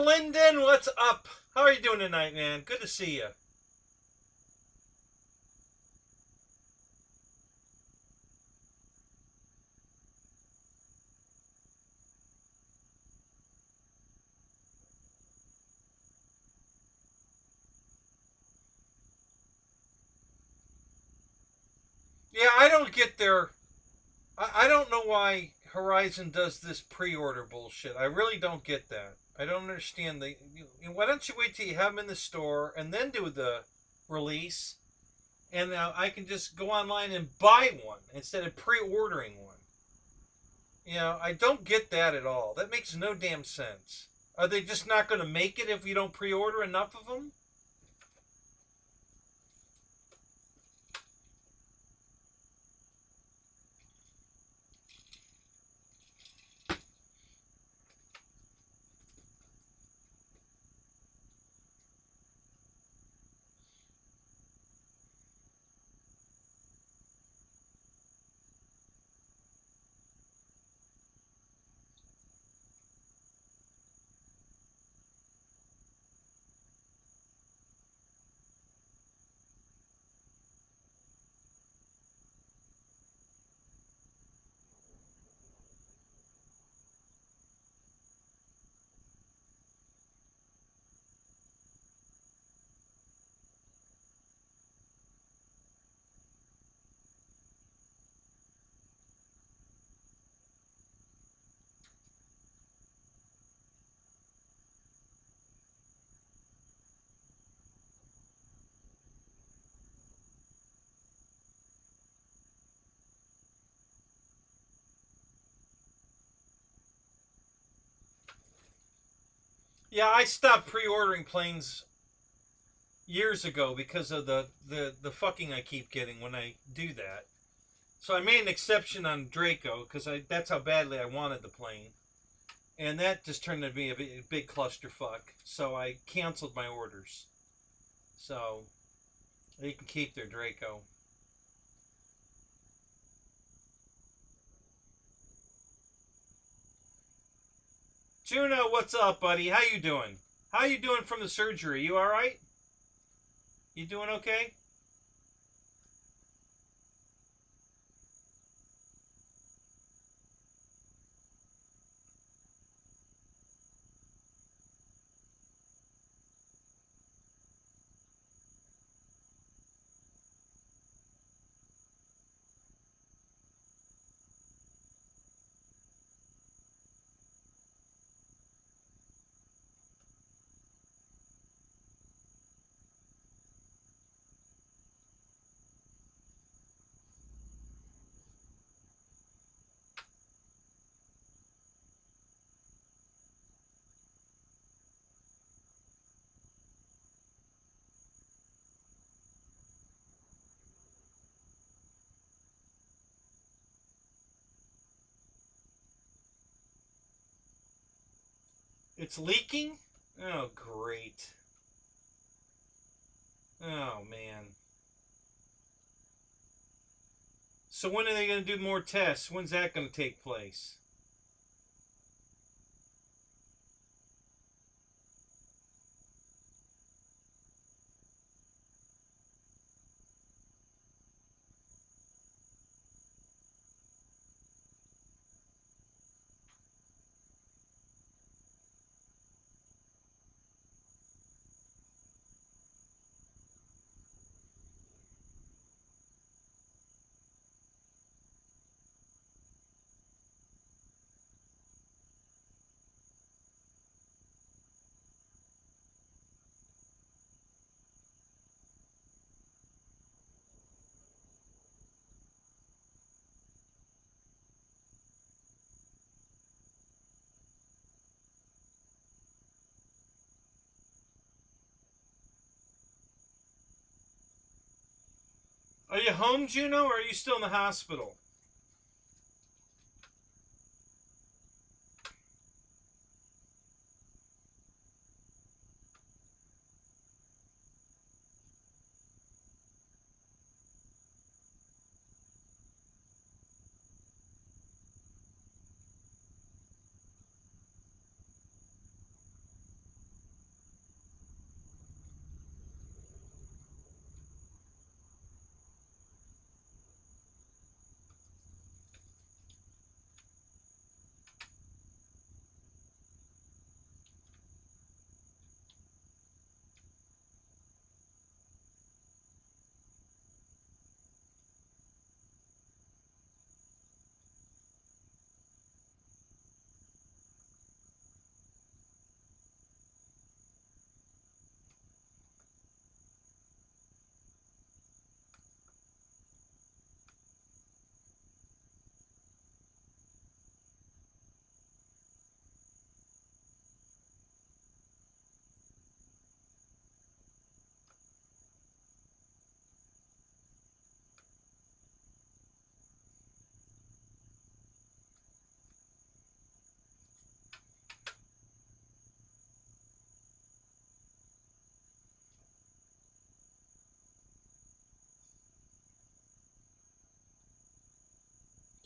GBLynden, what's up? How are you doing tonight, man? Good to see you. Yeah, I don't get their... I don't know why Horizon does this pre-order bullshit. I really don't get that. I don't understand. Why don't you wait till you have them in the store and then do the release? And now I can just go online and buy one instead of pre-ordering one. You know, I don't get that at all. That makes no damn sense. Are they just not going to make it if you don't pre-order enough of them? Yeah, I stopped pre-ordering planes years ago because of the fucking I keep getting when I do that. So I made an exception on Draco because that's how badly I wanted the plane. And that just turned out to be a big clusterfuck. So I canceled my orders. So they can keep their Draco. Juno, what's up, buddy? How you doing? How you doing from the surgery? You all right? You doing okay? It's leaking? Oh, great. Oh, man. So when are they going to do more tests? When's that going to take place? Are you home, Juno, or are you still in the hospital?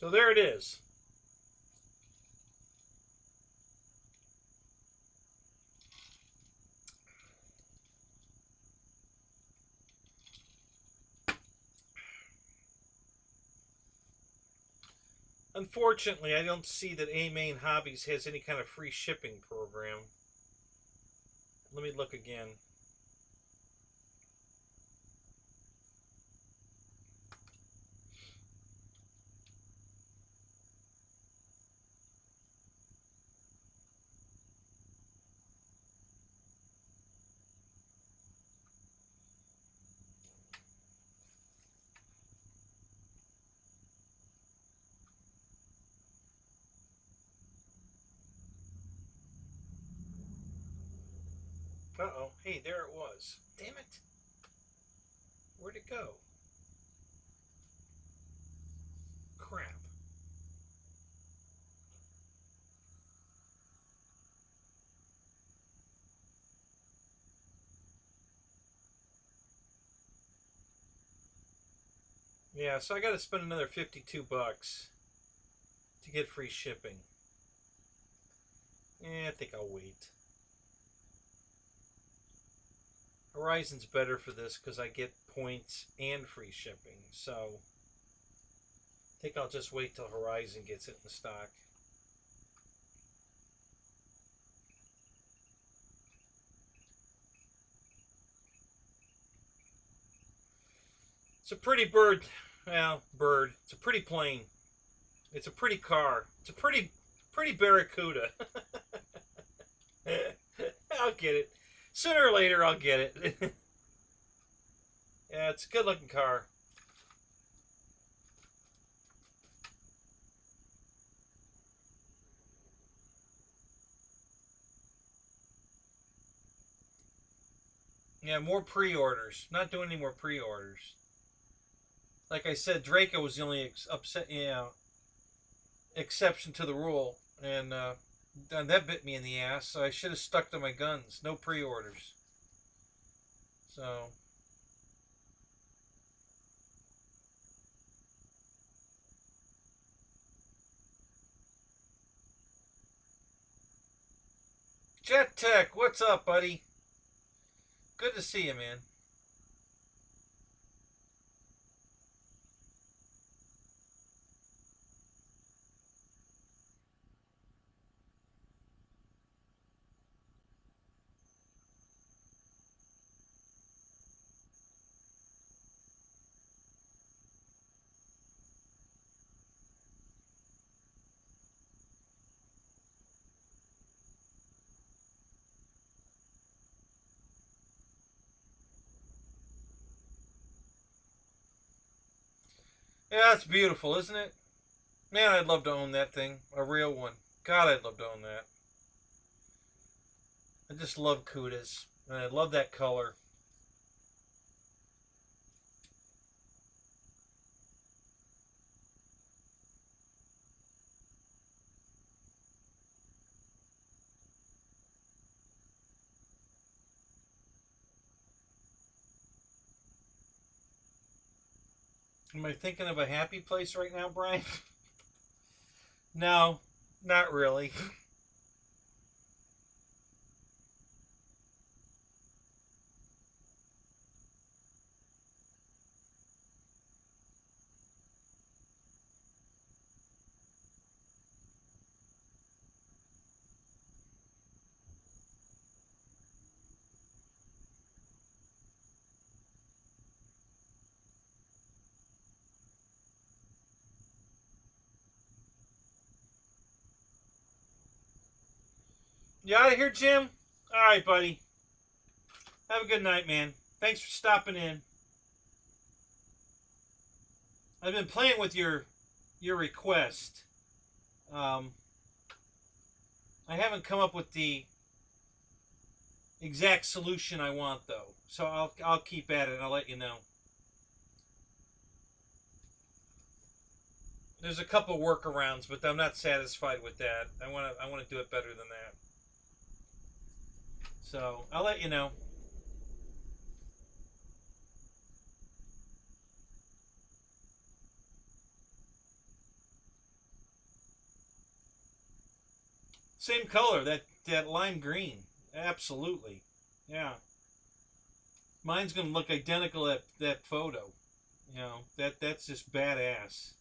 So there it is. Unfortunately, I don't see that A-Main Hobbies has any kind of free shipping program. Let me look again. Uh-oh. Hey, there it was. Damn it. Where'd it go? Crap. Yeah, so I got to spend another 52 bucks to get free shipping. I think I'll wait. Horizon's better for this because I get points and free shipping. So I think I'll just wait till Horizon gets it in stock. It's a pretty bird. Well, bird. It's a pretty plane. It's a pretty car. It's a pretty Barracuda. I'll get it. Sooner or later, I'll get it. Yeah, it's a good looking car. Yeah, more pre-orders. Not doing any more pre-orders. Like I said, Draco was the only exception to the rule, and that bit me in the ass. So I should have stuck to my guns. No pre-orders. So Jet Tech, what's up, buddy? Good to see you, man. Yeah, it's beautiful, isn't it? Man, I'd love to own that thing. A real one. God, I'd love to own that. I just love Cudas. And I love that color. Am I thinking of a happy place right now, Brian? No, not really. You out of here, Jim? All right, buddy. Have a good night, man. Thanks for stopping in. I've been playing with your request. Um, I haven't come up with the exact solution I want, though. So I'll keep at it and I'll let you know. There's a couple workarounds, but I'm not satisfied with that. I want to do it better than that. So I'll let you know. Same color, that lime green. Absolutely. Yeah. Mine's gonna look identical at that photo. You know, that's just badass.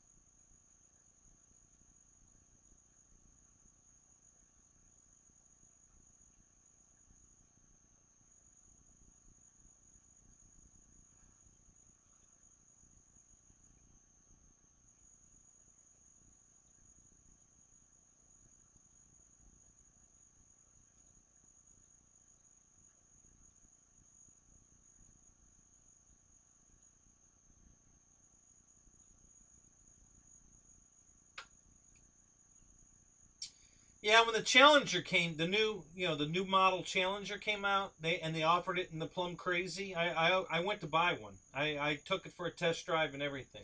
Yeah, when the Challenger came, the new model Challenger came out, they offered it in the Plum Crazy. I went to buy one. I took it for a test drive and everything.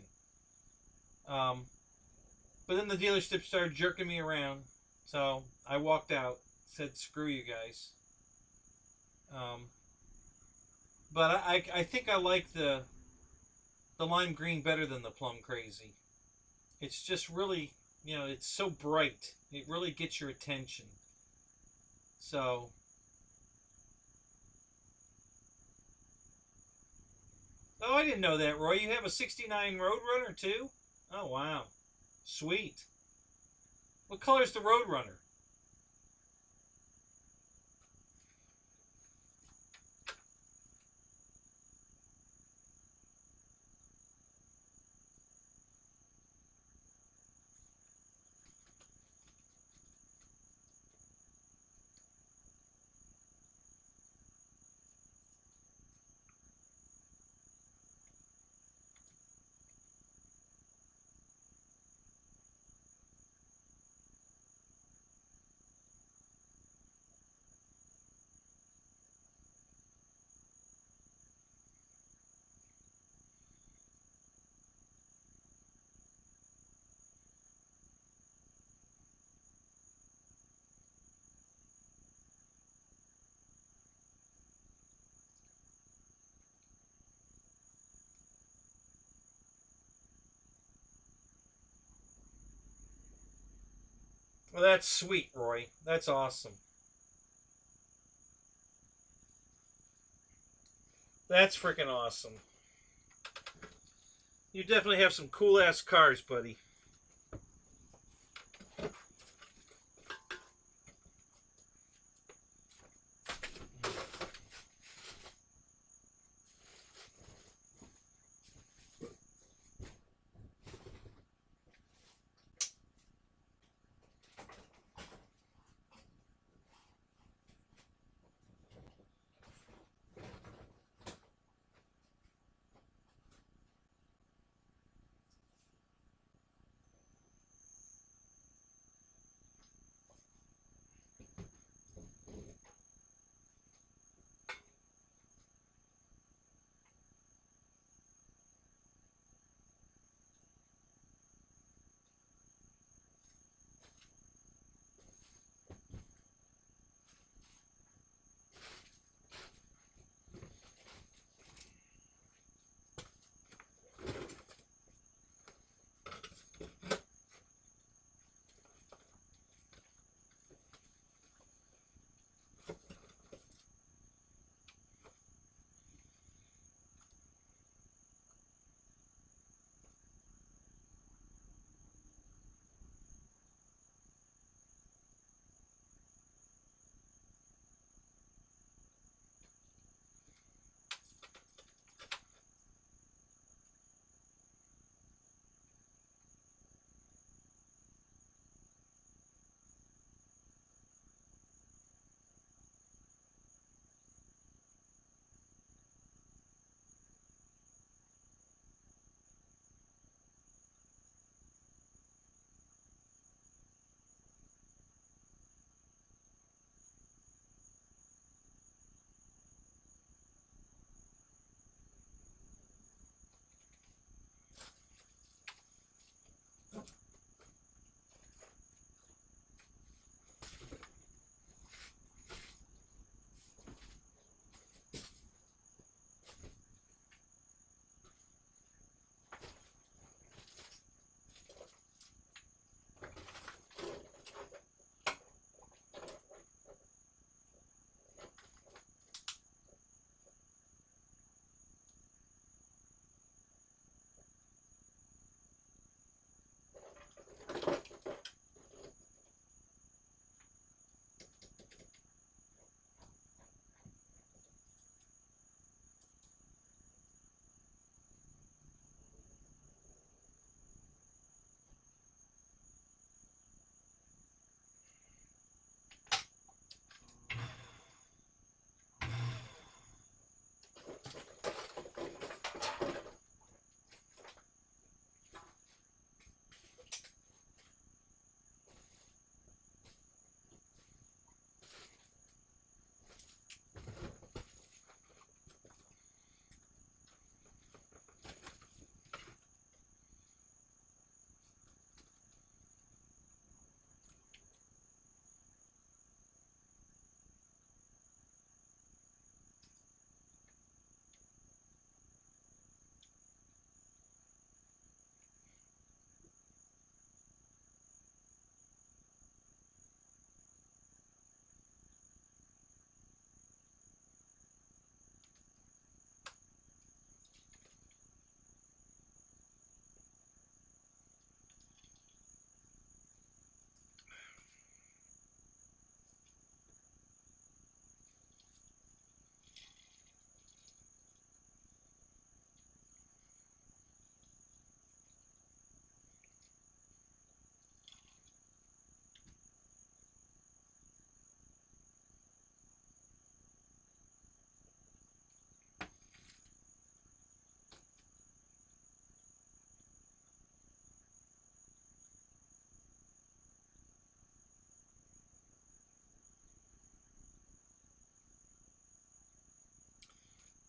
Um, but then the dealership started jerking me around, so I walked out. Said screw you guys. Um, but I think I like the lime green better than the Plum Crazy. It's just really, it's so bright. It really gets your attention. So, oh, I didn't know that, Roy. You have a '69 Roadrunner too? Oh, wow. Sweet. What color's the Roadrunner? Well, that's sweet, Roy. That's awesome. That's freaking awesome. You definitely have some cool ass cars, buddy.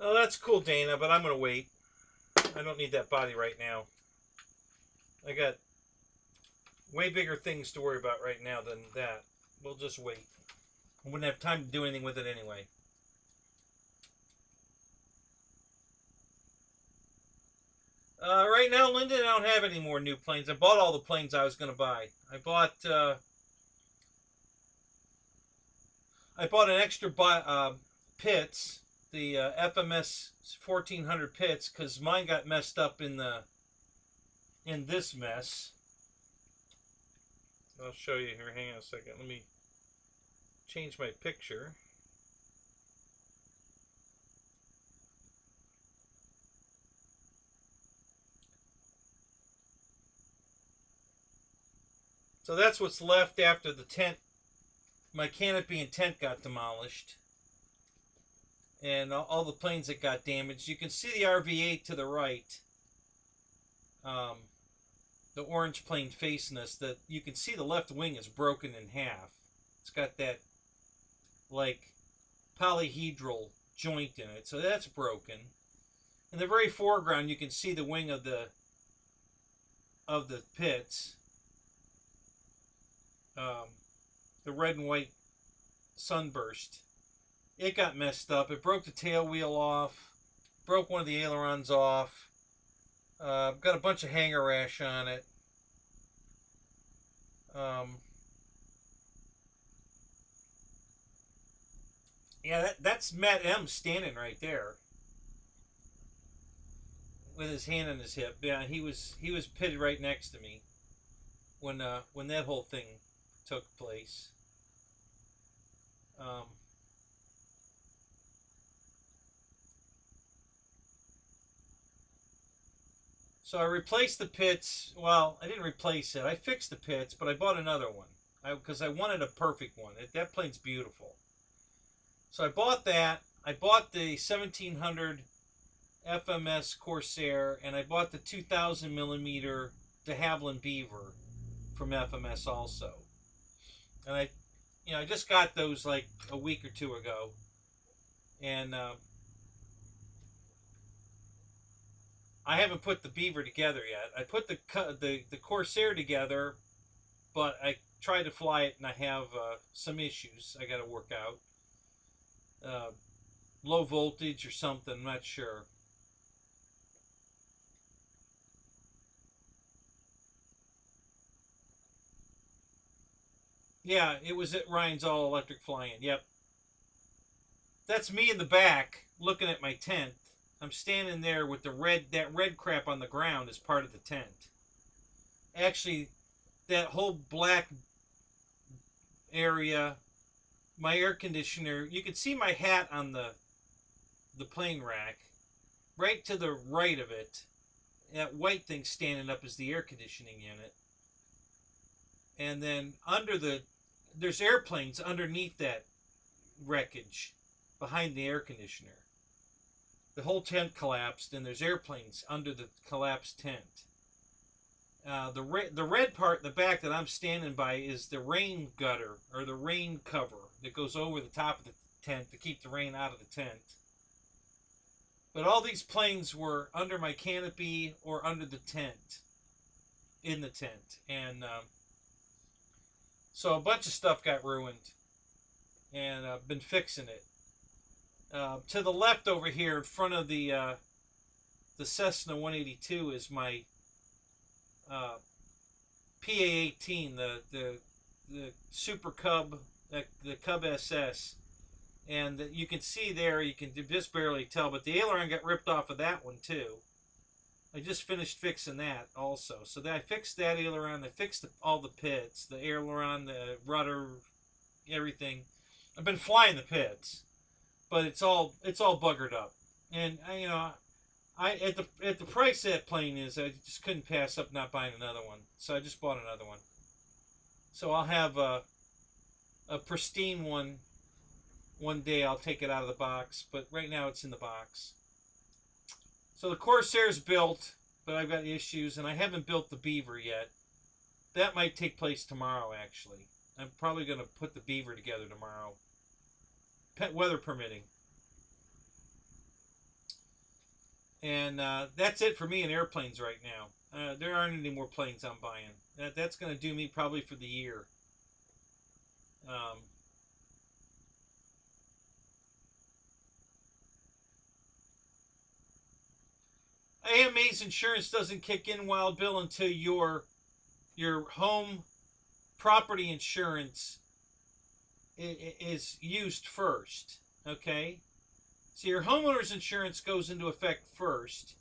Oh, that's cool, Dana, but I'm going to wait. I don't need that body right now. I got way bigger things to worry about right now than that. We'll just wait. I wouldn't have time to do anything with it anyway. Right now, Lyndon, I don't have any more new planes. I bought all the planes I was going to buy. I bought an extra pits, the FMS 1400 pits, because mine got messed up in this mess. I'll show you here. Hang on a second. Let me change my picture. So that's what's left after the tent. My canopy and tent got demolished. And all the planes that got damaged. You can see the RV-8 to the right. The orange plane facing us. That you can see the left wing is broken in half. It's got that like polyhedral joint in it. So that's broken. In the very foreground you can see the wing of the pits. The red and white sunburst. It got messed up. It broke the tail wheel off. Broke one of the ailerons off. Got a bunch of hanger rash on it. Yeah, that's Matt M standing right there with his hand on his hip. Yeah, he was pitted right next to me when that whole thing took place. So I replaced the pits. Well, I didn't replace it. I fixed the pits, but I bought another one because I wanted a perfect one. That plane's beautiful. So I bought that. I bought the 1700 FMS Corsair, and I bought the 2000 millimeter de Havilland Beaver from FMS also. And I just got those like a week or two ago, and I haven't put the Beaver together yet. I put the Corsair together, but I tried to fly it and I have some issues I got to work out. Low voltage or something, I'm not sure. Yeah, it was at Ryan's All Electric Fly-In. Yep. That's me in the back looking at my tent. I'm standing there with that red crap on the ground as part of the tent. Actually, that whole black area, my air conditioner, you can see my hat on the plane rack. Right to the right of it, that white thing standing up is the air conditioning unit. And then there's airplanes underneath that wreckage behind the air conditioner. The whole tent collapsed, and there's airplanes under the collapsed tent. The red part in the back that I'm standing by is the rain gutter, or the rain cover that goes over the top of the tent to keep the rain out of the tent. But all these planes were under my canopy or under the tent, in the tent. And so a bunch of stuff got ruined, and I've been fixing it. To the left over here, in front of the Cessna 182, is my PA-18, the Super Cub, the Cub SS, and you can see there, you can just barely tell, but the aileron got ripped off of that one too. I just finished fixing that also. So I fixed that aileron. I fixed all the pits, the aileron, the rudder, everything. I've been flying the pits, but it's all buggered up. And at the price that plane is, I just couldn't pass up not buying another one. So I just bought another one. So I'll have a pristine one. One day I'll take it out of the box, but right now it's in the box. So the Corsair's built, but I've got issues, and I haven't built the Beaver yet. That might take place tomorrow, actually. I'm probably going to put the Beaver together tomorrow. Weather permitting. And that's it for me in airplanes right now. There aren't any more planes I'm buying. That's going to do me probably for the year. Um, AMA's insurance doesn't kick in, Wild Bill, until your home property insurance is used first. Okay? So your homeowner's insurance goes into effect first,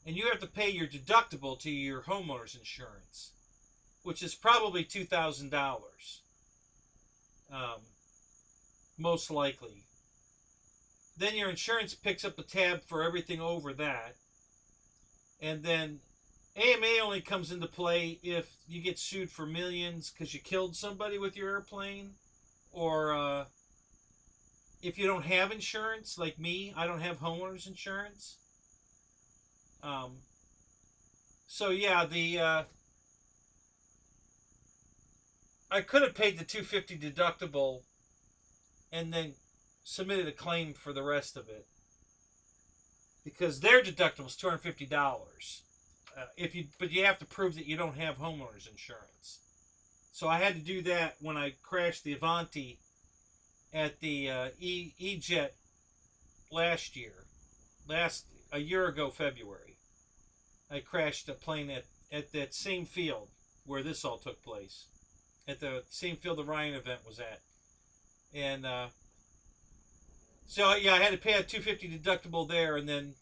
and you have to pay your deductible to your homeowner's insurance, which is probably $2,000, most likely. Then your insurance picks up the tab for everything over that, and then AMA only comes into play if you get sued for millions because you killed somebody with your airplane, or if you don't have insurance, like me, I don't have homeowners insurance. So yeah, I could have paid the $250 deductible and then submitted a claim for the rest of it, because their deductible is $250. But you have to prove that you don't have homeowners insurance. So I had to do that when I crashed the Avanti at the E-Jet a year ago February. I crashed a plane at that same field where this all took place, at the same field the Ryan event was at. And so yeah, I had to pay a $250 deductible there, and then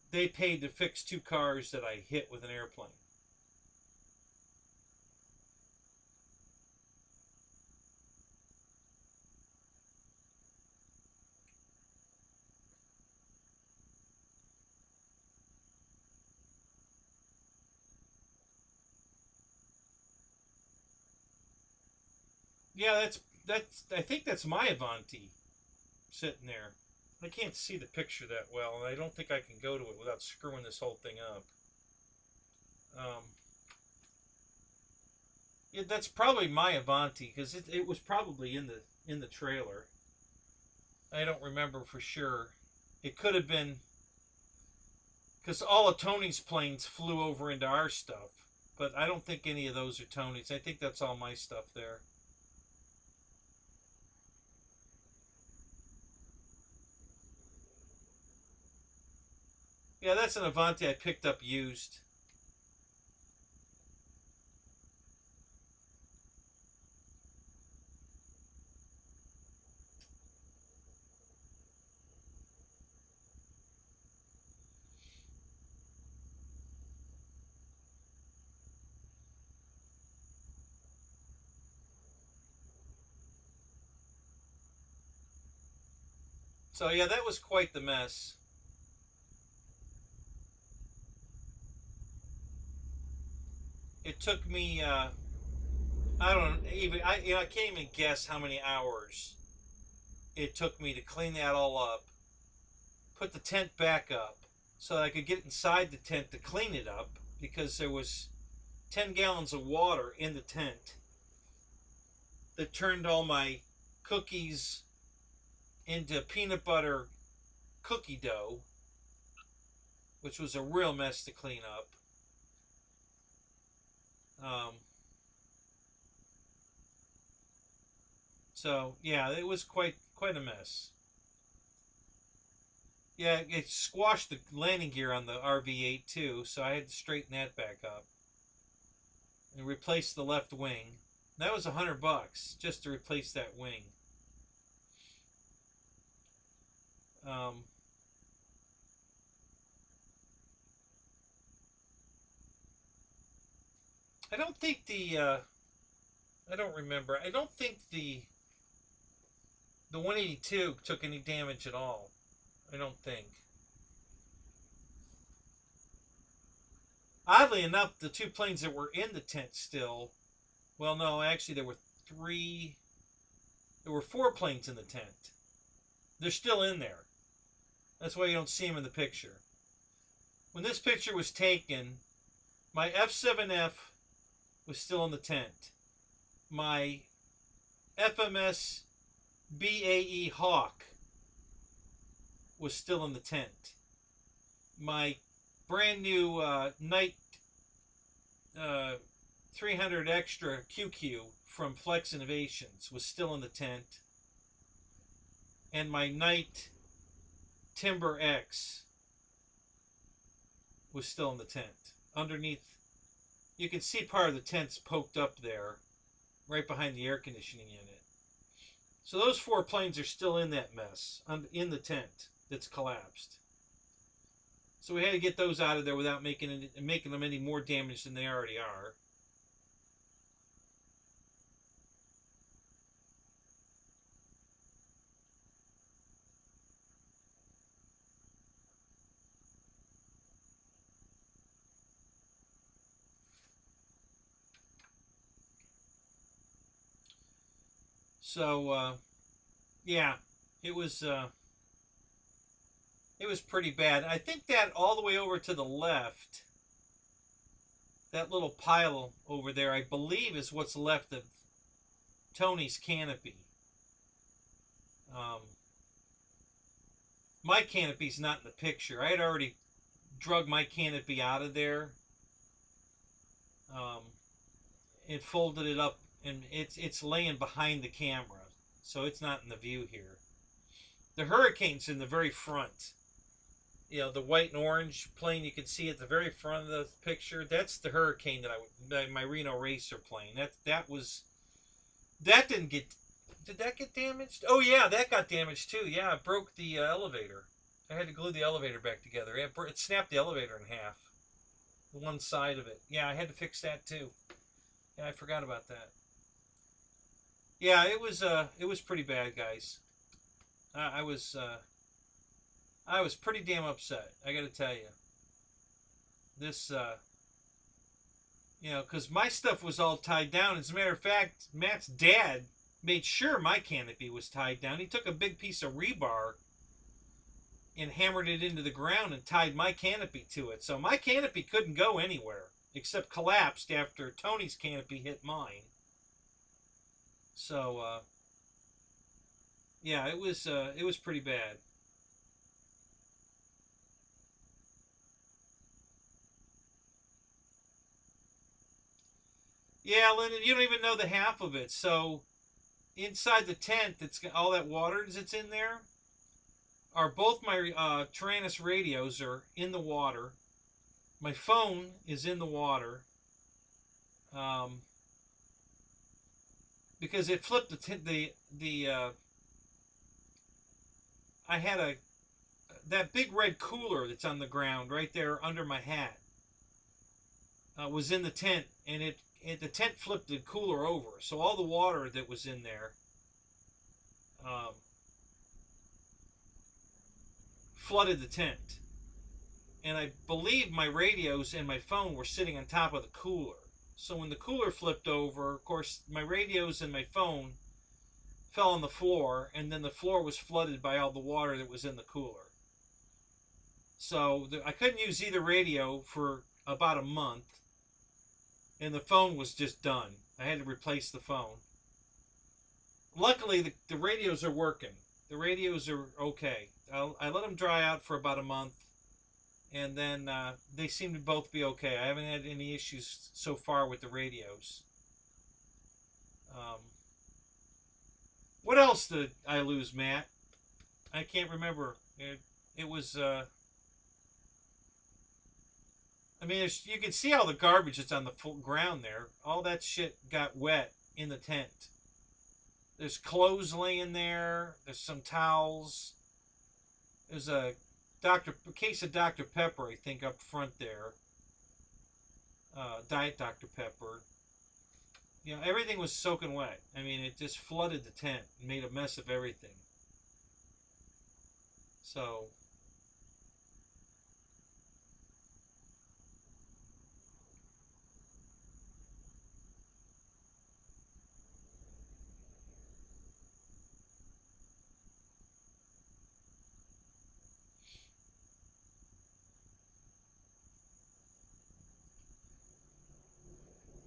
they paid to fix 2 cars that I hit with an airplane. Yeah, that's I think that's my Avanti sitting there. I can't see the picture that well, and I don't think I can go to it without screwing this whole thing up. Yeah, that's probably my Avanti, because it was probably in the trailer. I don't remember for sure. It could have been, because all of Tony's planes flew over into our stuff, but I don't think any of those are Tony's. I think that's all my stuff there. Yeah, that's an Avanti I picked up used. So yeah, that was quite the mess. It took me I don't even I can't even guess how many hours it took me to clean that all up, put the tent back up so that I could get inside the tent to clean it up, because there was 10 gallons of water in the tent that turned all my cookies into peanut butter cookie dough, which was a real mess to clean up. Um, so yeah, it was quite a mess. Yeah, it squashed the landing gear on the RV-8 too, so I had to straighten that back up and replace the left wing. That was $100 just to replace that wing. Um, I don't think I don't remember. I don't think the 182 took any damage at all. I don't think. Oddly enough, the 2 planes that were in the tent still, well, no, actually there were 4 planes in the tent. They're still in there. That's why you don't see them in the picture. When this picture was taken, my F7F was still in the tent. My FMS BAE Hawk was still in the tent. My brand new night 300 extra QQ from Flex Innovations was still in the tent, and my night Timber X was still in the tent. Underneath, you can see part of the tent's poked up there, right behind the air conditioning unit. So those 4 planes are still in that mess, in the tent that's collapsed. So we had to get those out of there without making them any more damage than they already are. So yeah, it was pretty bad. I think that all the way over to the left, that little pile over there, I believe is what's left of Tony's canopy. My canopy's not in the picture. I had already drug my canopy out of there and folded it up, and it's laying behind the camera, so it's not in the view here. The Hurricane's in the very front. You know, the white and orange plane you can see at the very front of the picture. That's the Hurricane my Reno Racer plane. That didn't get. Did that get damaged? Oh yeah, that got damaged too. Yeah, it broke the elevator. I had to glue the elevator back together. It snapped the elevator in half. One side of it. Yeah, I had to fix that too. Yeah, I forgot about that. Yeah, it was pretty bad, guys. I was pretty damn upset. I got to tell you. This, you know, because my stuff was all tied down. As a matter of fact, Matt's dad made sure my canopy was tied down. He took a big piece of rebar and hammered it into the ground and tied my canopy to it. So my canopy couldn't go anywhere except collapsed after Tony's canopy hit mine. So, yeah, it was pretty bad. Yeah, Lyndon, you don't even know the half of it. So, inside the tent, that's all that water that's in there, are both my Tyrannus radios are in the water. My phone is in the water. Because it flipped I had that big red cooler that's on the ground right there under my hat was in the tent, and the tent flipped the cooler over, so all the water that was in there flooded the tent. And I believe my radios and my phone were sitting on top of the cooler. So when the cooler flipped over, of course, my radios and my phone fell on the floor, and then the floor was flooded by all the water that was in the cooler. So I couldn't use either radio for about a month, and the phone was just done. I had to replace the phone. Luckily, the radios are working. The radios are okay. I let them dry out for about a month, and then they seem to both be okay. I haven't had any issues so far with the radios. What else did I lose, Matt? I can't remember. It was... I mean, you can see all the garbage that's on the ground there. All that shit got wet in the tent. There's clothes laying there. There's some towels. There's a case of Dr. Pepper, I think, up front there. Diet Dr. Pepper. You know, everything was soaking wet. I mean, it just flooded the tent and made a mess of everything. So...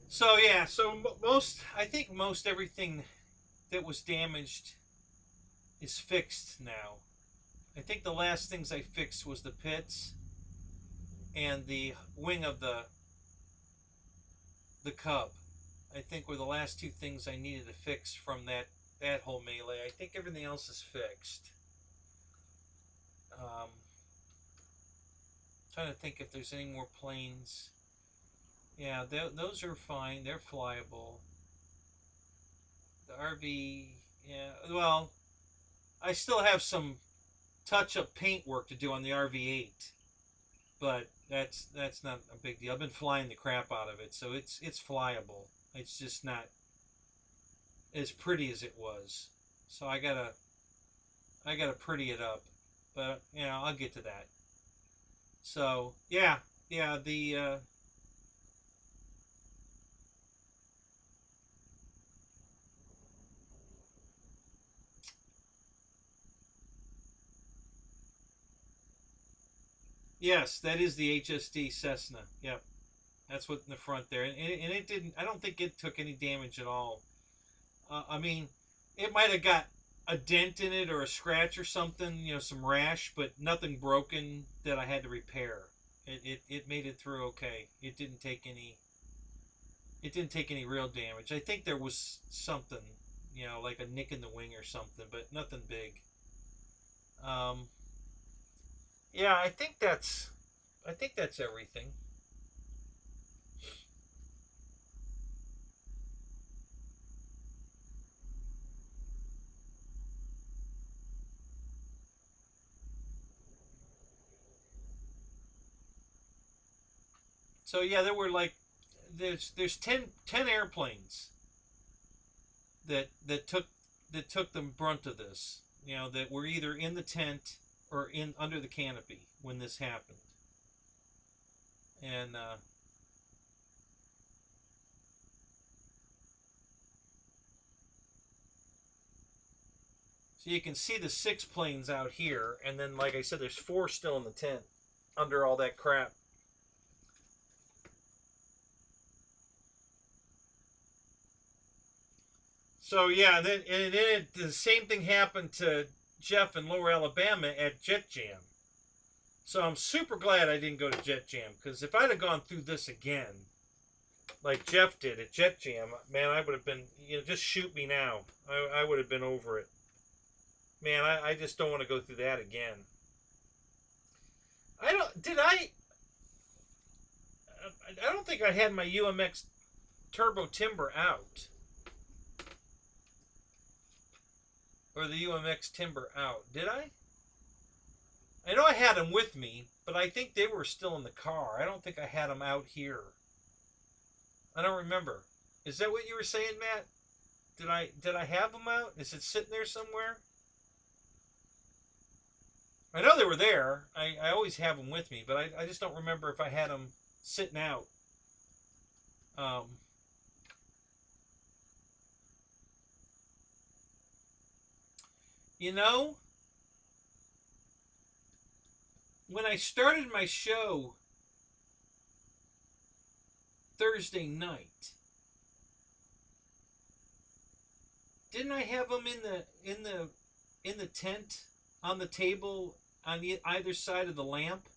So yeah, I think most everything that was damaged is fixed now. I think the last things I fixed was the pits, and the wing of the Cub. I think were the last two things I needed to fix from that whole melee. I think everything else is fixed. Trying to think if there's any more planes. Yeah, those are fine. They're flyable. The RV, yeah. Well, I still have some touch-up paint work to do on the RV8, but that's not a big deal. I've been flying the crap out of it, so it's flyable. It's just not as pretty as it was. So I gotta pretty it up, but you know, I'll get to that. So yeah, the yes, that is the HSD Cessna. Yep, that's what in the front there, and it didn't. I don't think it took any damage at all. I mean, it might have got a dent in it or a scratch or something, you know, some rash, but nothing broken that I had to repair. It made it through okay. It didn't take any real damage. I think there was something, you know, like a nick in the wing or something, but nothing big. Yeah, I think that's everything. So yeah, there were like there's 10 airplanes that took the brunt of this. You know, that were either in the tent or in under the canopy when this happened. And so you can see the 6 planes out here, and then like I said, there's 4 still in the tent under all that crap. So yeah, then the same thing happened to Jeff in Lower Alabama at Jet Jam. So I'm super glad I didn't go to Jet Jam, because if I'd have gone through this again, like Jeff did at Jet Jam, man, I would have been, you know, just shoot me now. I would have been over it. Man, I just don't want to go through that again. I don't think I had my UMX Turbo Timber out. Or the UMX Timber out. Did I? I know I had them with me, but I think they were still in the car. I don't think I had them out here. I don't remember. Is that what you were saying, Matt? Did I have them out? Is it sitting there somewhere? I know they were there. I always have them with me, but I just don't remember if I had them sitting out. You know, when I started my show Thursday night, didn't I have them in the tent on the table on either side of the lamp?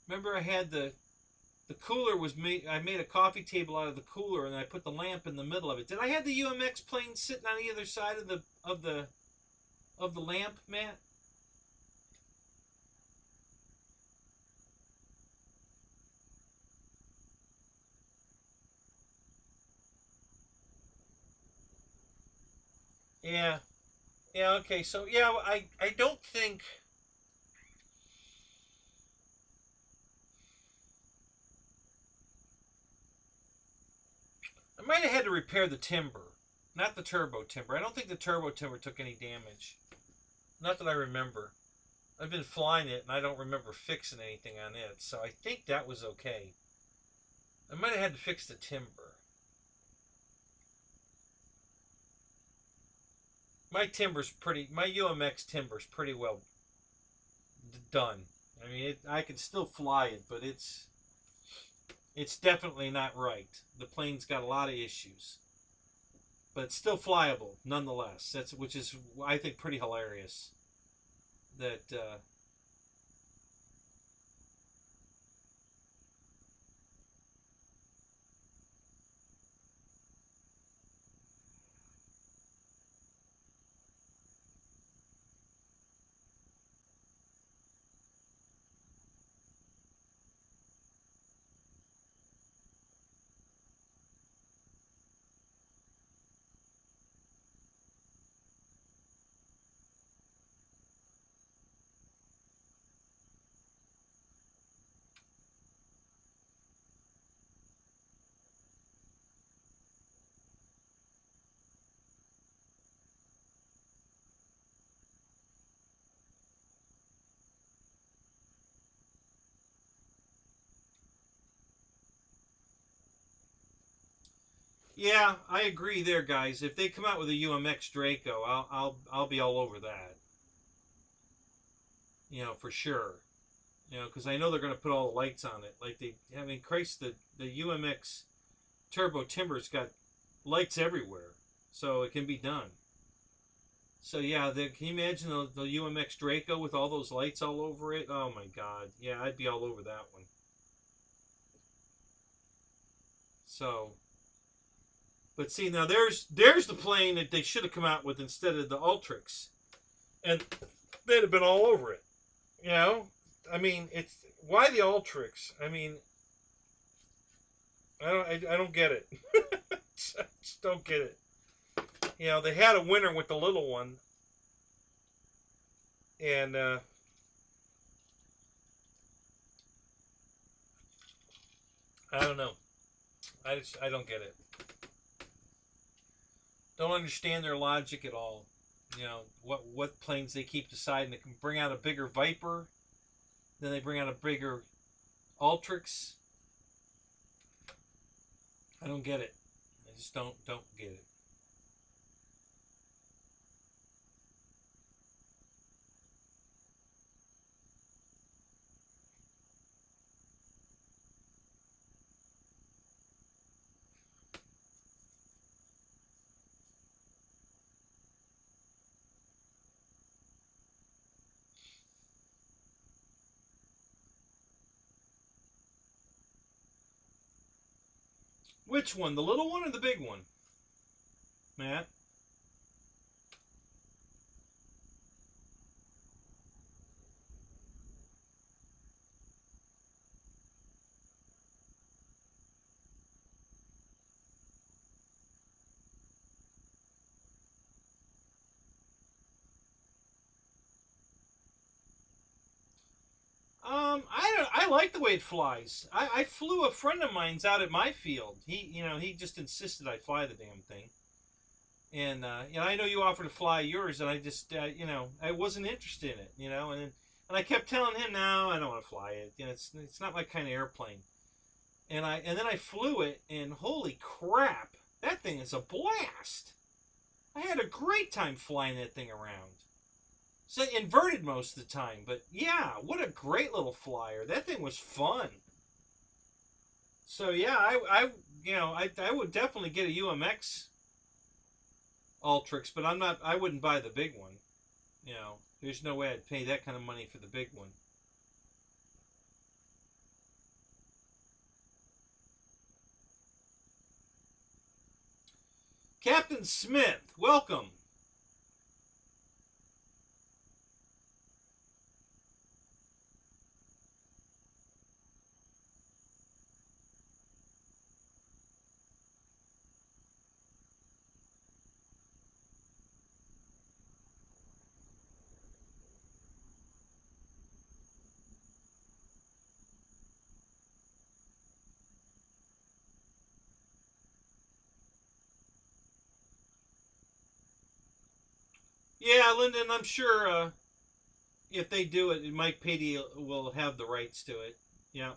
Remember, I had the cooler was made. I made a coffee table out of the cooler, and I put the lamp in the middle of it. Did I have the UMX plane sitting on either side of the lamp, Matt? Yeah. Yeah, okay. So, yeah, I don't think I might have had to repair the timber, not the turbo timber. I don't think the turbo timber took any damage. Not that I remember. I've been flying it, and I don't remember fixing anything on it, so I think that was okay. I might have had to fix the timber. My UMX timber's pretty well done. I mean, I can still fly it, but it's definitely not right. The plane's got a lot of issues, but it's still flyable nonetheless. Which is, I think, pretty hilarious. That Yeah, I agree there, guys. If they come out with a UMX Draco, I'll be all over that. You know, for sure. You know, because I know they're going to put all the lights on it. Like they, I mean, Christ, the UMX Turbo Timber's got lights everywhere, so it can be done. So yeah, can you imagine the UMX Draco with all those lights all over it? Oh my God, yeah, I'd be all over that one. So, but see now, there's the plane that they should have come out with instead of the Ultrix, and they'd have been all over it. You know, I mean, it's why the Ultrix? I mean, I don't get it. I just don't get it. You know, they had a winner with the little one, and I don't know. I don't get it. Don't understand their logic at all. You know what planes they keep deciding they can bring out a bigger Viper, then they bring out a bigger Ultrix. I don't get it. I just don't get it. Which one, the little one or the big one, Matt? I like the way it flies. I flew a friend of mine's out at my field. He just insisted I fly the damn thing. And I know you offered to fly yours, and I just I wasn't interested in it. And I kept telling him, no, I don't want to fly it. It's not my kind of airplane. And then I flew it, and holy crap, that thing is a blast. I had a great time flying that thing around. So inverted most of the time, but yeah, what a great little flyer. That thing was fun. So yeah, I would definitely get a UMX Ultrix, but I wouldn't buy the big one. There's no way I'd pay that kind of money for the big one. Captain Smith, welcome. Yeah, Lyndon, I'm sure if they do it, Mike Patey will have the rights to it. Yeah,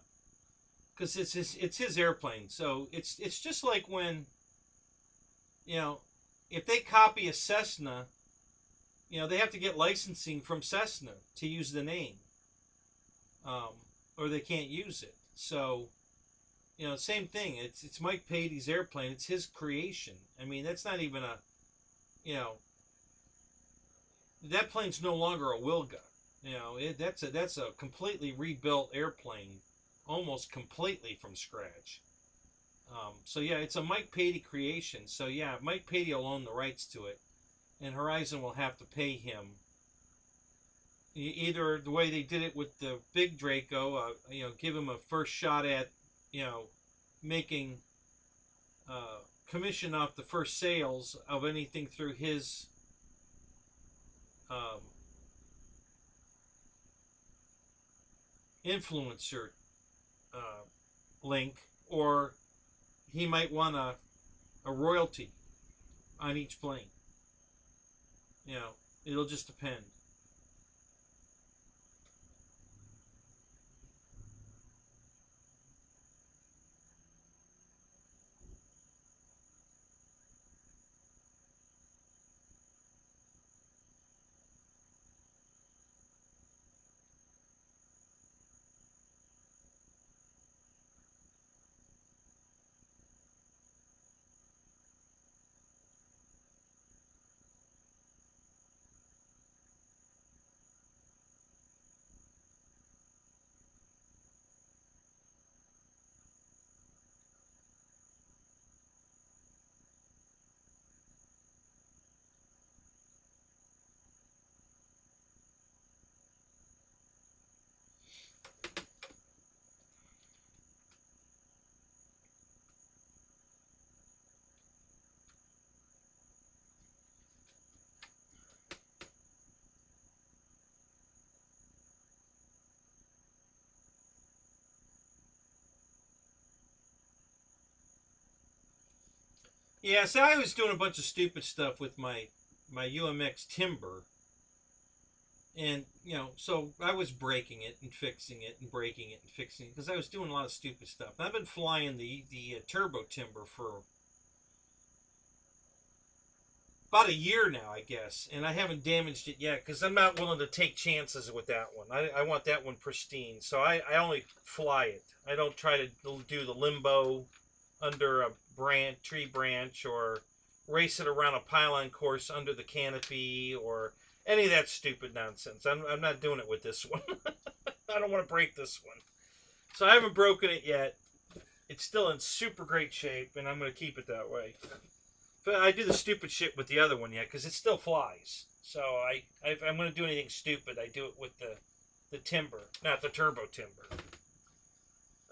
because it's his airplane. So it's just like when you know if they copy a Cessna, they have to get licensing from Cessna to use the name, um, or they can't use it. So same thing. It's Mike Patey's airplane. It's his creation. I mean, that's not even a you know that plane's no longer a Wilga. That's a completely rebuilt airplane, almost completely from scratch. So yeah, it's a Mike Patey creation. So yeah, Mike Patey will own the rights to it, and Horizon will have to pay him either the way they did it with the big Draco. Give him a first shot at making commission off the first sales of anything through his um, influencer uh, link, or he might want a royalty on each plane. It'll just depend. Yeah, so I was doing a bunch of stupid stuff with my UMX timber, and so I was breaking it and fixing it and breaking it and fixing it because I was doing a lot of stupid stuff. And I've been flying the turbo timber for about a year now, I guess, and I haven't damaged it yet because I'm not willing to take chances with that one. I want that one pristine, so I only fly it. I don't try to do the limbo under a tree branch, or race it around a pylon course under the canopy, or any of that stupid nonsense. I'm not doing it with this one. I don't want to break this one. So I haven't broken it yet. It's still in super great shape, and I'm going to keep it that way. But I do the stupid shit with the other one yet because it still flies. So if I'm going to do anything stupid, I do it with the timber, not the turbo timber.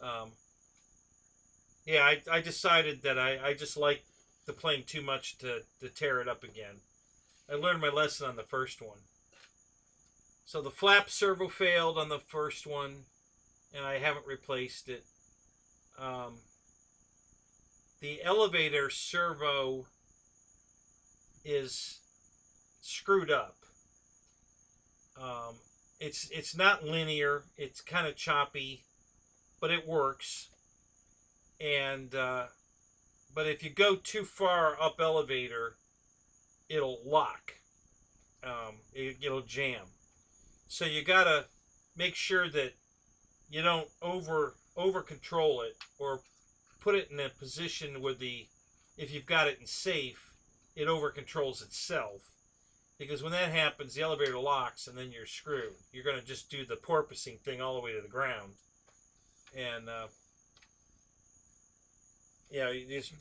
Um, yeah, I decided that I just like the plane too much to tear it up again. I learned my lesson on the first one. So the flap servo failed on the first one, and I haven't replaced it. Um, the elevator servo is screwed up. It's not linear. It's kind of choppy, but it works. And but if you go too far up elevator, it'll lock. It'll jam. So you gotta make sure that you don't over control it, or put it in a position where if you've got it in safe, it over controls itself. Because when that happens, the elevator locks, and then you're screwed. You're going to just do the porpoising thing all the way to the ground. And,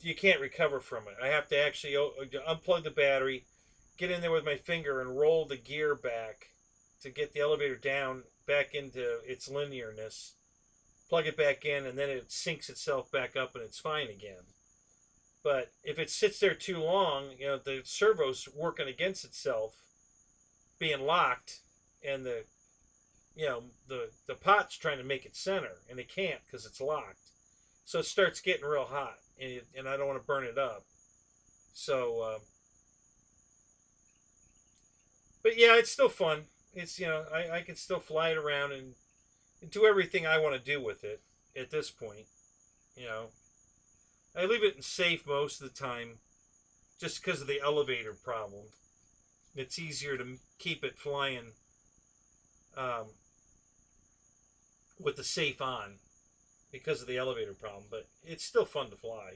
you can't recover from it. I have to actually unplug the battery, get in there with my finger, and roll the gear back to get the elevator down back into its linearness. Plug it back in, and then it sinks itself back up, and it's fine again. But if it sits there too long, the servo's working against itself, being locked, and the pot's trying to make it center, and it can't because it's locked. So it starts getting real hot, and I don't want to burn it up. So, but yeah, it's still fun. It's I can still fly it around and do everything I want to do with it at this point. You know, I leave it in safe most of the time, just because of the elevator problem. It's easier to keep it flying um, with the safe on because of the elevator problem, but it's still fun to fly.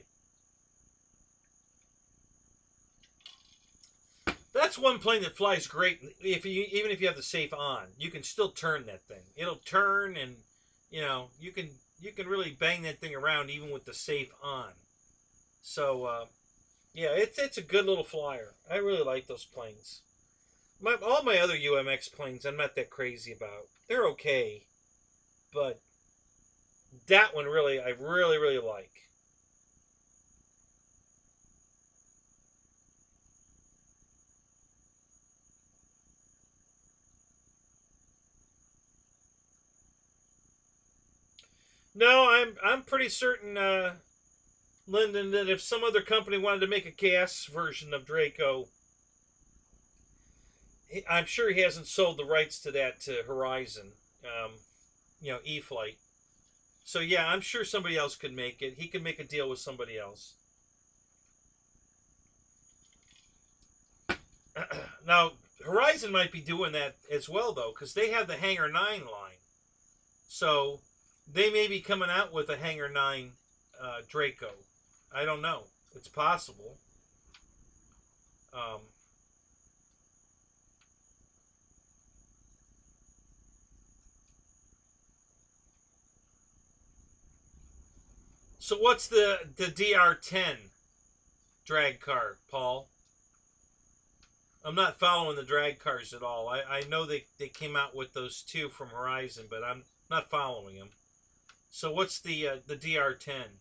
That's one plane that flies great. Even if you have the safe on, you can still turn that thing. It'll turn, and you can really bang that thing around even with the safe on. So yeah, it's a good little flyer. I really like those planes. All my other UMX planes, I'm not that crazy about. They're okay, but that one I really really like. No, I'm pretty certain, Lyndon, that if some other company wanted to make a gas version of Draco, I'm sure he hasn't sold the rights to that to Horizon, E-Flight. So yeah, I'm sure somebody else could make it. He could make a deal with somebody else. Now, Horizon might be doing that as well, though, because they have the Hangar 9 line. So they may be coming out with a Hangar 9 Draco. I don't know. It's possible. Um, so what's the DR10 drag car, Paul? I'm not following the drag cars at all. I know they came out with those two from Horizon, but I'm not following them. So what's the DR10?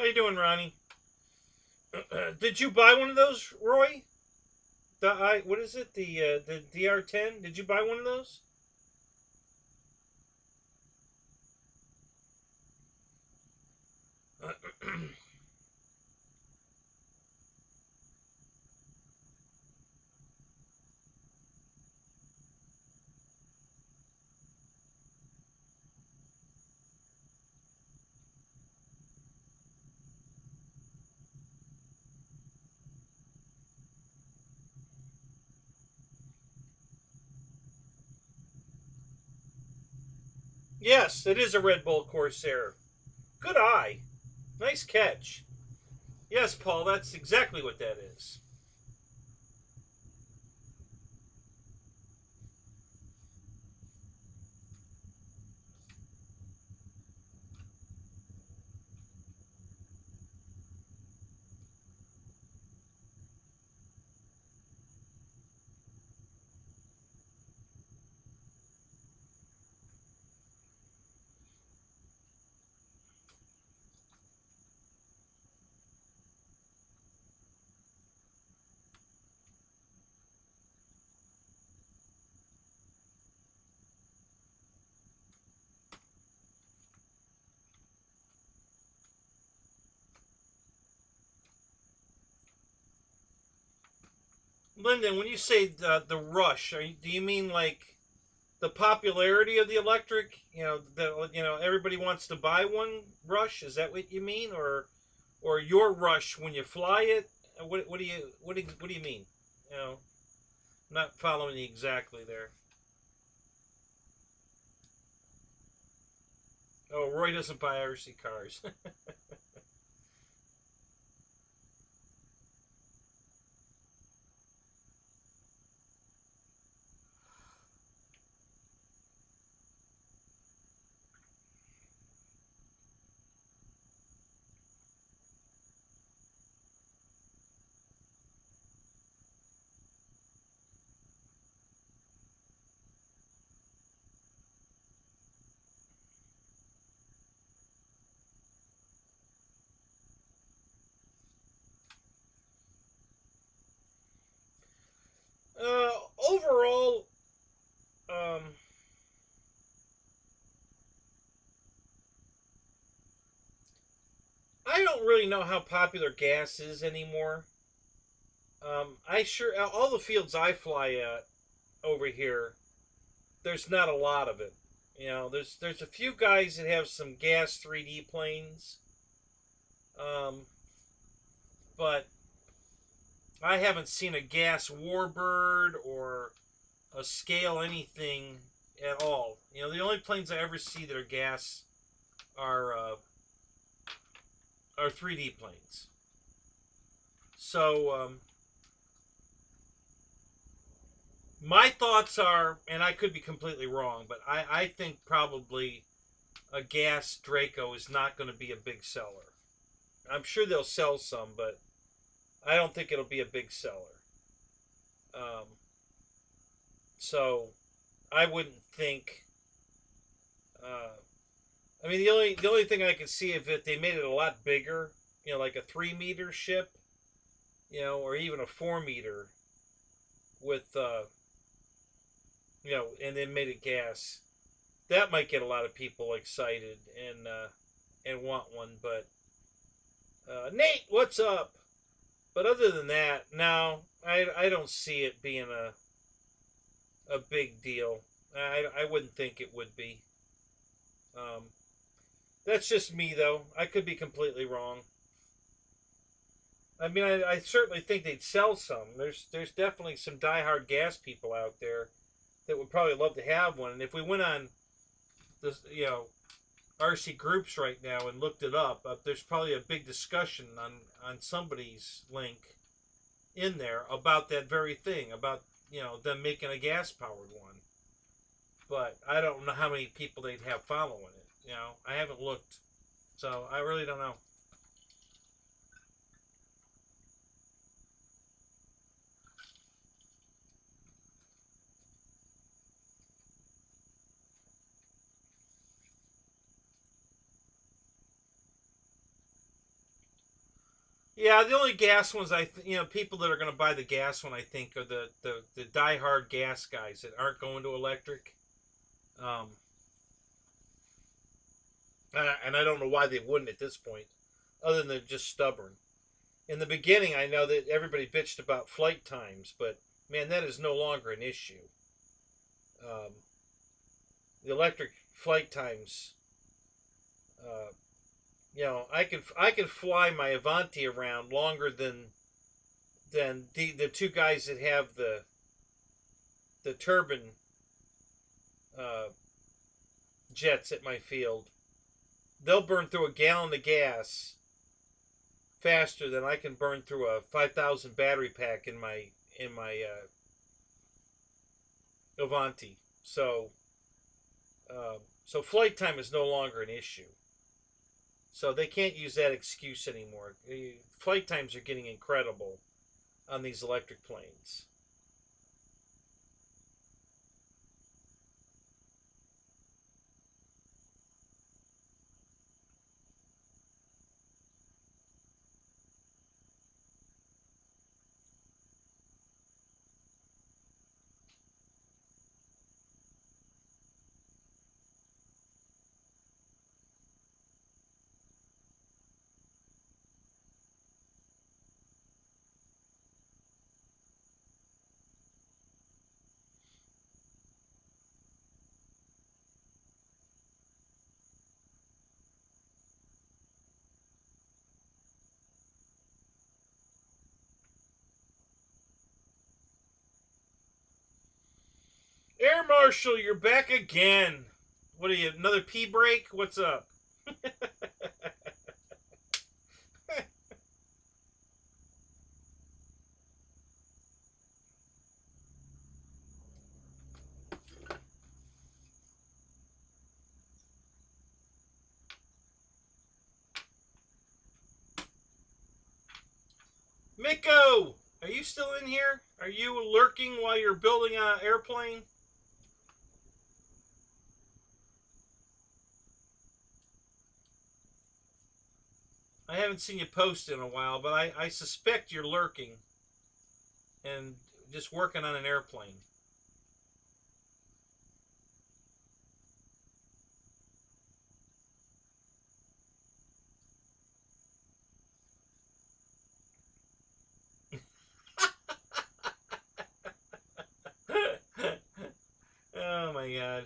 How you doing, Ronnie? Did you buy one of those, Roy? What is it? The DR10? Did you buy one of those? Yes, it is a Red Bull Corsair. Good eye. Nice catch. Yes, Paul, that's exactly what that is. Lyndon, when you say the rush, do you mean like the popularity of the electric? Everybody wants to buy one rush. Is that what you mean, or your rush when you fly it? What do you mean? You know, not following you exactly there. Oh, Roy doesn't buy RC cars. uh, Overall, um, I don't really know how popular gas is anymore. I sure all the fields I fly at over here, there's not a lot of it. There's a few guys that have some gas 3D planes, um, but I haven't seen a gas warbird or a scale anything at all. The only planes I ever see that are gas are uh, are 3D planes. So my thoughts are, and I could be completely wrong, but I think probably a gas Draco is not going to be a big seller. I'm sure they'll sell some, but I don't think it'll be a big seller. Um, so I wouldn't think. Uh, I mean, the only thing I could see if they made it a lot bigger, like a 3 meter ship, or even a 4 meter with, and then made it gas, that might get a lot of people excited and want one. But Nate, what's up? But other than that, no, I don't see it being a big deal. I wouldn't think it would be. Um, that's just me, though. I could be completely wrong. I mean, I certainly think they'd sell some. There's definitely some diehard gas people out there that would probably love to have one. And if we went on this, RC groups right now and looked it up, there's probably a big discussion on somebody's link in there about that very thing, about them making a gas powered one. But I don't know how many people they'd have following it. I haven't looked, so I really don't know. Yeah, the only gas ones people that are going to buy the gas one, I think, are the diehard gas guys that aren't going to electric. Um, and I don't know why they wouldn't at this point, other than they're just stubborn. In the beginning, I know that everybody bitched about flight times, but man, that is no longer an issue. Um, the electric flight times, uh, I can fly my Avanti around longer than the two guys that have the turbine uh, jets at my field. They'll burn through a gallon of gas faster than I can burn through a 5,000 battery pack in my Avanti. So flight time is no longer an issue. So they can't use that excuse anymore. Flight times are getting incredible on these electric planes. Air Marshal, you're back again. What are you, another pee break? What's up? Miko, are you still in here? Are you lurking while you're building an airplane? I haven't seen you post in a while, but I suspect you're lurking and just working on an airplane. Oh my god.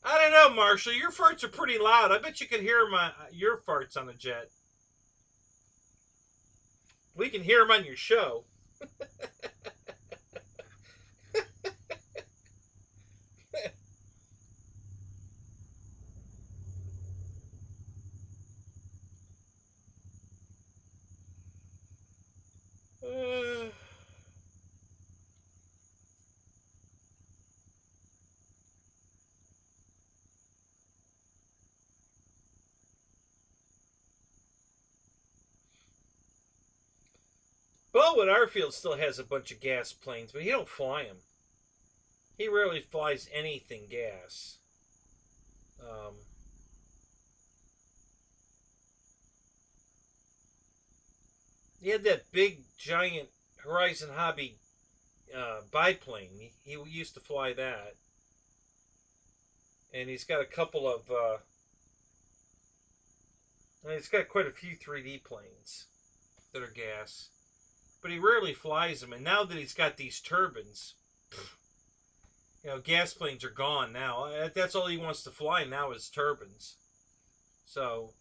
I don't know, Marshall. Your farts are pretty loud. I bet you can hear your farts on a jet. We can hear them on your show. Uh, Baldwin Arfield still has a bunch of gas planes, but he don't fly them. He rarely flies anything gas. Um, he had that big, giant Horizon Hobby biplane. He used to fly that. And he's got a couple of... he's got quite a few 3D planes that are gas. But he rarely flies them. And now that he's got these turbines... gas planes are gone now. That's all he wants to fly now is turbines. So...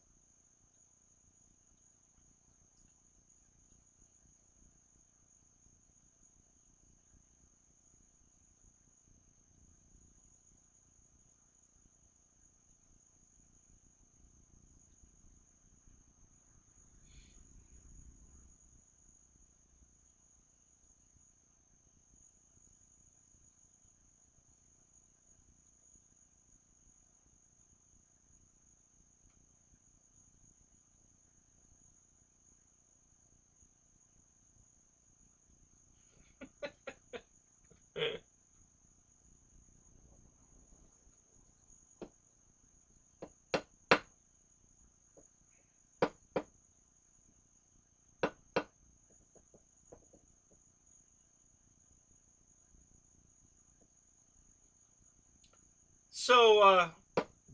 So,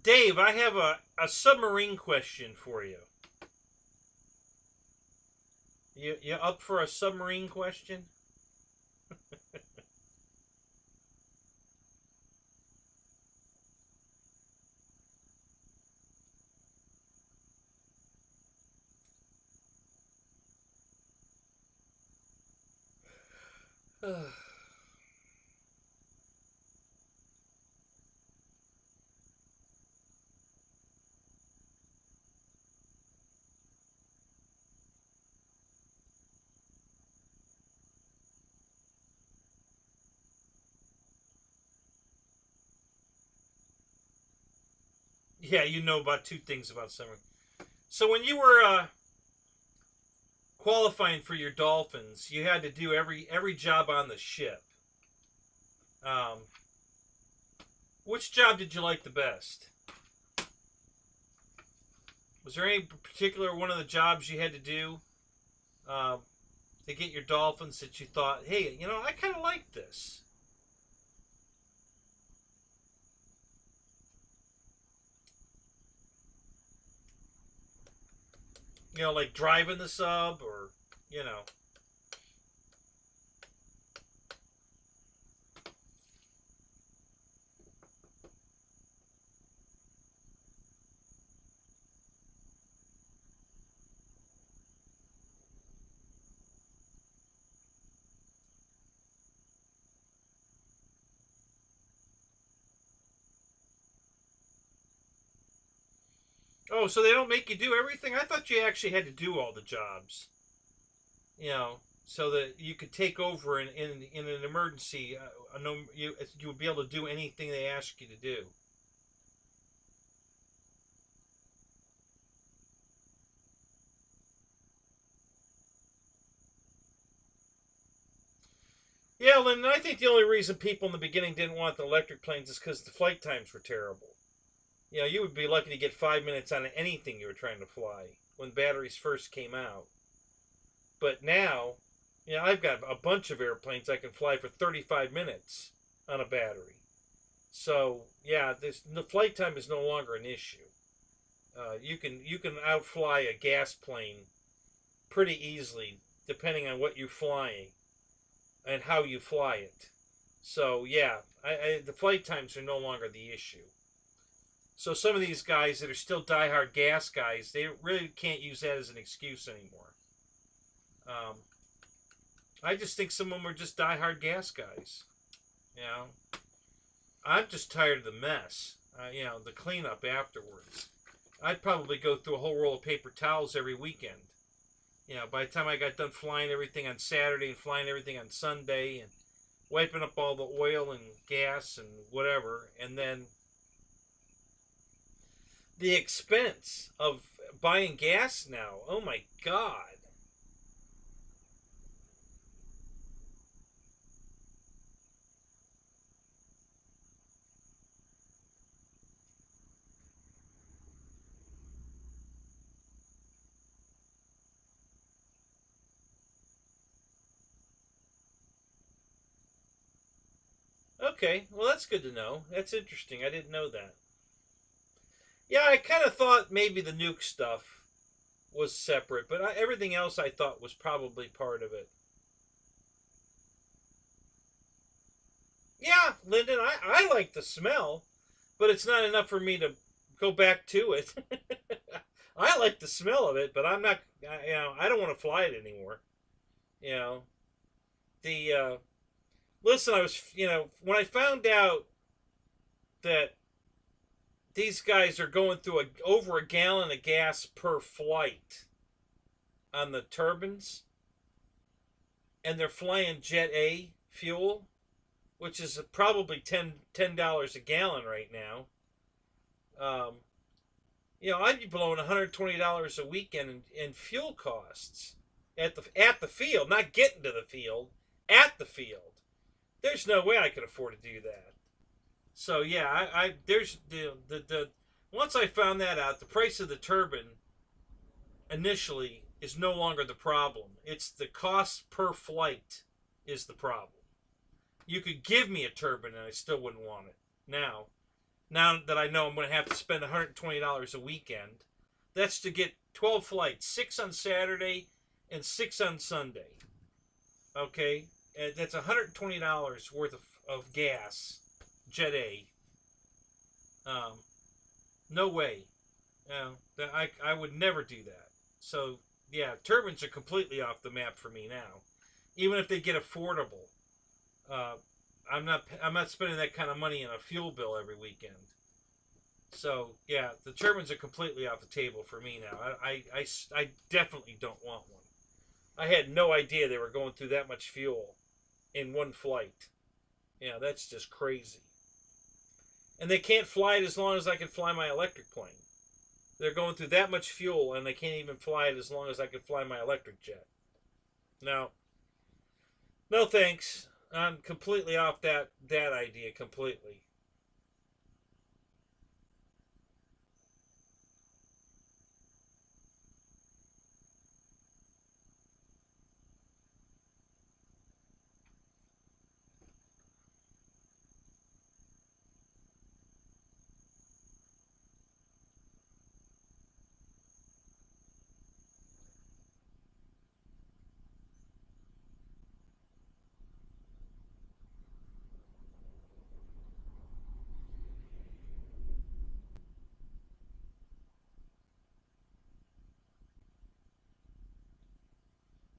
Dave, I have a submarine question for you. You up for a submarine question? Yeah, you know about two things about submarine. So when you were qualifying for your Dolphins, you had to do every job on the ship. Um, which job did you like the best? Was there any particular one of the jobs you had to do um, to get your Dolphins that you thought, hey, I kind of like this? Like driving the sub or, you know. Oh, so they don't make you do everything? I thought you actually had to do all the jobs. So that you could take over in an emergency. You would be able to do anything they ask you to do. Yeah, Lynn, I think the only reason people in the beginning didn't want the electric planes is because the flight times were terrible. You would be lucky to get 5 minutes on anything you were trying to fly when batteries first came out. But now, I've got a bunch of airplanes I can fly for 35 minutes on a battery. So yeah, the flight time is no longer an issue. You can outfly a gas plane pretty easily, depending on what you're flying and how you fly it. So yeah, the flight times are no longer the issue. So some of these guys that are still diehard gas guys, they really can't use that as an excuse anymore. Um, I just think some of them are just diehard gas guys. You know, I'm just tired of the mess. The cleanup afterwards. I'd probably go through a whole roll of paper towels every weekend. By the time I got done flying everything on Saturday and flying everything on Sunday and wiping up all the oil and gas and whatever, and then the expense of buying gas now. Oh my God. Okay, well that's good to know. That's interesting. I didn't know that. Yeah, I kind of thought maybe the nuke stuff was separate, but everything else I thought was probably part of it. Yeah, Lyndon, I like the smell, but it's not enough for me to go back to it. I like the smell of it, but I'm not. I don't want to fly it anymore. You know, the listen. I was, when I found out that these guys are going through over a gallon of gas per flight on the turbines, and they're flying Jet A fuel, which is probably $10 a gallon right now. Um, I'd be blowing $120 a weekend in fuel costs at the field, not getting to the field, at the field. There's no way I could afford to do that. So yeah, I there's the once I found that out, the price of the turbine initially is no longer the problem. It's the cost per flight is the problem. You could give me a turbine and I still wouldn't want it. Now, Now that I know I'm going to have to spend $120 a weekend, that's to get 12 flights, 6 on Saturday and 6 on Sunday. Okay, and that's $120 worth of gas, Jet A. Um, no way. I would never do that. So yeah, turbines are completely off the map for me now. Even if they get affordable, uh, I'm not spending that kind of money on a fuel bill every weekend. So yeah, the turbines are completely off the table for me now. I definitely don't want one. I had no idea they were going through that much fuel in one flight. Yeah, that's just crazy. And they can't fly it as long as I can fly my electric plane. They're going through that much fuel, and they can't even fly it as long as I can fly my electric jet. No, no thanks. I'm completely off that idea completely.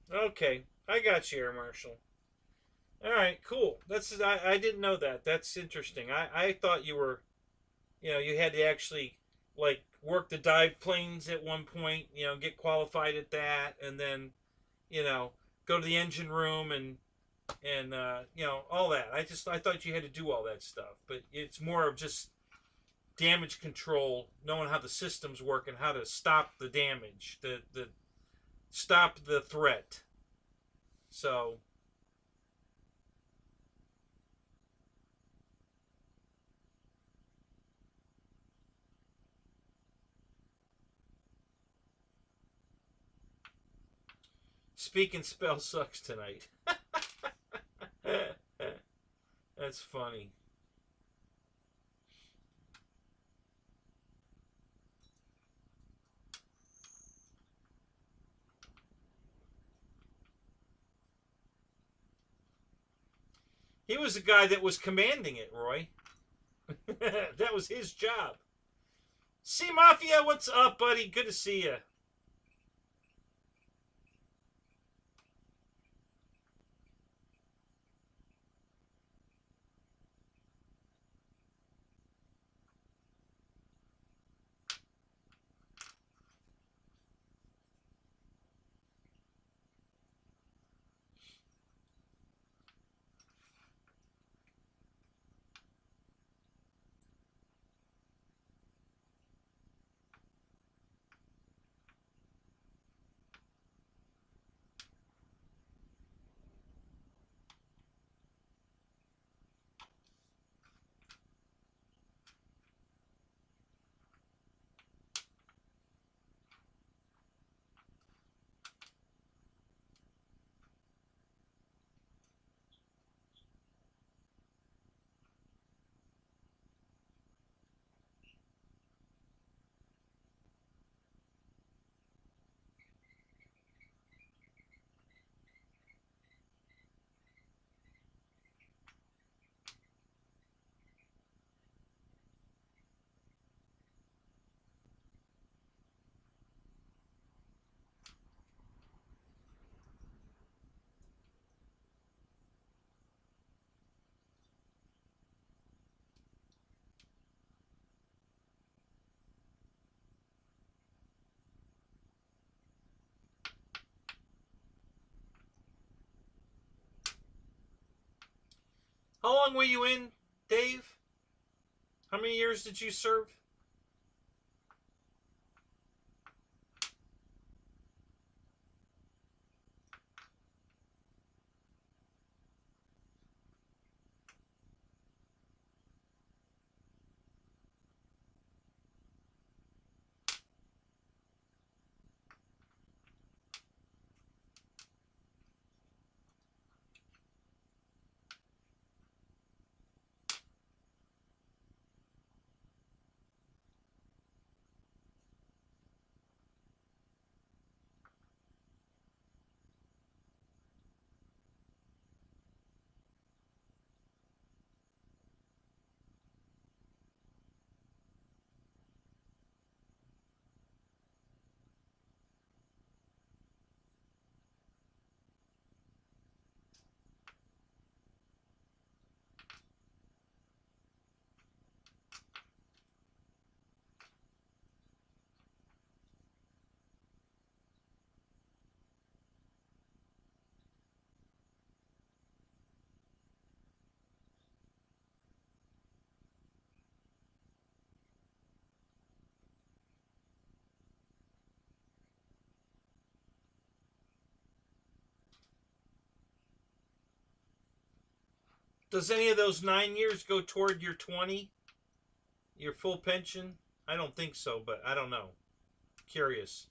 Okay, I got you, Air Marshal. All right, cool. I didn't know that. That's interesting. I thought you were, you had to actually like work the dive planes at one point, get qualified at that, and then you know go to the engine room and all that. I thought you had to do all that stuff, but it's more of just damage control, knowing how the systems work and how to stop the damage, the stop the threat. So speaking spell sucks tonight. That's funny. He was the guy that was commanding it, Roy. That was his job. See, Mafia, what's up, buddy? Good to see you. How long were you in, Dave? How many years did you serve? Does any of those 9 years go toward your 20? Your full pension? I don't think so, but I don't know. Curious.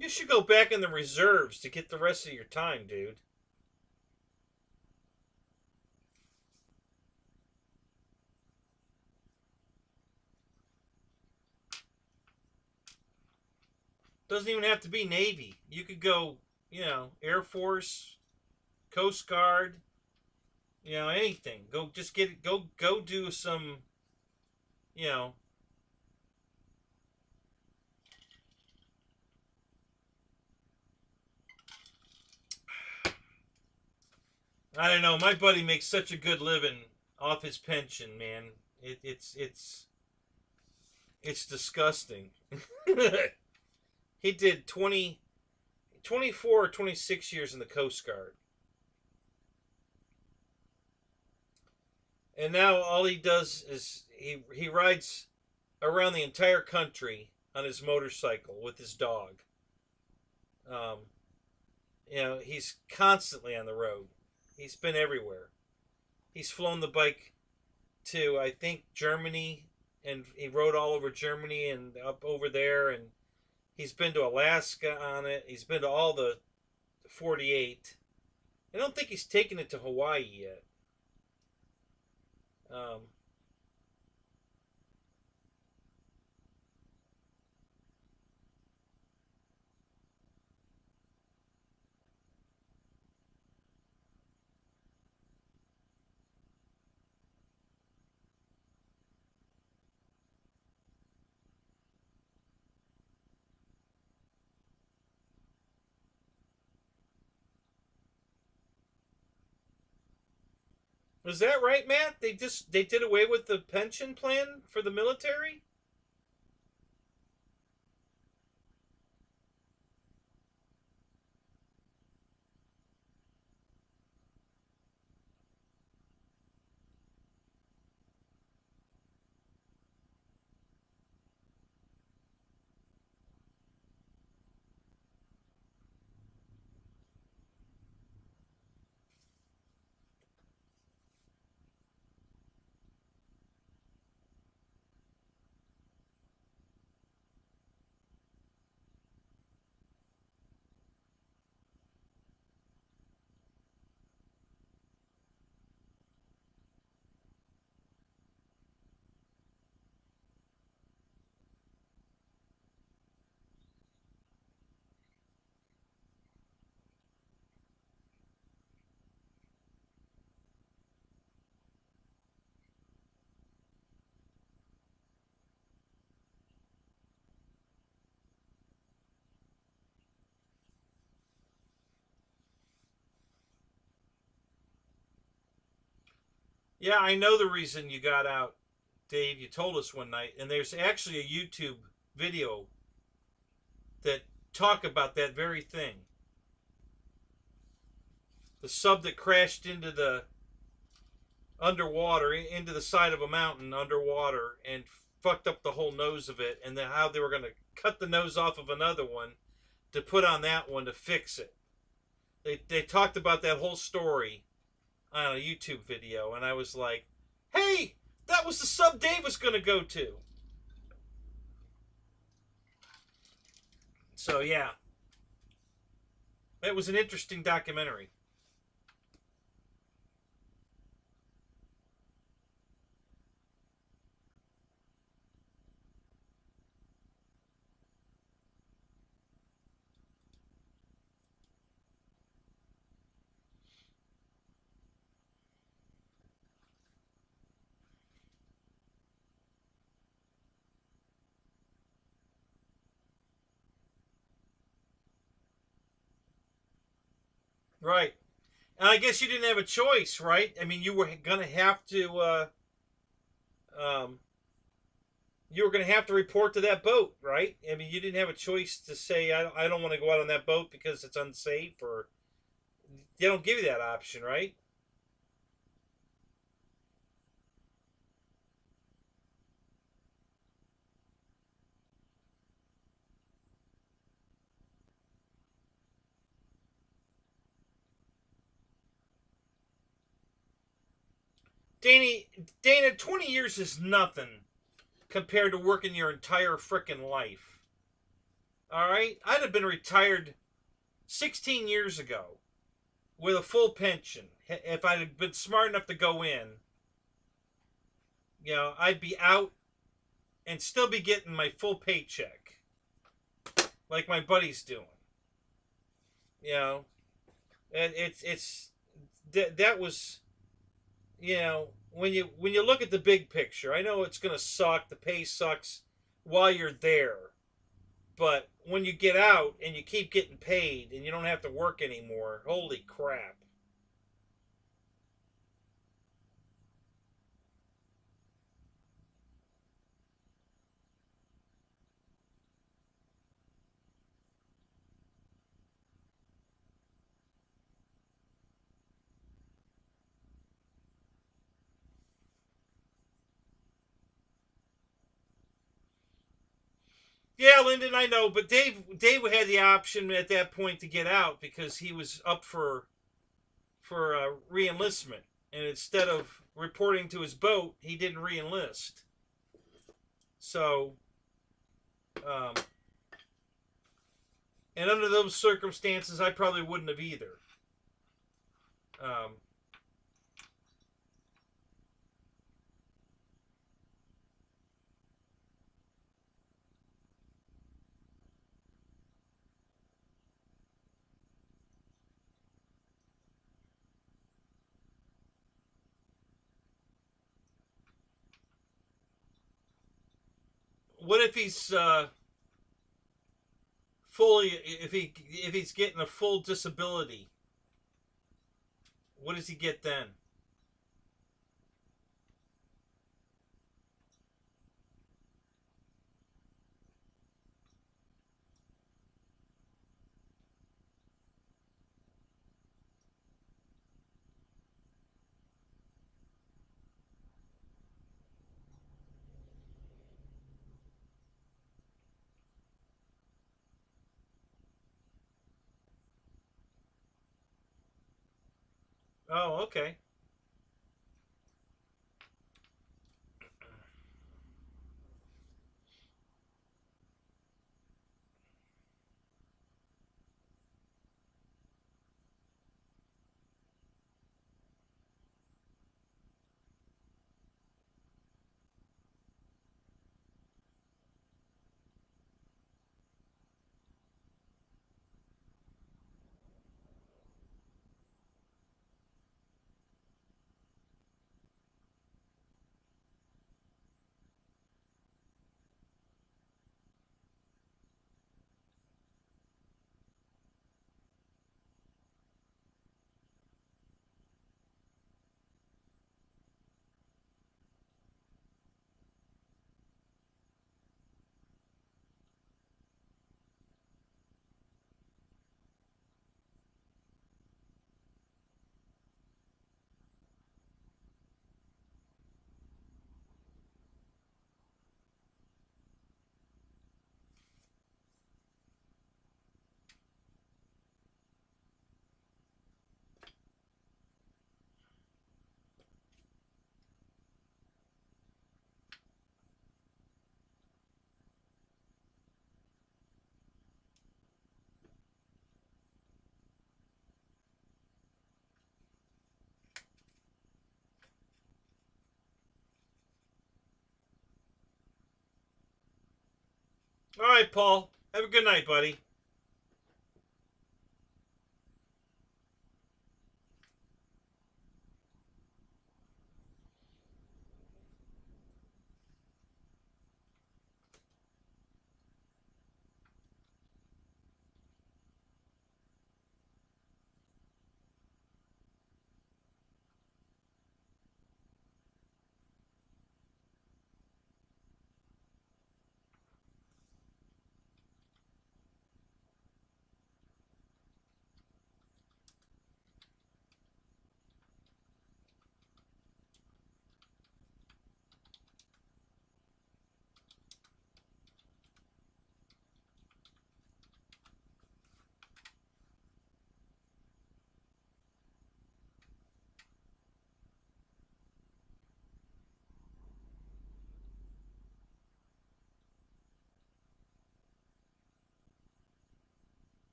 You should go back in the reserves to get the rest of your time, dude. Doesn't even have to be Navy. You could go, Air Force, Coast Guard, anything. Go just get it. Go do some, you know. I don't know. My buddy makes such a good living off his pension, man. It's disgusting. He did 24 or 26 years in the Coast Guard. And now all he does is he rides around the entire country on his motorcycle with his dog. Um, he's constantly on the road. He's been everywhere. He's flown the bike to, I think, Germany, and he rode all over Germany and up over there, and he's been to Alaska on it. He's been to all the 48. I don't think he's taken it to Hawaii yet. Um, was that right, Matt? They did away with the pension plan for the military? Yeah, I know the reason you got out, Dave. You told us one night, and there's actually a YouTube video that talk about that very thing. The sub that crashed into the underwater, into the side of a mountain underwater, and fucked up the whole nose of it, and then how they were going to cut the nose off of another one to put on that one to fix it. They talked about that whole story on a YouTube video, and I was like, hey, That was the sub Dave was going to go to. So, yeah. That was an interesting documentary. Right. And I guess you didn't have a choice, right? I mean, you were going to have to um, you were going to have to report to that boat, right? I mean, you didn't have a choice to say, I don't want to go out on that boat because it's unsafe, or they don't give you that option, right? Danny, Dana, 20 years is nothing compared to working your entire freaking life. All right? I'd have been retired 16 years ago with a full pension. If I'd have been smart enough to go in, I'd be out and still be getting my full paycheck like my buddy's doing. You know, and it's that was, when you look at the big picture, I know it's going to suck. The pay sucks while you're there, but when you get out and you keep getting paid and you don't have to work anymore, holy crap. Yeah, Lyndon, I know, but Dave had the option at that point to get out because he was up for reenlistment, and instead of reporting to his boat, he didn't reenlist. So, um, and under those circumstances, I probably wouldn't have either. Um, what if he's fully if he's getting a full disability? What does he get then? Oh, okay. All right, Paul. Have a good night, buddy.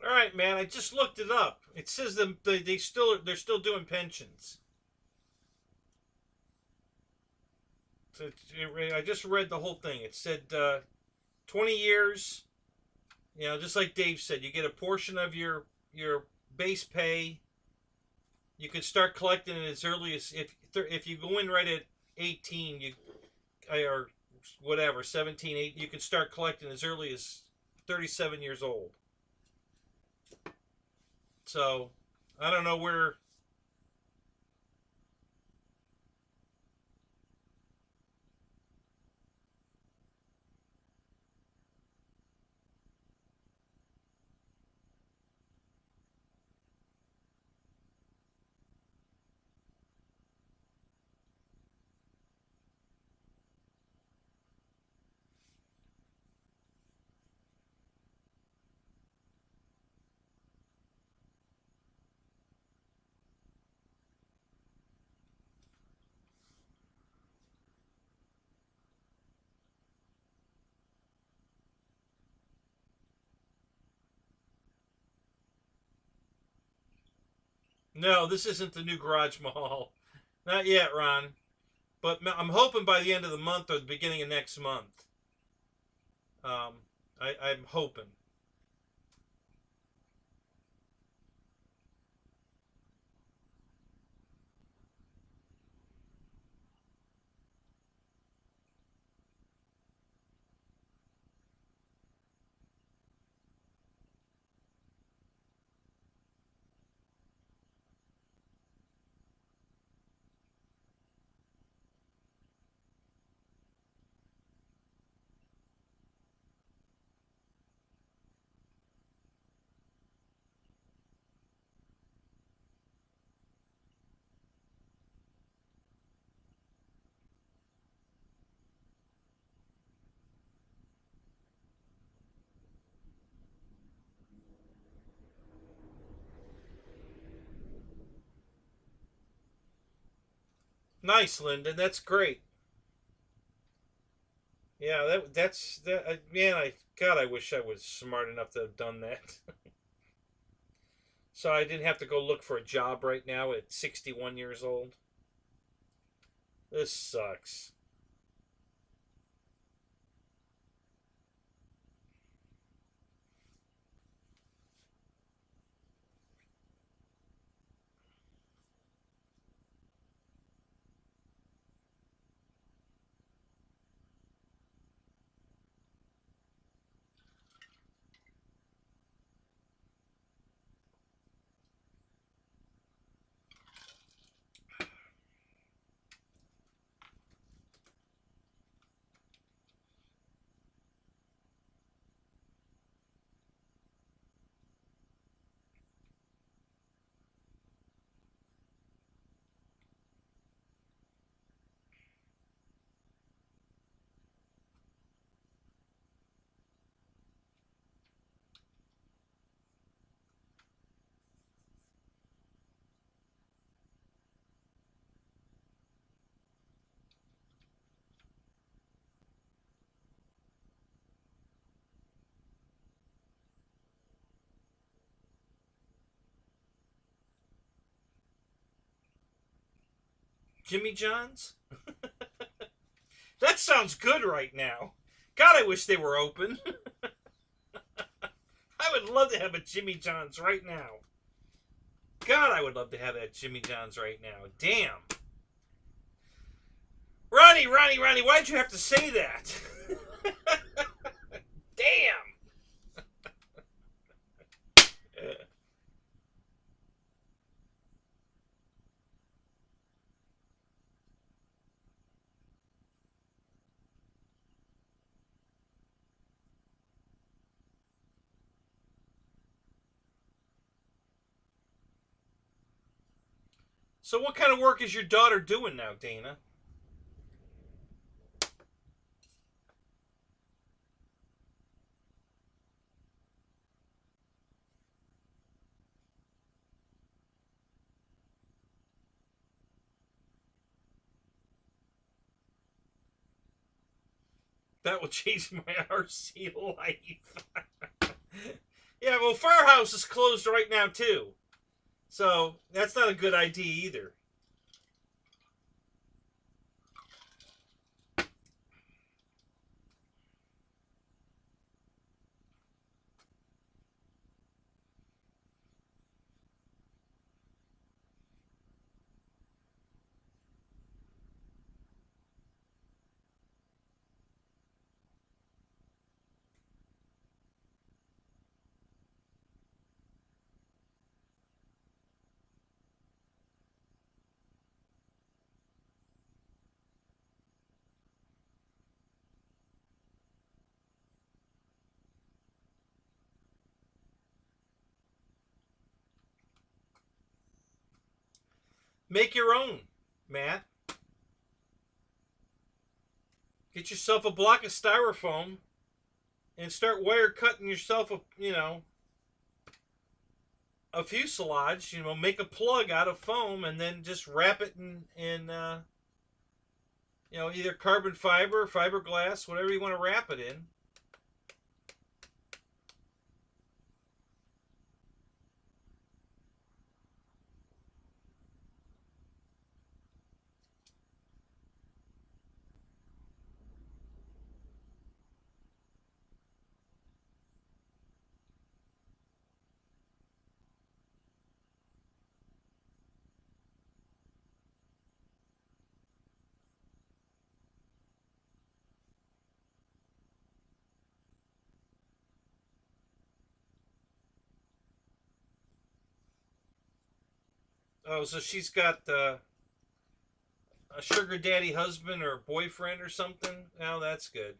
All right, man. I just looked it up. It says they're still doing pensions. So I just read the whole thing. It said 20 years. You know, just like Dave said, you get a portion of your base pay. You could start collecting it as early as if you go in right at 18, or whatever 17, 8, you could start collecting as early as 37 years old. So I don't know where. No, this isn't the new Garage Mahal. Not yet, Ron. But I'm hoping by the end of the month or the beginning of next month. Um, I'm hoping. Nice, Lyndon. That's great. Yeah, that's that. Man, I wish I was smart enough to have done that. So I didn't have to go look for a job right now at 61 years old. This sucks. Jimmy John's? That sounds good right now. God, I wish they were open. I would love to have a Jimmy John's right now. God, I would love to have that Jimmy John's right now. Damn. Ronnie, why'd you have to say that? Damn. So what kind of work is your daughter doing now, Dana? That will change my RC life. Yeah, well, Firehouse is closed right now, too. So that's not a good idea either. Make your own, Matt. Get yourself a block of styrofoam and start wire cutting yourself a fuselage. Make a plug out of foam and then just wrap it in either carbon fiber, fiberglass, whatever you want to wrap it in. Oh, so she's got a sugar daddy husband or boyfriend or something? Oh, that's good.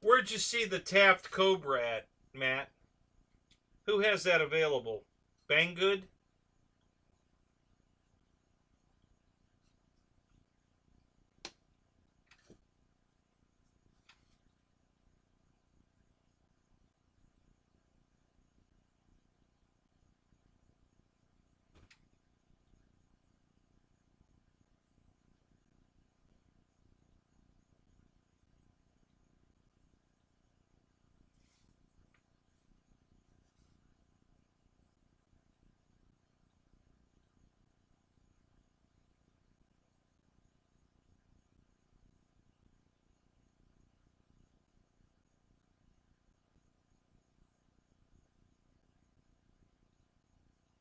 Where'd you see the Taft Cobra at, Matt? Who has that available? Banggood?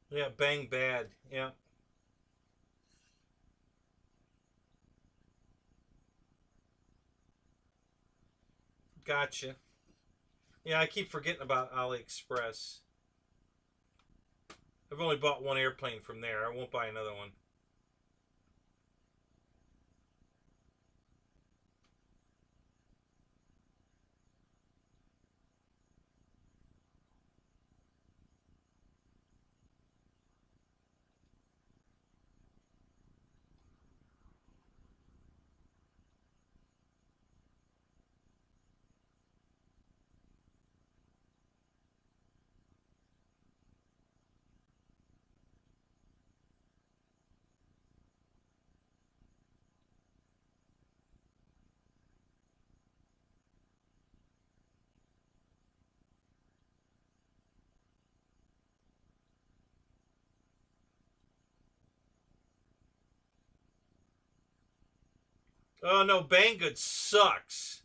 Yeah, Bang Bad. Yeah, gotcha. Yeah, I keep forgetting about AliExpress. I've only bought one airplane from there. I won't buy another one. Oh no, Banggood sucks.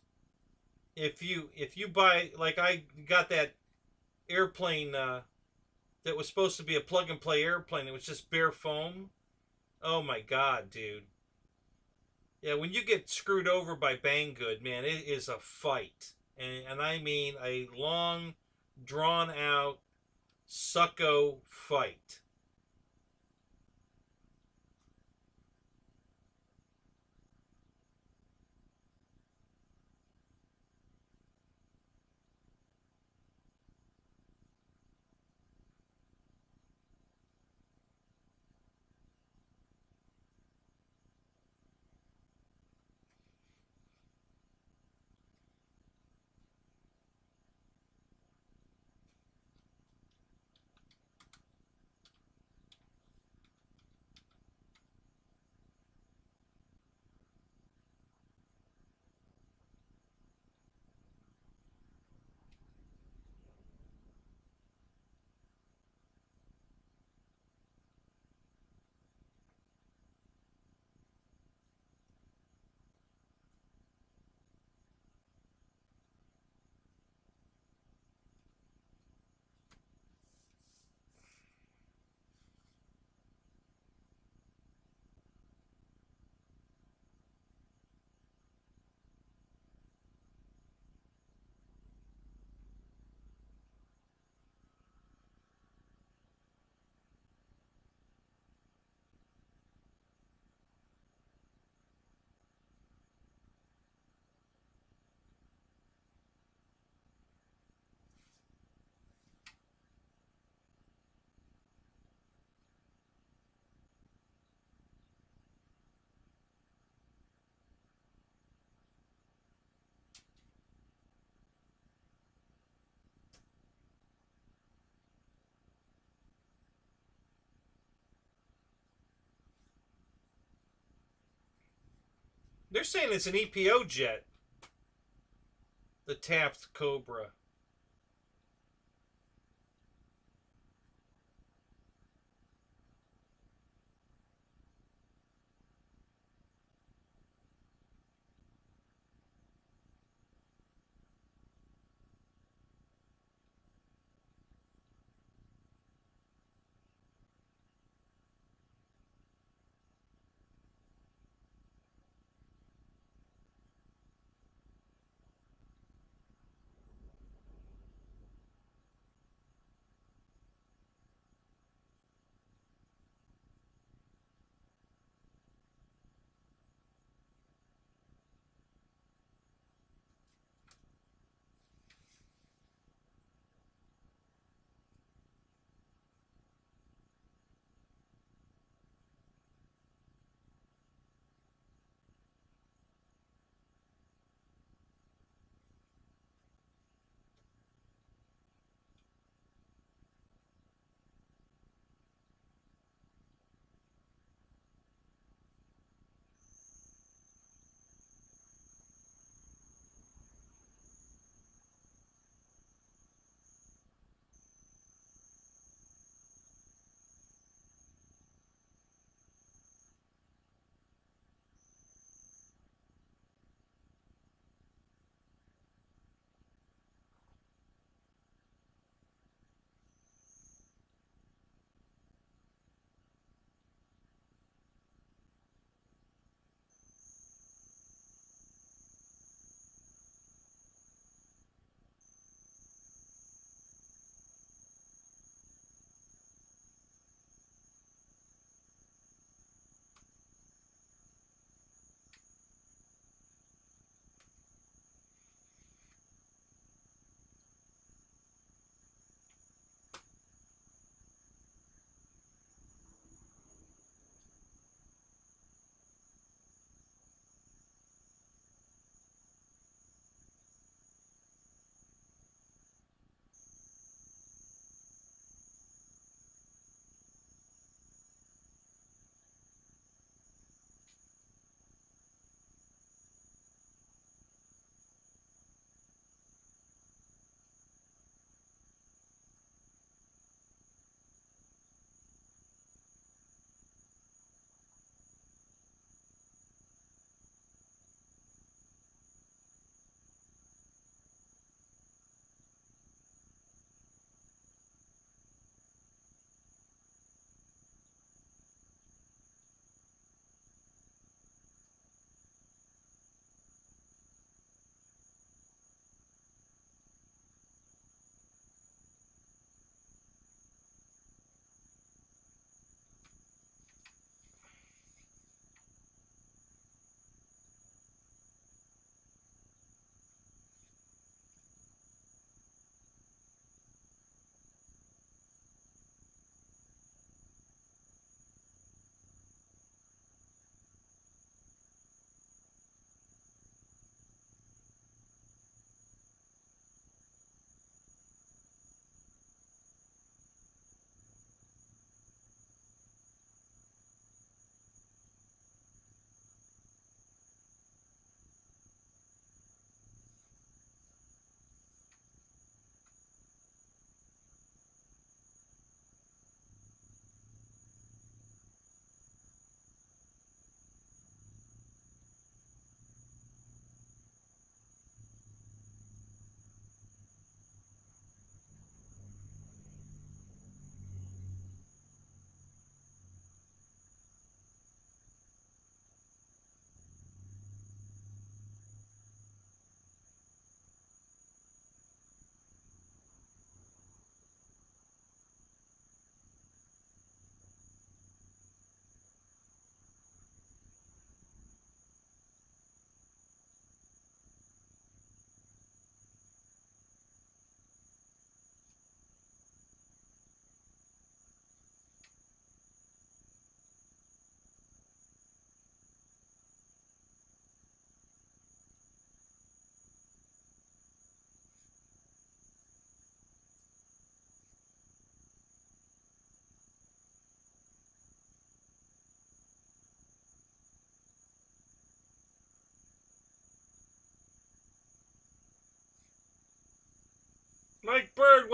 If you buy, like, I got that airplane that was supposed to be a plug and play airplane. It was just bare foam. Oh my god, dude. Yeah, when you get screwed over by Banggood, man, it is a fight, and I mean a long, drawn out sucko fight. They're saying it's an EPO jet, the Taft Cobra.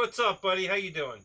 what's up, buddy? How you doing?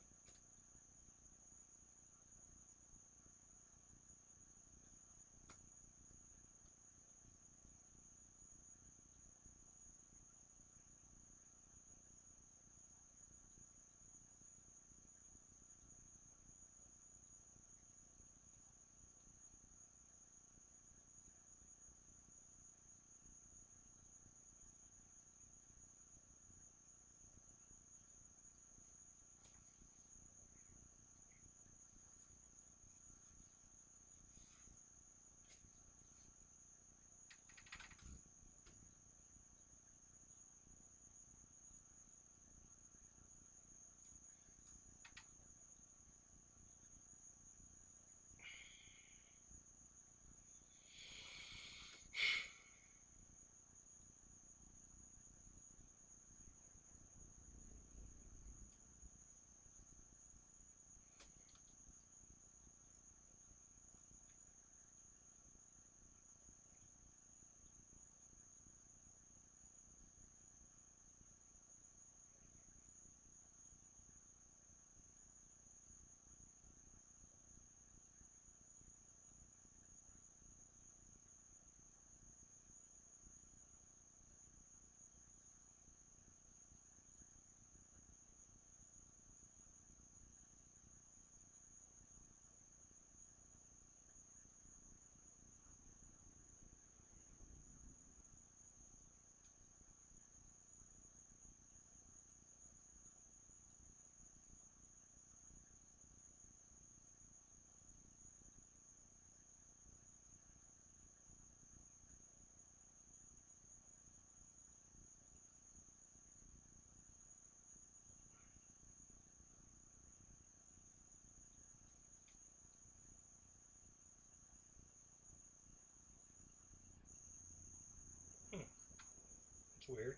It's weird.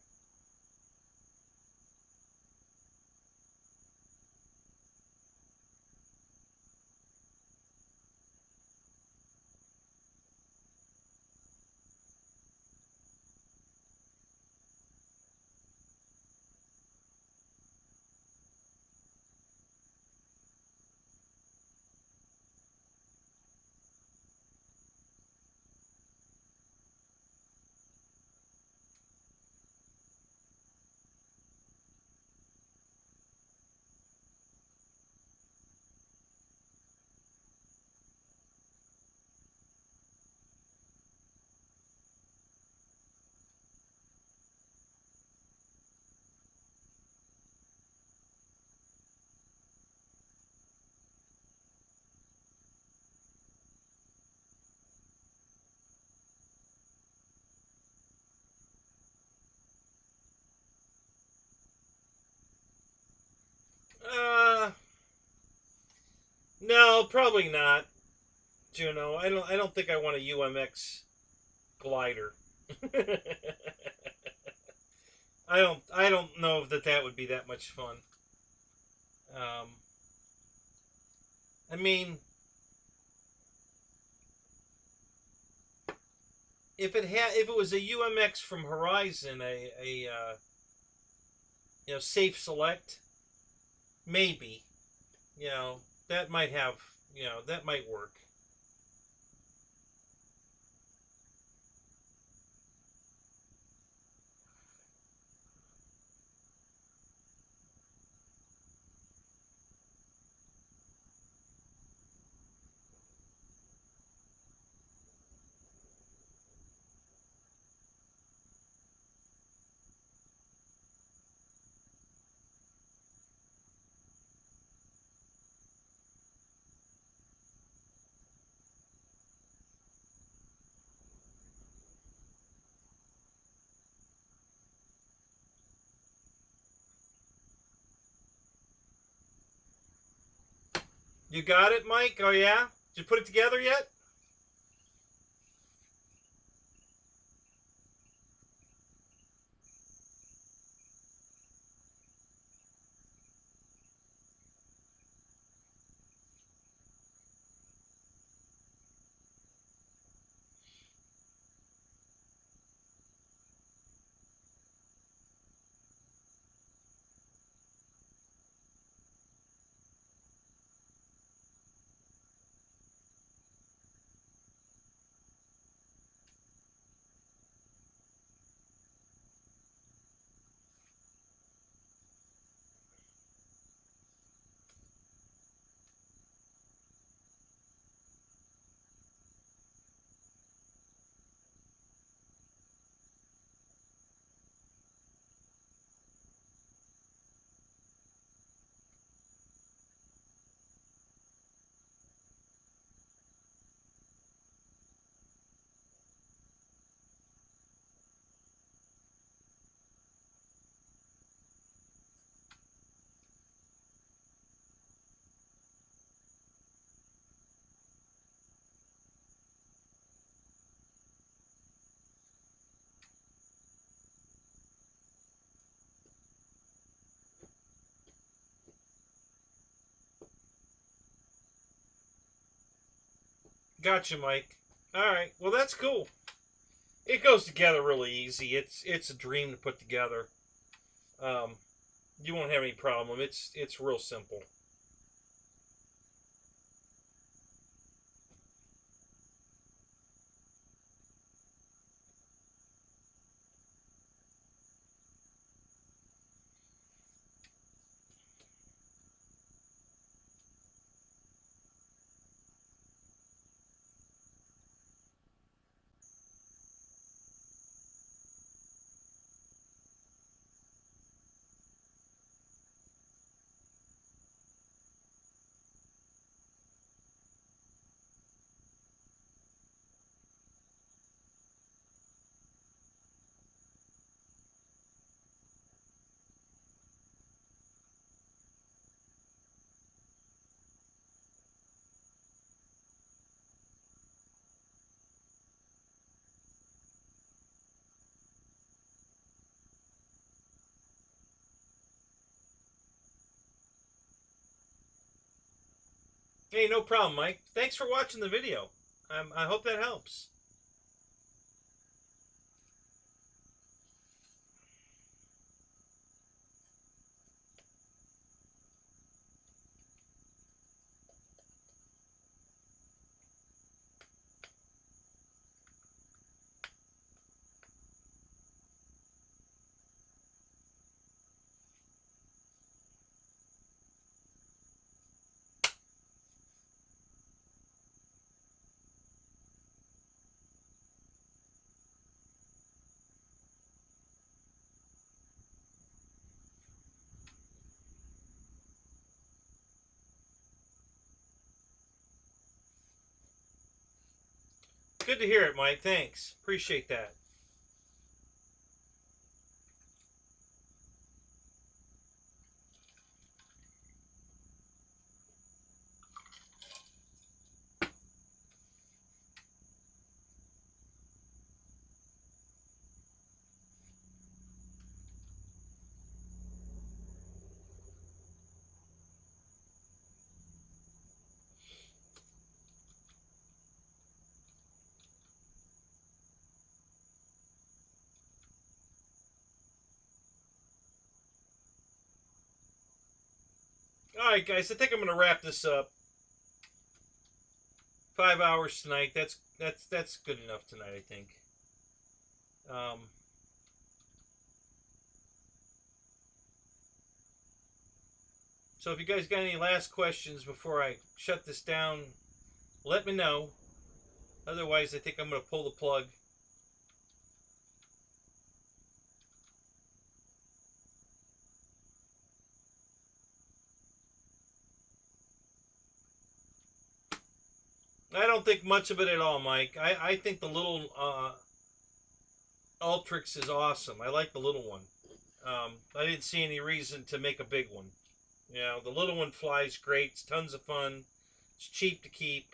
Uh, no, probably not. Juno, I don't think I want a UMX glider. I don't know that that would be that much fun. Um, I mean, if it was a UMX from Horizon, safe select, maybe, you know, that might have, that might work. You got it, Mike? Oh yeah? Did you put it together yet? Gotcha, Mike. All right. Well, that's cool. It goes together really easy. It's a dream to put together. Um, you won't have any problem. It's real simple. Hey, no problem, Mike. Thanks for watching the video. I hope that helps. Good to hear it, Mike. Thanks. Appreciate that. All right, guys. I think I'm going to wrap this up. 5 hours tonight. That's good enough tonight, I think. Um, so if you guys got any last questions before I shut this down, let me know. Otherwise, I think I'm going to pull the plug. I don't think much of it at all, Mike. I think the little Ultrix is awesome. I like the little one. I didn't see any reason to make a big one. You know, the little one flies great. It's tons of fun. It's cheap to keep.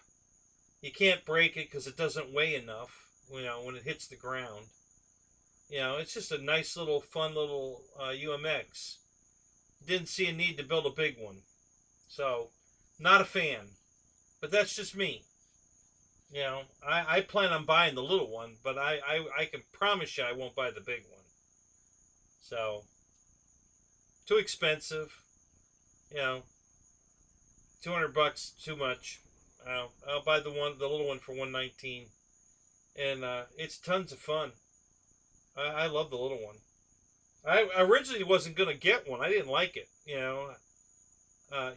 You can't break it because it doesn't weigh enough, you know, when it hits the ground. You know, it's just a nice little, fun little UMX. Didn't see a need to build a big one. So, not a fan. But that's just me. You know, I plan on buying the little one, but I can promise you I won't buy the big one. So, too expensive. You know, $200 too much. I'll buy the little one for $119, and it's tons of fun. I love the little one. I originally wasn't gonna get one. I didn't like it. You know.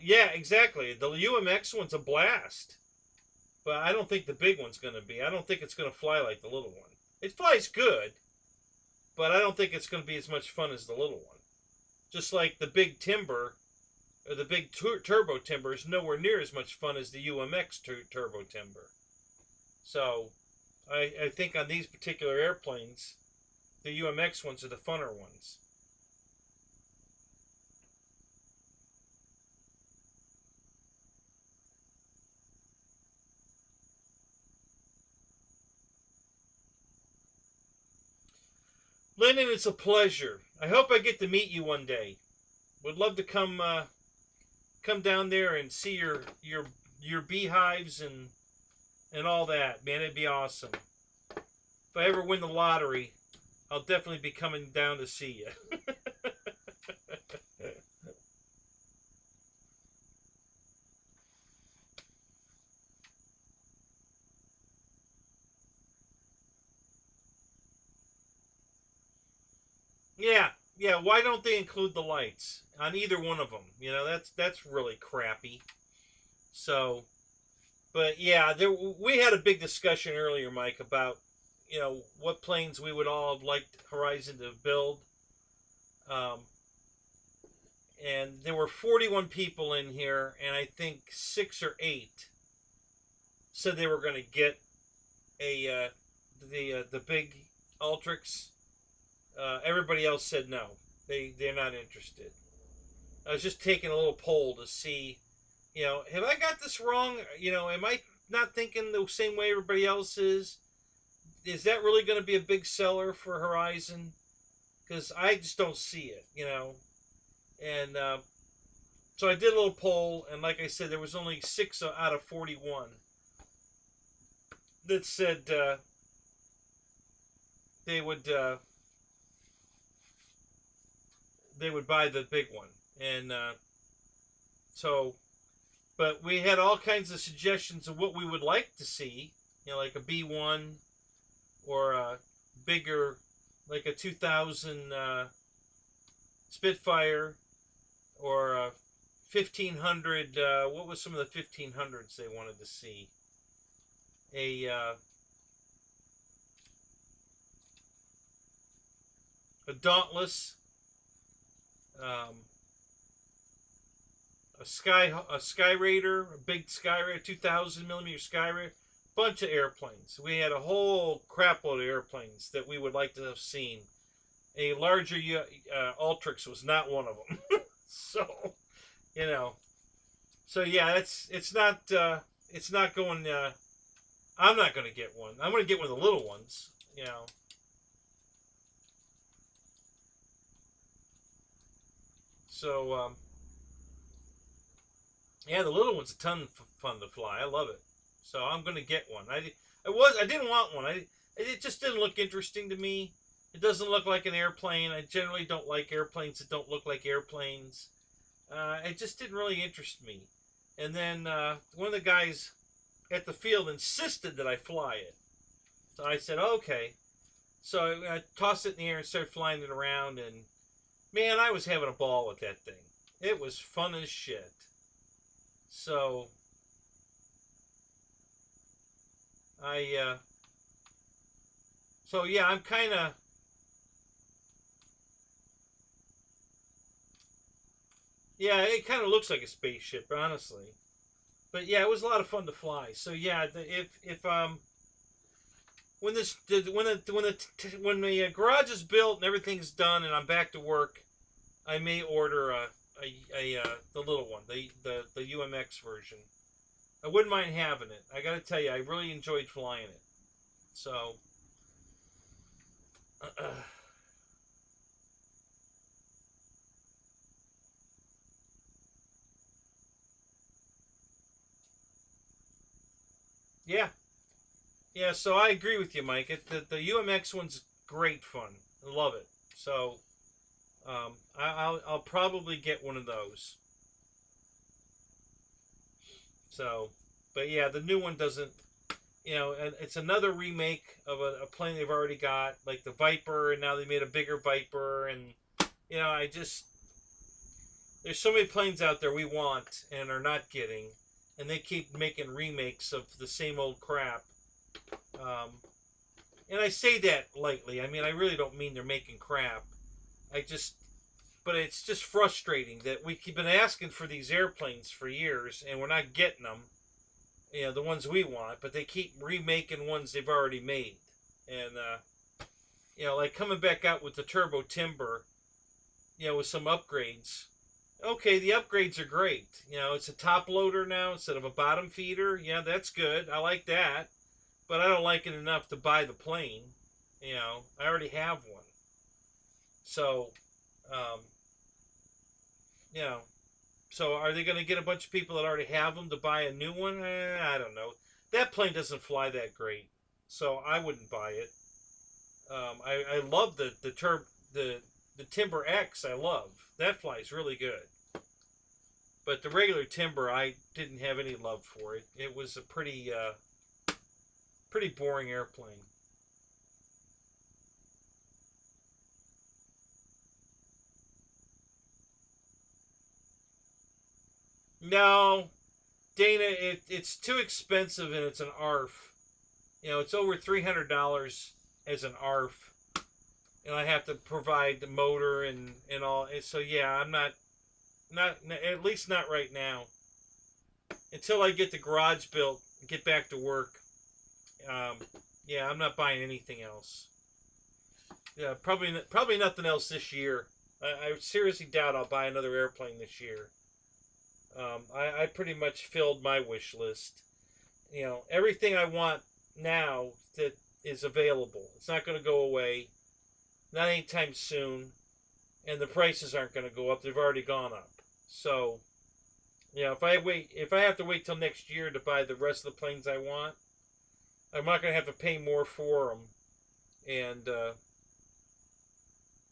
Yeah, exactly. The UMX one's a blast, but I don't think the big one's gonna be. I don't think it's gonna fly like the little one. It flies good, but I don't think it's gonna be as much fun as the little one. Just like the big timber, or the big turbo timber, is nowhere near as much fun as the UMX turbo timber. So, I think on these particular airplanes, the UMX ones are the funner ones. Lyndon, it's a pleasure. I hope I get to meet you one day. Would love to come down there and see your beehives and and all that. Man, it'd be awesome. If I ever win the lottery, I'll definitely be coming down to see you. Yeah, yeah. Why don't they include the lights on either one of them? You know, that's really crappy. So, but yeah, we had a big discussion earlier, Mike, about what planes we would all have liked Horizon to build. Um, and there were 41 people in here, and I think 6 or 8 said they were going to get the big Ultrix. Everybody else said no. They're not interested. I was just taking a little poll to see, have I got this wrong? Am I not thinking the same way everybody else is? Is that really going to be a big seller for Horizon? Because I just don't see it, And so I did a little poll, and like I said, there was only 6 out of 41 that said they would buy the big one, and so. But we had all kinds of suggestions of what we would like to see, like a B1 or a bigger, like a 2000 Spitfire or a 1500. What was some of the 1500s they wanted to see? A Dauntless, um, a Sky Raider, a big Sky Raider, 2000 millimeter Sky Raider, bunch of airplanes. We had a whole crapload of airplanes that we would like to have seen. A larger Ultrix was not one of them. So, so yeah, it's not going. I'm not going to get one. I'm going to get one of the little ones. So yeah, the little one's a ton of fun to fly. I love it. So I'm going to get one. I didn't want one. It just didn't look interesting to me. It doesn't look like an airplane. I generally don't like airplanes that don't look like airplanes. It just didn't really interest me. And then one of the guys at the field insisted that I fly it. So I said, okay. So I tossed it in the air and started flying it around. And man, I was having a ball with that thing. It was fun as shit. So so yeah, I'm kind of. Yeah, it kind of looks like a spaceship, honestly. But yeah, it was a lot of fun to fly. So yeah, if when the garage is built and everything's done and I'm back to work, I may order the little one, the UMX version. I wouldn't mind having it. I got to tell you, I really enjoyed flying it. So. Yeah, yeah. So I agree with you, Mike. The UMX one's great fun. I love it. So I'll probably get one of those. So, but yeah, the new one doesn't. And it's another remake of a plane they've already got, like the Viper, and now they made a bigger Viper, and I just there's so many planes out there we want and are not getting, and they keep making remakes of the same old crap. Um, and I say that lightly. I mean, I really don't mean they're making crap. But it's just frustrating that we keep been asking for these airplanes for years, and we're not getting them. The ones we want, but they keep remaking ones they've already made, and like coming back out with the Turbo Timber, with some upgrades. Okay, the upgrades are great. It's a top loader now instead of a bottom feeder. Yeah, that's good. I like that, but I don't like it enough to buy the plane. I already have one. So, um, you know, so are they going to get a bunch of people that already have them to buy a new one? I don't know. that plane doesn't fly that great, so I wouldn't buy it. I love the Timber X. I love that, flies really good. But the regular Timber, I didn't have any love for it. It was a pretty boring airplane. No, Dana, it's too expensive and it's an ARF. You know, it's over $300 as an ARF, and I have to provide the motor and all. And so yeah, I'm not at least not right now. Until I get the garage built, get back to work. Um, yeah, I'm not buying anything else. Yeah, probably nothing else this year. I seriously doubt I'll buy another airplane this year. I pretty much filled my wish list. You know, everything I want now that is available. It's not going to go away, not anytime soon, and the prices aren't going to go up. They've already gone up. So, you know, if I have to wait till next year to buy the rest of the planes I want, I'm not going to have to pay more for them, and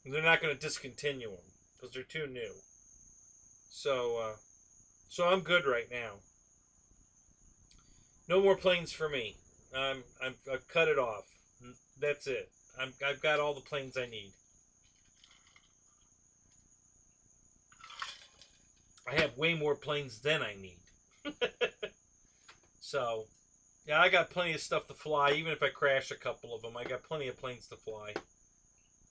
they're not going to discontinue them because they're too new. So I'm good right now. No more planes for me. I've cut it off. That's it. I've got all the planes I need. I have way more planes than I need. So, yeah, I got plenty of stuff to fly. Even if I crash a couple of them, I got plenty of planes to fly.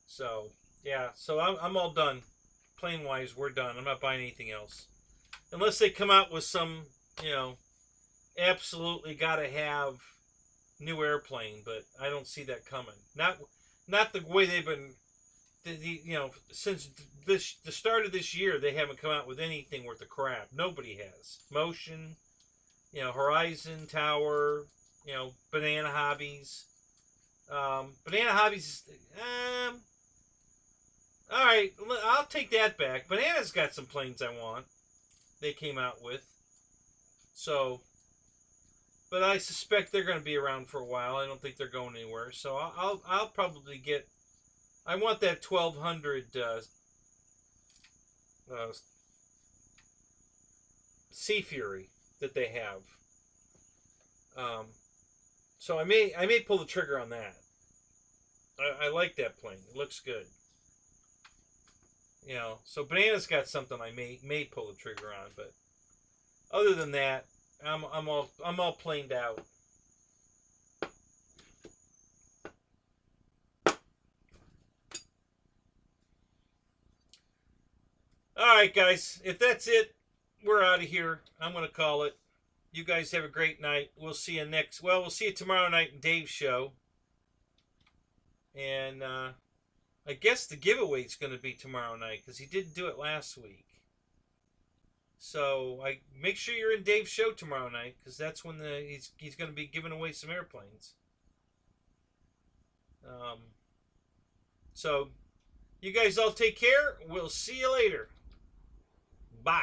So, yeah. So I'm all done. Plane wise, we're done. I'm not buying anything else. Unless they come out with some, you know, absolutely got to have new airplane, but I don't see that coming. Not the way they've been, you know, since the start of this year, they haven't come out with anything worth a crap. Nobody has. Motion, you know, Horizon Tower, you know, Banana Hobbies. Banana Hobbies, all right, I'll take that back. Banana's got some planes I want. They came out with. So, but I suspect they're going to be around for a while. I don't think they're going anywhere. So I'll probably get. I want that 1200 Sea Fury that they have. So I may pull the trigger on that. I like that plane. It looks good. You know, so Banana's got something I may pull the trigger on, but other than that, I'm all planed out. All right, guys, if that's it, we're out of here. I'm gonna call it. You guys have a great night. We'll see you we'll see you tomorrow night in Dave's show, and I guess the giveaway is going to be tomorrow night because he didn't do it last week. So make sure you're in Dave's show tomorrow night because that's when he's going to be giving away some airplanes. So you guys all take care. We'll see you later. Bye.